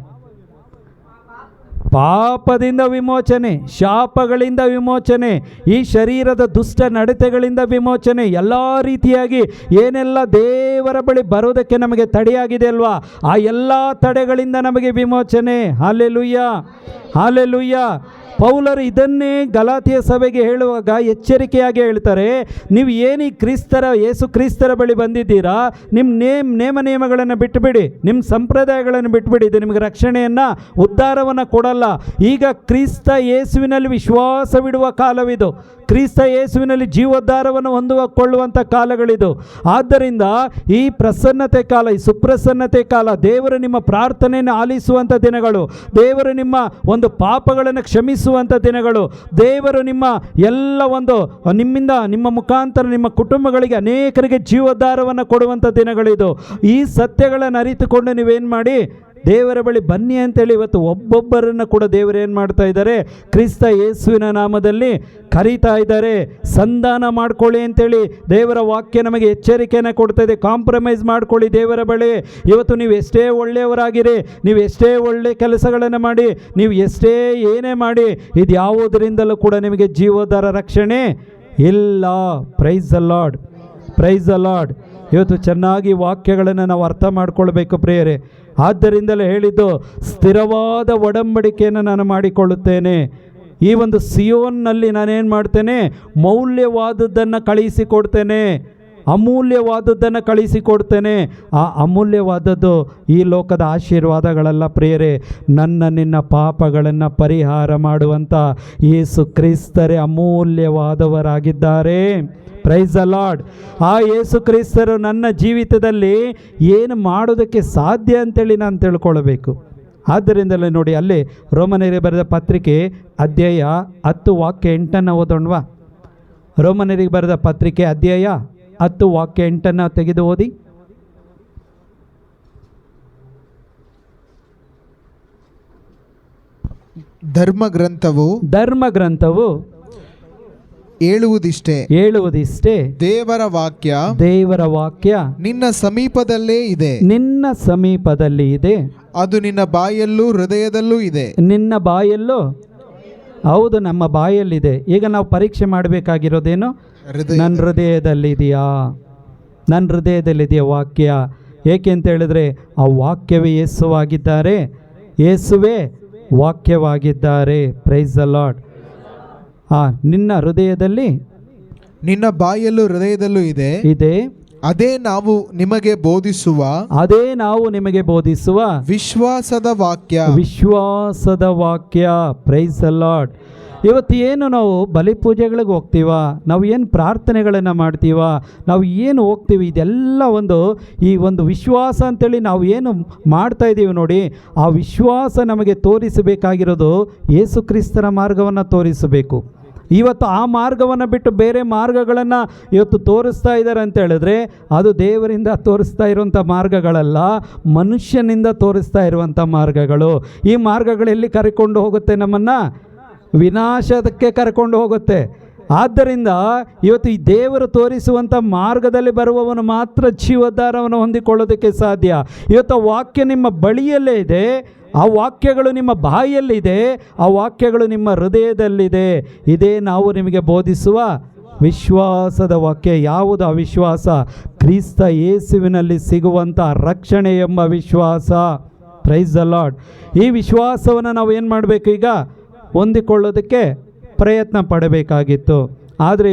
ಪಾಪದಿಂದ ವಿಮೋಚನೆ, ಶಾಪಗಳಿಂದ ವಿಮೋಚನೆ, ಈ ಶರೀರದ ದುಷ್ಟ ನಡತೆಗಳಿಂದ ವಿಮೋಚನೆ, ಎಲ್ಲ ರೀತಿಯಾಗಿ ಏನೆಲ್ಲ ದೇವರ ಬಳಿ ಬರೋದಕ್ಕೆ ನಮಗೆ ತಡೆಯಾಗಿದೆ ಅಲ್ವಾ, ಆ ಎಲ್ಲ ತಡೆಗಳಿಂದ ನಮಗೆ ವಿಮೋಚನೆ. Hallelujah, hallelujah. ಪೌಲರು ಇದನ್ನೇ ಗಲಾತಿಯ ಸಭೆಗೆ ಹೇಳುವಾಗ ಎಚ್ಚರಿಕೆಯಾಗಿ ಹೇಳ್ತಾರೆ, ನೀವು ಏನು ಯೇಸು ಕ್ರಿಸ್ತರ ಬಳಿ ಬಂದಿದ್ದೀರಾ, ನಿಮ್ಮ ನೇಮ ನಿಯಮಗಳನ್ನು ಬಿಟ್ಟುಬಿಡಿ, ನಿಮ್ಮ ಸಂಪ್ರದಾಯಗಳನ್ನು ಬಿಟ್ಟುಬಿಡಿ, ಇದು ನಿಮಗೆ ರಕ್ಷಣೆಯನ್ನು, ಉದ್ಧಾರವನ್ನು ಕೊಡಲ್ಲ. ಈಗ ಕ್ರಿಸ್ತ ಯೇಸುವಿನಲ್ಲಿ ವಿಶ್ವಾಸವಿಡುವ ಕಾಲವಿದು, ಕ್ರಿಸ್ತ ಯೇಸುವಿನಲ್ಲಿ ಜೀವೋದ್ಧಾರವನ್ನು ಹೊಂದಿಕೊಳ್ಳುವಂಥ ಕಾಲಗಳಿದು. ಆದ್ದರಿಂದ ಈ ಪ್ರಸನ್ನತೆ ಕಾಲ, ಈ ಸುಪ್ರಸನ್ನತೆ ಕಾಲ, ದೇವರು ನಿಮ್ಮ ಪ್ರಾರ್ಥನೆಯನ್ನು ಆಲಿಸುವಂಥ ದಿನಗಳು, ದೇವರು ನಿಮ್ಮ ಒಂದು ಪಾಪಗಳನ್ನು ಕ್ಷಮಿಸುವಂಥ ದಿನಗಳು, ದೇವರು ನಿಮ್ಮ ಎಲ್ಲ ಒಂದು ನಿಮ್ಮಿಂದ, ನಿಮ್ಮ ಮುಖಾಂತರ ನಿಮ್ಮ ಕುಟುಂಬಗಳಿಗೆ ಅನೇಕರಿಗೆ ಜೀವೋದ್ಧಾರವನ್ನು ಕೊಡುವಂಥ ದಿನಗಳಿದು. ಈ ಸತ್ಯಗಳನ್ನು ಅರಿತುಕೊಂಡು ನೀವೇನು ಮಾಡಿ, ದೇವರ ಬಳಿ ಬನ್ನಿ ಅಂತೇಳಿ ಇವತ್ತು ಒಬ್ಬೊಬ್ಬರನ್ನು ಕೂಡ ದೇವರು ಏನು ಮಾಡ್ತಾ ಇದ್ದಾರೆ, ಕ್ರಿಸ್ತ ಯೇಸುವಿನ ನಾಮದಲ್ಲಿ ಕರೀತಾ ಇದ್ದಾರೆ. ಸಂಧಾನ ಮಾಡ್ಕೊಳ್ಳಿ ಅಂತೇಳಿ ದೇವರ ವಾಕ್ಯ ನಮಗೆ ಎಚ್ಚರಿಕೆಯನ್ನು ಕೊಡ್ತಾ ಇದೆ. ಕಾಂಪ್ರಮೈಸ್ ಮಾಡ್ಕೊಳ್ಳಿ ದೇವರ ಬಳಿ. ಇವತ್ತು ನೀವು ಎಷ್ಟೇ ಒಳ್ಳೆಯವರಾಗಿರಿ, ನೀವು ಎಷ್ಟೇ ಒಳ್ಳೆ ಕೆಲಸಗಳನ್ನು ಮಾಡಿ, ನೀವು ಎಷ್ಟೇ ಏನೇ ಮಾಡಿ, ಇದು ಯಾವುದರಿಂದಲೂ ಕೂಡ ನಿಮಗೆ ಜೀವೋದ್ಧಾರ, ರಕ್ಷಣೆ ಇಲ್ಲ. Price the lord, price the lord. ಇವತ್ತು ಚೆನ್ನಾಗಿ ವಾಕ್ಯಗಳನ್ನು ನಾವು ಅರ್ಥ ಮಾಡ್ಕೊಳ್ಬೇಕು ಪ್ರಿಯರೇ. ಆದ್ದರಿಂದಲೇ ಹೇಳಿದ್ದು, ಸ್ಥಿರವಾದ ಒಡಂಬಡಿಕೆಯನ್ನು ನಾನು ಮಾಡಿಕೊಳ್ಳುತ್ತೇನೆ. ಈ ಒಂದು ಸಿಯೋನ್ನಲ್ಲಿ ನಾನೇನು ಮಾಡ್ತೇನೆ, ಮೌಲ್ಯವಾದದ್ದನ್ನು ಕಳುಹಿಸಿಕೊಡ್ತೇನೆ. ಅಮೂಲ್ಯವಾದದ್ದನ್ನು ಕಳಿಸಿಕೊಡ್ತೇನೆ. ಆ ಅಮೂಲ್ಯವಾದದ್ದು ಈ ಲೋಕದ ಆಶೀರ್ವಾದಗಳಲ್ಲ ಪ್ರಿಯರೇ, ನನ್ನ ನಿನ್ನ ಪಾಪಗಳನ್ನು ಪರಿಹಾರ ಮಾಡುವಂಥ ಯೇಸು ಕ್ರಿಸ್ತರೇ ಅಮೂಲ್ಯವಾದವರಾಗಿದ್ದಾರೆ. Praise the Lord. ಆ ಯೇಸು ಕ್ರಿಸ್ತರು ನನ್ನ ಜೀವಿತದಲ್ಲಿ ಏನು ಮಾಡೋದಕ್ಕೆ ಸಾಧ್ಯ ಅಂತೇಳಿ ನಾನು ತಿಳ್ಕೊಳ್ಬೇಕು. ಆದ್ದರಿಂದಲೇ ನೋಡಿ, ಅಲ್ಲಿ ರೋಮನರಿಗೆ ಬರೆದ ಪತ್ರಿಕೆ ಅಧ್ಯಾಯ 10 ವಾಕ್ಯ 8 ಓದೋಣವಾ? ರೋಮನರಿಗೆ ಬರೆದ ಪತ್ರಿಕೆ ಅಧ್ಯಾಯ 10 ವಾಕ್ಯ 8 ತೆಗೆದು ಓದಿ. ಧರ್ಮಗ್ರಂಥವು ಹೇಳುವುದಿಷ್ಟೇ ದೇವರ ವಾಕ್ಯ ನಿನ್ನ ಸಮೀಪದಲ್ಲೇ ಇದೆ, ಅದು ನಿನ್ನ ಬಾಯಲ್ಲೂ ಹೃದಯದಲ್ಲೂ ಇದೆ. ನಿನ್ನ ಬಾಯಲ್ಲೂ, ಹೌದು, ನಮ್ಮ ಬಾಯಲ್ಲಿದೆ. ಈಗ ನಾವು ಪರೀಕ್ಷೆ ಮಾಡಬೇಕಾಗಿರೋದೇನು? ನನ್ನ ಹೃದಯದಲ್ಲಿದೆಯಾ? ನನ್ನ ಹೃದಯದಲ್ಲಿದೆಯಾ ವಾಕ್ಯ? ಏಕೆ ಅಂತ ಹೇಳಿದ್ರೆ ಆ ವಾಕ್ಯವೇ ಯೇಸುವಾಗಿದ್ದಾರೆ, ಯೇಸುವೇ ವಾಕ್ಯವಾಗಿದ್ದಾರೆ. Price the lord. ನಿನ್ನ ಹೃದಯದಲ್ಲಿ, ನಿನ್ನ ಬಾಯಲ್ಲೂ ಹೃದಯದಲ್ಲೂ ಇದೆ. ಅದೇ ನಾವು ನಿಮಗೆ ಬೋಧಿಸುವ ವಿಶ್ವಾಸದ ವಾಕ್ಯ. Price the lord. ಇವತ್ತು ಏನು ನಾವು ಬಲಿಪೂಜೆಗಳಿಗೆ ಹೋಗ್ತೀವ, ನಾವು ಏನು ಪ್ರಾರ್ಥನೆಗಳನ್ನು ಮಾಡ್ತೀವ, ನಾವು ಏನು ಹೋಗ್ತೀವಿ, ಇದೆಲ್ಲ ಈ ಒಂದು ವಿಶ್ವಾಸ ಅಂತೇಳಿ ನಾವು ಏನು ಮಾಡ್ತಾ ಇದ್ದೀವಿ ನೋಡಿ, ಆ ವಿಶ್ವಾಸ ನಮಗೆ ತೋರಿಸಬೇಕಾಗಿರೋದು ಯೇಸು ಕ್ರಿಸ್ತನ ಮಾರ್ಗವನ್ನು ತೋರಿಸಬೇಕು. ಇವತ್ತು ಆ ಮಾರ್ಗವನ್ನು ಬಿಟ್ಟು ಬೇರೆ ಮಾರ್ಗಗಳನ್ನು ಇವತ್ತು ತೋರಿಸ್ತಾ ಇದ್ದಾರೆ ಅಂತ ಹೇಳಿದ್ರೆ ಅದು ದೇವರಿಂದ ತೋರಿಸ್ತಾ ಇರುವಂಥ ಮಾರ್ಗಗಳಲ್ಲ, ಮನುಷ್ಯನಿಂದ ತೋರಿಸ್ತಾ ಇರುವಂಥ ಮಾರ್ಗಗಳು. ಈ ಮಾರ್ಗಗಳೆಲ್ಲಿ ಕರ್ಕೊಂಡು ಹೋಗುತ್ತೆ? ನಮ್ಮನ್ನು ವಿನಾಶಕ್ಕೆ ಕರ್ಕೊಂಡು ಹೋಗುತ್ತೆ. ಆದ್ದರಿಂದ ಇವತ್ತು ಈ ದೇವರು ತೋರಿಸುವಂಥ ಮಾರ್ಗದಲ್ಲಿ ಬರುವವನು ಮಾತ್ರ ಜೀವೋದ್ಧಾರವನ್ನು ಹೊಂದಿಕೊಳ್ಳೋದಕ್ಕೆ ಸಾಧ್ಯ. ಇವತ್ತು ವಾಕ್ಯ ನಿಮ್ಮ ಬಳಿಯಲ್ಲೇ ಇದೆ, ಆ ವಾಕ್ಯಗಳು ನಿಮ್ಮ ಬಾಯಲ್ಲಿದೆ, ಆ ವಾಕ್ಯಗಳು ನಿಮ್ಮ ಹೃದಯದಲ್ಲಿದೆ. ಇದೇ ನಾವು ನಿಮಗೆ ಬೋಧಿಸುವ ವಿಶ್ವಾಸದ ವಾಕ್ಯ. ಯಾವುದು ಆ ವಿಶ್ವಾಸ? ಕ್ರಿಸ್ತ ಯೇಸುವಿನಲ್ಲಿ ಸಿಗುವಂಥ ರಕ್ಷಣೆ ಎಂಬ ವಿಶ್ವಾಸ. Price the Lord. ಈ ವಿಶ್ವಾಸವನ್ನು ನಾವು ಏನು ಮಾಡಬೇಕು? ಈಗ ಹೊಂದಿಕೊಳ್ಳೋದಕ್ಕೆ ಪ್ರಯತ್ನ ಪಡಬೇಕಾಗಿತ್ತು. ಆದರೆ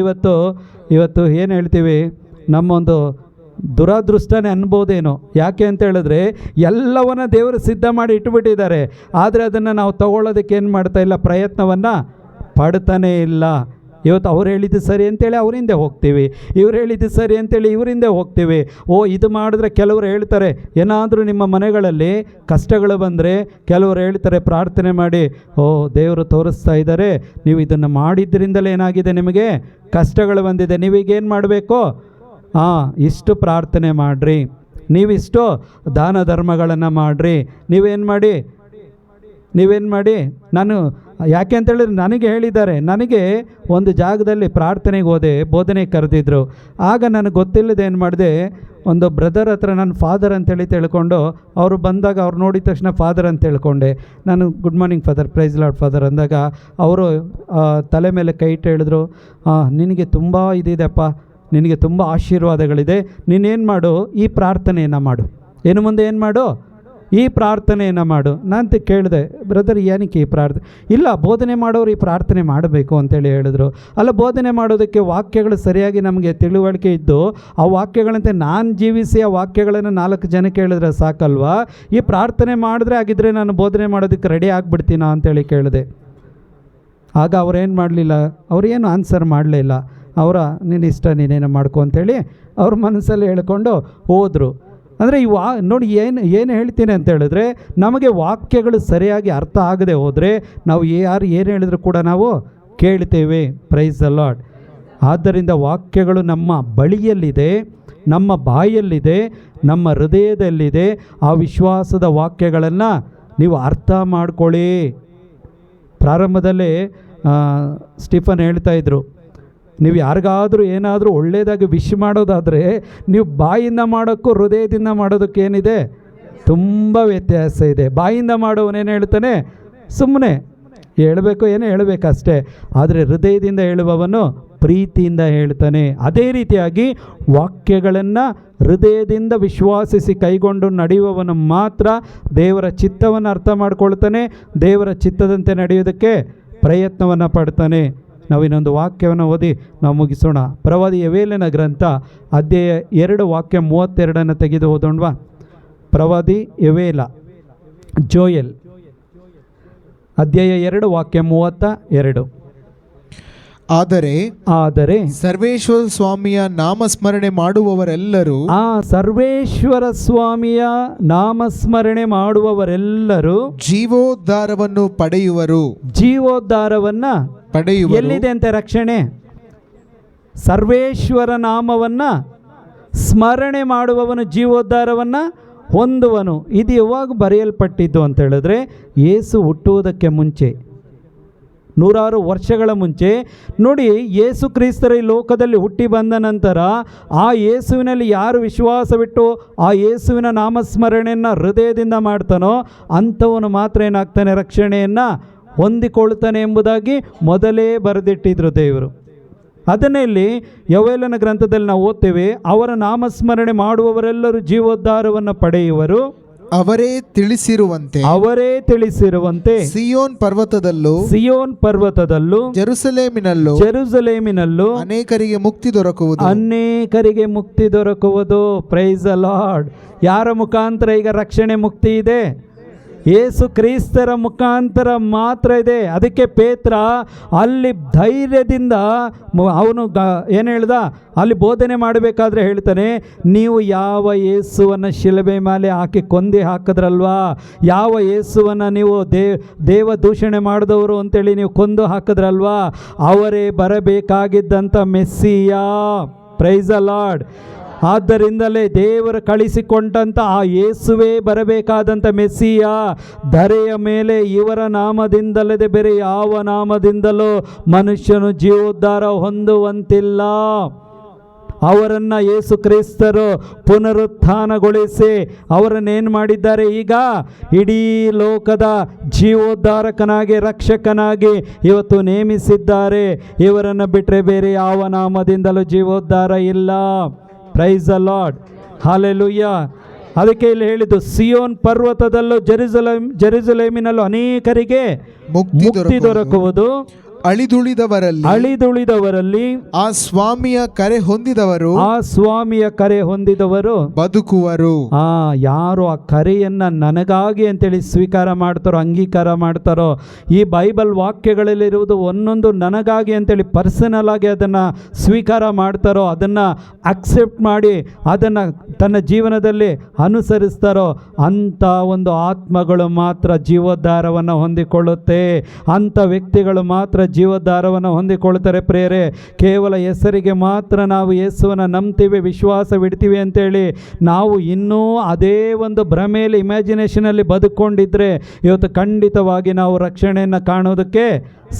ಇವತ್ತು ಏನು ಹೇಳ್ತೀವಿ, ನಮ್ಮೊಂದು ದುರಾದೃಷ್ಟನೇ ಅನ್ಬೋದೇನೋ. ಯಾಕೆ ಅಂತ ಹೇಳಿದ್ರೆ ಎಲ್ಲವನ್ನ ದೇವರು ಸಿದ್ಧ ಮಾಡಿ ಇಟ್ಟುಬಿಟ್ಟಿದ್ದಾರೆ, ಆದರೆ ಅದನ್ನು ನಾವು ತಗೊಳ್ಳೋದಕ್ಕೆ ಏನು ಮಾಡ್ತಾ ಇಲ್ಲ, ಪ್ರಯತ್ನವನ್ನು ಪಡ್ತಾನೇ ಇಲ್ಲ. ಇವತ್ತು ಅವ್ರು ಹೇಳಿದ್ದು ಸರಿ ಅಂತೇಳಿ ಅವರಿಂದ ಹೋಗ್ತೀವಿ, ಇವ್ರು ಹೇಳಿದ್ದು ಸರಿ ಅಂತೇಳಿ ಇವರಿಂದ ಹೋಗ್ತೀವಿ. ಇದು ಮಾಡಿದ್ರೆ ಕೆಲವರು ಹೇಳ್ತಾರೆ, ಏನಾದರೂ ನಿಮ್ಮ ಮನೆಗಳಲ್ಲಿ ಕಷ್ಟಗಳು ಬಂದರೆ ಕೆಲವರು ಹೇಳ್ತಾರೆ ಪ್ರಾರ್ಥನೆ ಮಾಡಿ, ದೇವರು ತೋರಿಸ್ತಾ ಇದ್ದಾರೆ, ನೀವು ಇದನ್ನು ಮಾಡಿದ್ರಿಂದಲೇ ಏನಾಗಿದೆ, ನಿಮಗೆ ಕಷ್ಟಗಳು ಬಂದಿದೆ, ನೀವೀಗೇನು ಮಾಡಬೇಕು? ಇಷ್ಟು ಪ್ರಾರ್ಥನೆ ಮಾಡಿರಿ, ನೀವಿಷ್ಟು ದಾನ ಧರ್ಮಗಳನ್ನು ಮಾಡಿರಿ, ನೀವೇನು ಮಾಡಿ ನಾನು ಯಾಕೆ ಅಂತೇಳಿದ್ರೆ ನನಗೆ ಹೇಳಿದ್ದಾರೆ. ನನಗೆ ಒಂದು ಜಾಗದಲ್ಲಿ ಪ್ರಾರ್ಥನೆಗೆ ಹೋದೆ, ಬೋಧನೆ ಕರೆದಿದ್ರು. ಆಗ ನನಗೆ ಗೊತ್ತಿಲ್ಲದೆ ಏನು ಮಾಡಿದೆ, ಒಂದು ಬ್ರದರ್ ಹತ್ರ ನಾನು ಫಾದರ್ ಅಂತೇಳಿ ತಿಳ್ಕೊಂಡು ಅವರು ಬಂದಾಗ ಅವ್ರು ನೋಡಿದ ತಕ್ಷಣ ಫಾದರ್ ಅಂತ ತಿಳ್ಕೊಂಡೆ. ನಾನು good morning father, praise lord father ಅಂದಾಗ ಅವರು ತಲೆ ಮೇಲೆ ಕೈ ಇಟ್ಟು ಹೇಳಿದ್ರು, ನಿನಗೆ ತುಂಬ ಇದಿದೆಪ್ಪ, ನಿನಗೆ ತುಂಬ ಆಶೀರ್ವಾದಗಳಿದೆ, ನೀನೇನು ಮಾಡು, ಈ ಪ್ರಾರ್ಥನೆಯನ್ನು ಮಾಡು, ಏನು ಮುಂದೆ ಏನು ಮಾಡು, ಈ ಪ್ರಾರ್ಥನೆಯನ್ನು ಮಾಡು. ನಾನು ಕೇಳಿದೆ, ಬ್ರದರ್ ಏನಕ್ಕೆ ಈ ಪ್ರಾರ್ಥನೆ? ಇಲ್ಲ, ಬೋಧನೆ ಮಾಡೋರು ಈ ಪ್ರಾರ್ಥನೆ ಮಾಡಬೇಕು ಅಂತೇಳಿ ಹೇಳಿದ್ರು. ಅಲ್ಲ, ಬೋಧನೆ ಮಾಡೋದಕ್ಕೆ ವಾಕ್ಯಗಳು ಸರಿಯಾಗಿ ನಮಗೆ ತಿಳುವಳಿಕೆ ಇದ್ದು ಆ ವಾಕ್ಯಗಳಂತೆ ನಾನು ಜೀವಿಸಿ ಆ ವಾಕ್ಯಗಳನ್ನು 4 ಜನಕ್ಕೆ ಹೇಳಿದ್ರೆ ಸಾಕಲ್ವಾ? ಈ ಪ್ರಾರ್ಥನೆ ಮಾಡಿದ್ರೆ ಆಗಿದ್ದರೆ ನಾನು ಬೋಧನೆ ಮಾಡೋದಕ್ಕೆ ರೆಡಿ ಆಗಿಬಿಡ್ತೀನಾ ಅಂತೇಳಿ ಕೇಳಿದೆ. ಆಗ ಅವ್ರೇನು ಮಾಡಲಿಲ್ಲ, ಅವ್ರೇನು ಆನ್ಸರ್ ಮಾಡಲೇ ಇಲ್ಲ. ನಿನ್ನ ಇಷ್ಟ, ನೀನೇನು ಮಾಡ್ಕೊ ಅಂತೇಳಿ ಅವ್ರ ಮನಸ್ಸಲ್ಲಿ ಹೇಳ್ಕೊಂಡು ಹೋದರು. ಅಂದರೆ ನೋಡಿ ಏನು ಹೇಳ್ತೀನಿ ಅಂತ ಹೇಳಿದ್ರೆ, ನಮಗೆ ವಾಕ್ಯಗಳು ಸರಿಯಾಗಿ ಅರ್ಥ ಆಗದೆ ಹೋದರೆ ನಾವು ಯಾರು ಏನು ಹೇಳಿದ್ರು ಕೂಡ ನಾವು ಕೇಳ್ತೇವೆ. Price the lord. ಆದ್ದರಿಂದ ವಾಕ್ಯಗಳು ನಮ್ಮ ಬಳಿಯಲ್ಲಿದೆ, ನಮ್ಮ ಬಾಯಲ್ಲಿದೆ, ನಮ್ಮ ಹೃದಯದಲ್ಲಿದೆ. ಆ ವಿಶ್ವಾಸದ ವಾಕ್ಯಗಳನ್ನು ನೀವು ಅರ್ಥ ಮಾಡ್ಕೊಳ್ಳಿ. ಪ್ರಾರಂಭದಲ್ಲೇ ಸ್ಟೀಫನ್ ಹೇಳ್ತಾಯಿದ್ರು, ನೀವು ಯಾರಿಗಾದರೂ ಏನಾದರೂ ಒಳ್ಳೆಯದಾಗಿ ವಿಶ್ ಮಾಡೋದಾದರೆ ನೀವು ಬಾಯಿಂದ ಮಾಡೋಕ್ಕೂ ಹೃದಯದಿಂದ ಮಾಡೋದಕ್ಕೆ ಏನಿದೆ, ತುಂಬ ವ್ಯತ್ಯಾಸ ಇದೆ. ಬಾಯಿಂದ ಮಾಡೋವನೇನು ಹೇಳ್ತಾನೆ, ಸುಮ್ಮನೆ ಹೇಳಬೇಕು, ಏನೋ ಹೇಳಬೇಕಷ್ಟೇ. ಆದರೆ ಹೃದಯದಿಂದ ಹೇಳುವವನು ಪ್ರೀತಿಯಿಂದ ಹೇಳ್ತಾನೆ. ಅದೇ ರೀತಿಯಾಗಿ ವಾಕ್ಯಗಳನ್ನು ಹೃದಯದಿಂದ ವಿಶ್ವಾಸಿಸಿ ಕೈಗೊಂಡು ನಡೆಯುವವನು ಮಾತ್ರ ದೇವರ ಚಿತ್ತವನ್ನು ಅರ್ಥ ಮಾಡ್ಕೊಳ್ತಾನೆ, ದೇವರ ಚಿತ್ತದಂತೆ ನಡೆಯೋದಕ್ಕೆ ಪ್ರಯತ್ನವನ್ನು ಪಡ್ತಾನೆ. ನಾವು ಇನ್ನೊಂದು ವಾಕ್ಯವನ್ನು ಓದಿ ನಾವು ಮುಗಿಸೋಣ. ಪ್ರವಾದಿ ಯವೇಲನ ಗ್ರಂಥ ಅಧ್ಯಾಯ 2 ವಾಕ್ಯ 32 ತೆಗೆದು ಓದೋಣವಾ? ಪ್ರವಾದಿ ಯವೇಲ, ಜೋಯಲ್ ಅಧ್ಯಾಯ 2 ವಾಕ್ಯ 32. ಆದರೆ ಸರ್ವೇಶ್ವರ ಸ್ವಾಮಿಯ ನಾಮಸ್ಮರಣೆ ಮಾಡುವವರೆಲ್ಲರೂ ಸರ್ವೇಶ್ವರ ಸ್ವಾಮಿಯ ನಾಮಸ್ಮರಣೆ ಮಾಡುವವರೆಲ್ಲರೂ ಜೀವೋದ್ಧಾರವನ್ನು ಪಡೆಯುವರು. ಜೀವೋದ್ಧಾರವನ್ನ ಎಲ್ಲಿದೆ ಅಂತ ರಕ್ಷಣೆ? ಸರ್ವೇಶ್ವರ ನಾಮವನ್ನ ಸ್ಮರಣೆ ಮಾಡುವವನು ಜೀವೋದ್ಧಾರವನ್ನ ಹೊಂದುವನು. ಇದು ಯಾವಾಗ ಬರೆಯಲ್ಪಟ್ಟಿದ್ದು ಅಂತ ಹೇಳಿದ್ರೆ, ಯೇಸು ಹುಟ್ಟುವುದಕ್ಕೆ ಮುಂಚೆ, 100 ವರ್ಷಗಳ ಮುಂಚೆ. ನೋಡಿ, ಯೇಸು ಕ್ರಿಸ್ತರ ಈ ಲೋಕದಲ್ಲಿ ಹುಟ್ಟಿ ಬಂದ ನಂತರ ಆ ಯೇಸುವಿನಲ್ಲಿ ಯಾರು ವಿಶ್ವಾಸವಿಟ್ಟು ಆ ಯೇಸುವಿನ ನಾಮಸ್ಮರಣೆಯನ್ನು ಹೃದಯದಿಂದ ಮಾಡ್ತಾನೋ ಅಂಥವನು ಮಾತ್ರ ಏನಾಗ್ತಾನೆ, ರಕ್ಷಣೆಯನ್ನು ಹೊಂದಿಕೊಳ್ತಾನೆ ಎಂಬುದಾಗಿ ಮೊದಲೇ ಬರೆದಿಟ್ಟಿದ್ರು ದೇವರು. ಅದನ್ನೇ ಇಲ್ಲಿ ಯವೇಲನ ಗ್ರಂಥದಲ್ಲಿ ನಾವು ಓದ್ತೇವೆ, ಅವರ ನಾಮಸ್ಮರಣೆ ಮಾಡುವವರೆಲ್ಲರೂ ಜೀವೋದ್ಧಾರವನ್ನು ಪಡೆಯುವರು. ಅವರೇ ತಿಳಿಸಿರುವಂತೆ ಸಿಯೋನ್ ಪರ್ವತದಲ್ಲೂ ಜೆರುಸಲೇಮಿನಲ್ಲೂ ಅನೇಕರಿಗೆ ಮುಕ್ತಿ ದೊರಕುವುದು. Price the lord. ಯಾರ ಮುಖಾಂತರ ಈಗ ರಕ್ಷಣೆ ಮುಕ್ತಿ ಇದೆ? ಯೇಸು ಕ್ರಿಸ್ತರ ಮುಖಾಂತರ ಮಾತ್ರ ಇದೆ. ಅದಕ್ಕೆ ಪೇತ್ರ ಅಲ್ಲಿ ಧೈರ್ಯದಿಂದ ಅವನು ಏನು ಹೇಳ್ದ, ಅಲ್ಲಿ ಬೋಧನೆ ಮಾಡಬೇಕಾದ್ರೆ ಹೇಳ್ತಾನೆ, ನೀವು ಯಾವ ಯೇಸುವನ್ನು ಶಿಲುಬೆ ಮೇಲೆ ಹಾಕಿ ಕೊಂದು ಹಾಕಿದ್ರಲ್ವಾ, ಯಾವ ಯೇಸುವನ್ನು ನೀವು ದೇವ ದೂಷಣೆ ಮಾಡಿದವರು ಅಂತೇಳಿ ನೀವು ಕೊಂದು ಹಾಕಿದ್ರಲ್ವಾ, ಅವರೇ ಬರಬೇಕಾಗಿದ್ದಂಥ ಮೆಸ್ಸಿಯ. Praise the Lord. ಆದ್ದರಿಂದಲೇ ದೇವರು ಕಳಿಸಿಕೊಂಡಂಥ ಆ ಯೇಸುವೇ ಬರಬೇಕಾದಂಥ ಮೆಸ್ಸಿಯ. ಧರೆಯ ಮೇಲೆ ಇವರ ನಾಮದಿಂದಲ್ಲದೆ ಬೇರೆ ಯಾವ ನಾಮದಿಂದಲೂ ಮನುಷ್ಯನು ಜೀವೋದ್ಧಾರ ಹೊಂದುವಂತಿಲ್ಲ. ಅವರನ್ನು ಯೇಸು ಕ್ರಿಸ್ತರು ಪುನರುತ್ಥಾನಗೊಳಿಸಿ ಅವರನ್ನೇನು ಮಾಡಿದ್ದಾರೆ, ಈಗ ಇಡೀ ಲೋಕದ ಜೀವೋದ್ಧಾರಕನಾಗಿ ರಕ್ಷಕನಾಗಿ ಇವತ್ತು ನೇಮಿಸಿದ್ದಾರೆ. ಇವರನ್ನು ಬಿಟ್ಟರೆ ಬೇರೆ ಯಾವ ನಾಮದಿಂದಲೂ ಜೀವೋದ್ಧಾರ ಇಲ್ಲ. Price the lord. ಹಲ್ಲೆಲೂಯಾ. ಅದಕ್ಕೆ ಇಲ್ಲಿ ಹೇಳಿದ್ದು, ಸಿಯೋನ್ ಪರ್ವತದಲ್ಲೂ ಜೆರುಸಲೇಮಿನಲ್ಲೂ ಅನೇಕರಿಗೆ ಮುಕ್ತಿ ದೊರಕುವುದು. ಅಳಿದುಳಿದವರಲ್ಲಿ ಆ ಸ್ವಾಮಿಯ ಕರೆ ಹೊಂದಿದವರು ಬದುಕುವರು. ಯಾರು ಆ ಕರೆಯನ್ನ ನನಗಾಗಿ ಅಂತೇಳಿ ಸ್ವೀಕಾರ ಮಾಡ್ತಾರೋ, ಅಂಗೀಕಾರ ಮಾಡ್ತಾರೋ, ಈ ಬೈಬಲ್ ವಾಕ್ಯಗಳಲ್ಲಿರುವುದು ಒಂದೊಂದು ನನಗಾಗಿ ಅಂತೇಳಿ ಪರ್ಸನಲ್ ಆಗಿ ಅದನ್ನು ಸ್ವೀಕಾರ ಮಾಡ್ತಾರೋ, ಅದನ್ನು ಅಕ್ಸೆಪ್ಟ್ ಮಾಡಿ ಅದನ್ನು ತನ್ನ ಜೀವನದಲ್ಲಿ ಅನುಸರಿಸ್ತಾರೋ ಅಂಥ ಒಂದು ಆತ್ಮಗಳು ಮಾತ್ರ ಜೀವೋದ್ಧಾರವನ್ನು ಹೊಂದಿಕೊಳ್ಳುತ್ತೆ. ಅಂಥ ವ್ಯಕ್ತಿಗಳು ಮಾತ್ರ ಜೀವೋದ್ಧಾರವನ್ನು ಹೊಂದಿಕೊಳ್ತಾರೆ. ಪ್ರೇರೆ, ಕೇವಲ ಹೆಸರಿಗೆ ಮಾತ್ರ ನಾವು ಯೇಸುವನ್ನು ನಂಬ್ತೀವಿ, ವಿಶ್ವಾಸವಿಡ್ತೀವಿ ಅಂತೇಳಿ ನಾವು ಇನ್ನೂ ಅದೇ ಒಂದು ಭ್ರಮೆಯಲ್ಲಿ, ಇಮ್ಯಾಜಿನೇಷನಲ್ಲಿ ಬದುಕೊಂಡಿದ್ರೆ ಇವತ್ತು ಖಂಡಿತವಾಗಿ ನಾವು ರಕ್ಷಣೆಯನ್ನು ಕಾಣೋದಕ್ಕೆ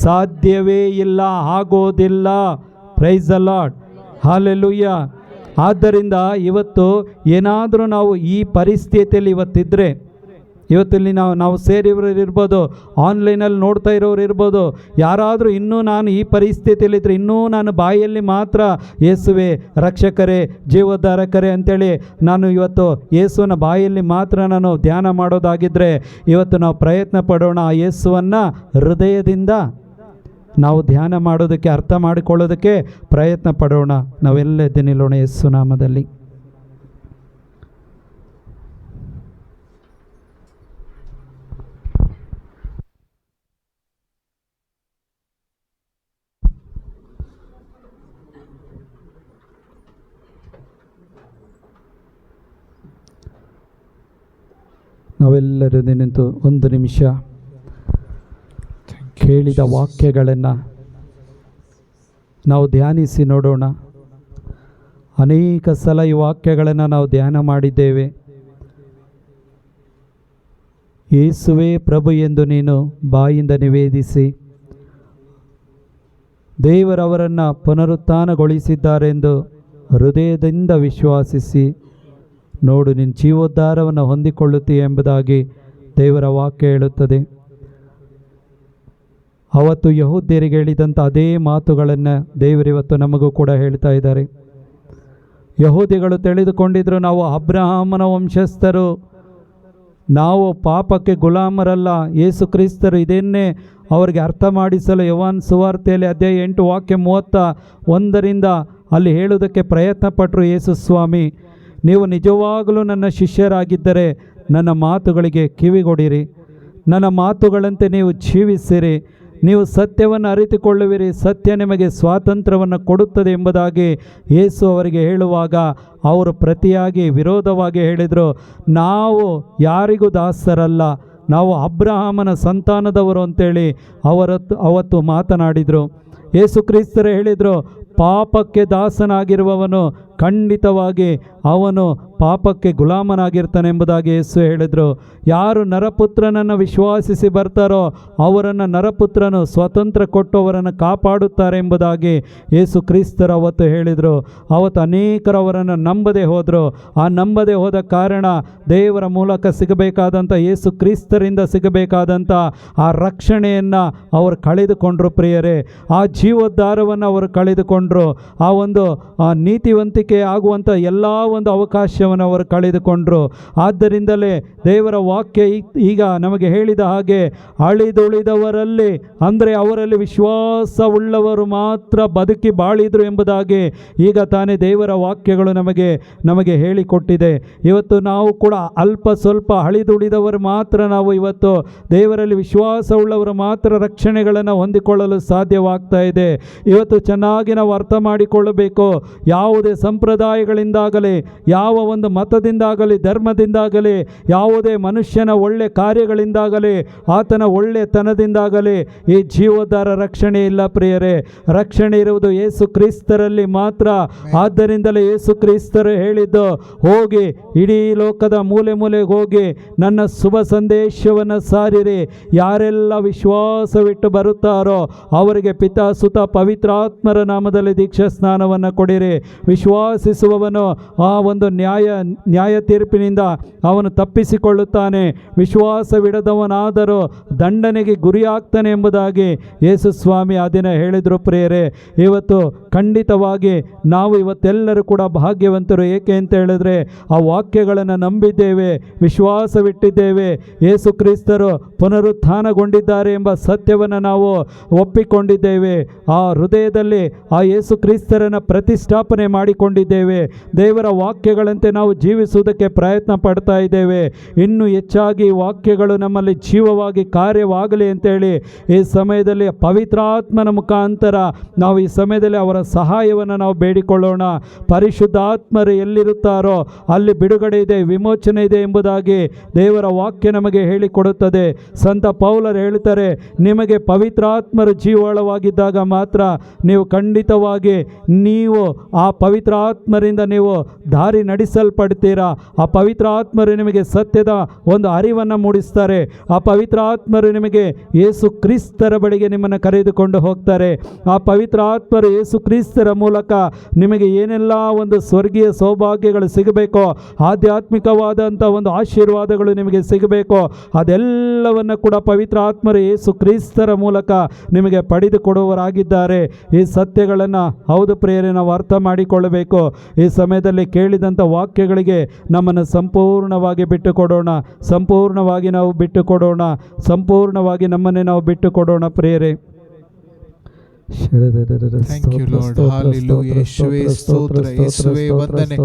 ಸಾಧ್ಯವೇ ಇಲ್ಲ, ಆಗೋದಿಲ್ಲ. Price the lord. ಹಲ್ಲೆಲೂಯಾ. ಆದ್ದರಿಂದ ಇವತ್ತು ಏನಾದರೂ ನಾವು ಈ ಪರಿಸ್ಥಿತಿಯಲ್ಲಿ ಇವತ್ತಿದ್ದರೆ, ಇವತ್ತಿಲ್ಲಿ ನಾವು ಸೇರಿರೋರು ಇರ್ಬೋದು, ಆನ್ಲೈನಲ್ಲಿ ನೋಡ್ತಾ ಇರೋರು ಇರ್ಬೋದು, ಯಾರಾದರೂ ಇನ್ನೂ ನಾನು ಈ ಪರಿಸ್ಥಿತಿಯಲ್ಲಿದ್ದರೆ ಇನ್ನೂ ನಾನು ಬಾಯಲ್ಲಿ ಮಾತ್ರ ಯೇಸುವೆ ರಕ್ಷಕರೇ ಜೀವೋದ್ಧಾರಕರೇ ಅಂತೇಳಿ ನಾನು ಇವತ್ತು ಯೇಸುವಿನ ಬಾಯಲ್ಲಿ ಮಾತ್ರ ನಾನು ಧ್ಯಾನ ಮಾಡೋದಾಗಿದ್ದರೆ, ಇವತ್ತು ನಾವು ಪ್ರಯತ್ನ ಪಡೋಣ. ಆ ಯೇಸುವನ್ನು ಹೃದಯದಿಂದ ನಾವು ಧ್ಯಾನ ಮಾಡೋದಕ್ಕೆ, ಅರ್ಥ ಮಾಡಿಕೊಳ್ಳೋದಕ್ಕೆ ಪ್ರಯತ್ನ ಪಡೋಣ. ನಾವೆಲ್ಲ ಎದ್ದು ನಿಲ್ಲೋಣ ಯೇಸು ನಾಮದಲ್ಲಿ. ನಾವೆಲ್ಲರೂ ನಿಂತು ಒಂದು ನಿಮಿಷ ಕೇಳಿದ ವಾಕ್ಯಗಳನ್ನು ನಾವು ಧ್ಯಾನಿಸಿ ನೋಡೋಣ. ಅನೇಕ ಸಲ ಈ ವಾಕ್ಯಗಳನ್ನು ನಾವು ಧ್ಯಾನ ಮಾಡಿದ್ದೇವೆ. ಯೇಸುವೇ ಪ್ರಭು ಎಂದು ನೀನು ಬಾಯಿಂದ ನಿವೇದಿಸಿ, ದೇವರವರನ್ನು ಪುನರುತ್ಥಾನಗೊಳಿಸಿದ್ದಾರೆಂದು ಹೃದಯದಿಂದ ವಿಶ್ವಾಸಿಸಿ ನೋಡು, ನಿನ್ನ ಜೀವೋದ್ಧಾರವನ್ನು ಹೊಂದಿಕೊಳ್ಳುತ್ತೀಯ ಎಂಬುದಾಗಿ ದೇವರ ವಾಕ್ಯ ಹೇಳುತ್ತದೆ. ಅವತ್ತು ಯಹೂದ್ಯರಿಗೆ ಹೇಳಿದಂಥ ಅದೇ ಮಾತುಗಳನ್ನು ದೇವರಿವತ್ತು ನಮಗೂ ಕೂಡ ಹೇಳ್ತಾ ಇದ್ದಾರೆ. ಯಹೂದಿಗಳು ತಿಳಿದುಕೊಂಡಿದ್ರು, ನಾವು ಅಬ್ರಹಾಮನ ವಂಶಸ್ಥರು, ನಾವು ಪಾಪಕ್ಕೆ ಗುಲಾಮರಲ್ಲ, ಯೇಸು ಕ್ರಿಸ್ತರು ಇದನ್ನೇ ಅವರಿಗೆ ಅರ್ಥ ಮಾಡಿಸಲು ಯೋಹಾನ್ ಸುವಾರ್ತೆಯಲ್ಲಿ ಅಧ್ಯಾಯ 8 ವಾಕ್ಯ 31 ಅಲ್ಲಿ ಹೇಳುವುದಕ್ಕೆ ಪ್ರಯತ್ನ ಪಟ್ಟರು ಯೇಸು ಸ್ವಾಮಿ. ನೀವು ನಿಜವಾಗಲೂ ನನ್ನ ಶಿಷ್ಯರಾಗಿದ್ದರೆ ನನ್ನ ಮಾತುಗಳಿಗೆ ಕಿವಿಗೊಡಿರಿ, ನನ್ನ ಮಾತುಗಳಂತೆ ನೀವು ಜೀವಿಸಿರಿ, ನೀವು ಸತ್ಯವನ್ನು ಅರಿತುಕೊಳ್ಳುವಿರಿ, ಸತ್ಯ ನಿಮಗೆ ಸ್ವಾತಂತ್ರ್ಯವನ್ನು ಕೊಡುತ್ತದೆ ಎಂಬುದಾಗಿ ಯೇಸು ಅವರಿಗೆ ಹೇಳುವಾಗ ಅವರು ಪ್ರತಿಯಾಗಿ ವಿರೋಧವಾಗಿ ಹೇಳಿದರು, ನಾವು ಯಾರಿಗೂ ದಾಸರಲ್ಲ, ನಾವು ಅಬ್ರಹಾಮನ ಸಂತಾನದವರು ಅಂತೇಳಿ ಅವತ್ತು ಮಾತನಾಡಿದರು. ಯೇಸು ಕ್ರಿಸ್ತರು ಹೇಳಿದರು, ಪಾಪಕ್ಕೆ ದಾಸನಾಗಿರುವವನು ಖಂಡಿತವಾಗಿ ಅವನು ಪಾಪಕ್ಕೆ ಗುಲಾಮನಾಗಿರ್ತಾನೆ ಎಂಬುದಾಗಿ ಯೇಸು ಹೇಳಿದರು. ಯಾರು ನರಪುತ್ರನನ್ನು ವಿಶ್ವಾಸಿಸಿ ಬರ್ತಾರೋ ಅವರನ್ನು ನರಪುತ್ರನು ಸ್ವತಂತ್ರ ಕೊಟ್ಟು ಅವರನ್ನು ಕಾಪಾಡುತ್ತಾರೆ ಎಂಬುದಾಗಿ ಯೇಸು ಕ್ರಿಸ್ತರು ಅವತ್ತು ಹೇಳಿದರು. ಅವತ್ತು ಅನೇಕರು ಅವರನ್ನು ನಂಬದೆ ಹೋದರು. ಆ ನಂಬದೆ ಹೋದ ಕಾರಣ ದೇವರ ಮೂಲಕ ಸಿಗಬೇಕಾದಂಥ ಯೇಸು ಕ್ರಿಸ್ತರಿಂದ ಸಿಗಬೇಕಾದಂಥ ಆ ರಕ್ಷಣೆಯನ್ನು ಅವರು ಕಳೆದುಕೊಂಡರು ಪ್ರಿಯರೇ. ಆ ಜೀವೋದ್ಧಾರವನ್ನು ಅವರು ಕಳೆದುಕೊಂಡರು. ಆ ಒಂದು ನೀತಿವಂತಿಕೆ ಆಗುವಂಥ ಎಲ್ಲ ಒಂದು ಅವಕಾಶವನ್ನು ಅವರು ಕಳೆದುಕೊಂಡರು. ಆದ್ದರಿಂದಲೇ ದೇವರ ವಾಕ್ಯ ಈಗ ನಮಗೆ ಹೇಳಿದ ಹಾಗೆ ಅಳಿದುಳಿದವರಲ್ಲಿ ಅಂದರೆ ಅವರಲ್ಲಿ ವಿಶ್ವಾಸವುಳ್ಳವರು ಮಾತ್ರ ಬದುಕಿ ಬಾಳಿದರು ಎಂಬುದಾಗಿ ಈಗ ತಾನೇ ದೇವರ ವಾಕ್ಯಗಳು ನಮಗೆ ಹೇಳಿಕೊಟ್ಟಿದೆ. ಇವತ್ತು ನಾವು ಕೂಡ ಅಲ್ಪ ಸ್ವಲ್ಪ ಅಳಿದುಳಿದವರು ಮಾತ್ರ ನಾವು ಇವತ್ತು ದೇವರಲ್ಲಿ ವಿಶ್ವಾಸವುಳ್ಳವರು ಮಾತ್ರ ರಕ್ಷಣೆಗಳನ್ನು ಹೊಂದಿಕೊಳ್ಳಲು ಸಾಧ್ಯವಾಗ್ತಾ ಇದೆ. ಇವತ್ತು ಚೆನ್ನಾಗಿ ನಾವು ಅರ್ಥ ಮಾಡಿಕೊಳ್ಳಬೇಕು. ಯಾವುದೇ ಸಂಪ್ರದಾಯಗಳಿಂದಾಗಲಿ, ಯಾವ ಒಂದು ಮತದಿಂದಾಗಲಿ, ಧರ್ಮದಿಂದಾಗಲಿ, ಯಾವುದೇ ಮನುಷ್ಯನ ಒಳ್ಳೆ ಕಾರ್ಯಗಳಿಂದಾಗಲಿ, ಆತನ ಒಳ್ಳೆತನದಿಂದಾಗಲಿ ಈ ಜೀವೋದ್ಧಾರ ರಕ್ಷಣೆ ಇಲ್ಲ ಪ್ರಿಯರೇ. ರಕ್ಷಣೆ ಇರುವುದು ಯೇಸು ಕ್ರಿಸ್ತರಲ್ಲಿ ಮಾತ್ರ. ಆದ್ದರಿಂದಲೇ ಯೇಸು ಕ್ರಿಸ್ತರು ಹೇಳಿದ್ದು, ಹೋಗಿ ಇಡೀ ಲೋಕದ ಮೂಲೆ ಮೂಲೆಗೆ ಹೋಗಿ ನನ್ನ ಶುಭ ಸಂದೇಶವನ್ನು ಸಾರಿರಿ. ಯಾರೆಲ್ಲ ವಿಶ್ವಾಸವಿಟ್ಟು ಬರುತ್ತಾರೋ ಅವರಿಗೆ ಪಿತಾ ಸುತ ಪವಿತ್ರಾತ್ಮರ ನಾಮದಲ್ಲಿ ದೀಕ್ಷಾ ಸ್ನಾನವನ್ನು ಕೊಡಿರಿ. ವಿಶ್ವಾಸಿಸುವವನು ಆ ಒಂದು ನ್ಯಾಯ ತೀರ್ಪಿನಿಂದ ಅವನು ತಪ್ಪಿಸಿಕೊಳ್ಳುತ್ತಾನೆ, ವಿಶ್ವಾಸವಿಡದವನಾದರೂ ದಂಡನೆಗೆ ಗುರಿಯಾಗ್ತಾನೆ ಎಂಬುದಾಗಿ ಯೇಸು ಸ್ವಾಮಿ ಆ ದಿನ ಹೇಳಿದರು ಪ್ರಿಯರೇ. ಇವತ್ತು ಖಂಡಿತವಾಗಿ ನಾವು ಇವತ್ತೆಲ್ಲರೂ ಕೂಡ ಭಾಗ್ಯವಂತರು. ಏಕೆ ಅಂತ ಹೇಳಿದ್ರೆ ಆ ವಾಕ್ಯಗಳನ್ನು ನಂಬಿದ್ದೇವೆ, ವಿಶ್ವಾಸವಿಟ್ಟಿದ್ದೇವೆ. ಯೇಸು ಕ್ರಿಸ್ತರು ಪುನರುತ್ಥಾನಗೊಂಡಿದ್ದಾರೆ ಎಂಬ ಸತ್ಯವನ್ನು ನಾವು ಒಪ್ಪಿಕೊಂಡಿದ್ದೇವೆ. ಆ ಹೃದಯದಲ್ಲಿ ಆ ಯೇಸು ಕ್ರಿಸ್ತರನ್ನು ಪ್ರತಿಷ್ಠಾಪನೆ ಮಾಡಿಕೊಂಡಿದ್ದೇವೆ. ದೇವರ ವಾಕ್ಯಗಳಂತೆ ನಾವು ಜೀವಿಸುವುದಕ್ಕೆ ಪ್ರಯತ್ನ ಪಡ್ತಾ ಇದ್ದೇವೆ. ಇನ್ನೂ ಹೆಚ್ಚಾಗಿ ವಾಕ್ಯಗಳು ನಮ್ಮಲ್ಲಿ ಜೀವವಾಗಿ ಕಾರ್ಯವಾಗಲಿ ಅಂತೇಳಿ ಈ ಸಮಯದಲ್ಲಿ ಪವಿತ್ರಾತ್ಮನ ಮುಖಾಂತರ ನಾವು ಈ ಸಮಯದಲ್ಲಿ ಅವರ ಸಹಾಯವನ್ನು ನಾವು ಬೇಡಿಕೊಳ್ಳೋಣ. ಪರಿಶುದ್ಧಾತ್ಮರು ಎಲ್ಲಿರುತ್ತಾರೋ ಅಲ್ಲಿ ಬಿಡುಗಡೆ ಇದೆ, ವಿಮೋಚನೆ ಇದೆ ಎಂಬುದಾಗಿ ದೇವರ ವಾಕ್ಯ ನಮಗೆ ಹೇಳಿಕೊಡುತ್ತದೆ. ಸಂತ ಪೌಲರು ಹೇಳ್ತಾರೆ, ನಿಮಗೆ ಪವಿತ್ರಾತ್ಮರು ಜೀವಾಳವಾಗಿದ್ದಾಗ ಮಾತ್ರ ನೀವು ಖಂಡಿತವಾಗಿ ನೀವು ಆ ಪವಿತ್ರಾತ್ಮರಿಂದ ನೀವು ದಾರಿ ನಡೆಸಲ್ಪಡ್ತೀರಾ. ಆ ಪವಿತ್ರಾತ್ಮರು ನಿಮಗೆ ಸತ್ಯದ ಒಂದು ಅರಿವನ್ನು ಮೂಡಿಸ್ತಾರೆ. ಆ ಪವಿತ್ರಾತ್ಮರು ನಿಮಗೆ ಯೇಸು ಕ್ರಿಸ್ತರ ಬಳಿಗೆ ನಿಮ್ಮನ್ನು ಕರೆದುಕೊಂಡು ಹೋಗ್ತಾರೆ. ಆ ಪವಿತ್ರಾತ್ಮರು ಯೇಸು ಕ್ರಿಸ್ತರ ಮೂಲಕ ನಿಮಗೆ ಏನೆಲ್ಲ ಒಂದು ಸ್ವರ್ಗೀಯ ಸೌಭಾಗ್ಯಗಳು ಸಿಗಬೇಕೋ, ಆಧ್ಯಾತ್ಮಿಕವಾದಂಥ ಒಂದು ಆಶೀರ್ವಾದಗಳು ನಿಮಗೆ ಸಿಗಬೇಕೋ, ಅದೆಲ್ಲವನ್ನು ಕೂಡ ಪವಿತ್ರಾತ್ಮರು ಯೇಸು ಕ್ರಿಸ್ತರ ಮೂಲಕ ನಿಮಗೆ ಪಡೆದುಕೊಡುವವರಾಗಿದ್ದಾರೆ. ಈ ಸತ್ಯಗಳನ್ನು ಹೌದು ಪ್ರಿಯರೇ ನಾವು ಅರ್ಥ ಮಾಡಿಕೊಳ್ಳಬೇಕು. ಈ ಸಮಯದಲ್ಲಿ ಕೇಳಿದಂಥ ವಾಕ್ಯಗಳಿಗೆ ನಮ್ಮನ್ನು ಸಂಪೂರ್ಣವಾಗಿ ಬಿಟ್ಟುಕೊಡೋಣ, ಸಂಪೂರ್ಣವಾಗಿ ನಾವು ಬಿಟ್ಟುಕೊಡೋಣ, ಸಂಪೂರ್ಣವಾಗಿ ನಮ್ಮನ್ನೇ ನಾವು ಬಿಟ್ಟುಕೊಡೋಣ ಪ್ರಿಯರೇ. Thank you, Lord. Hallelujah. ಯೇಸುವೇ ಸ್ತೋತ್ರ, ಯೇಸುವೇ ವಂದನೆ.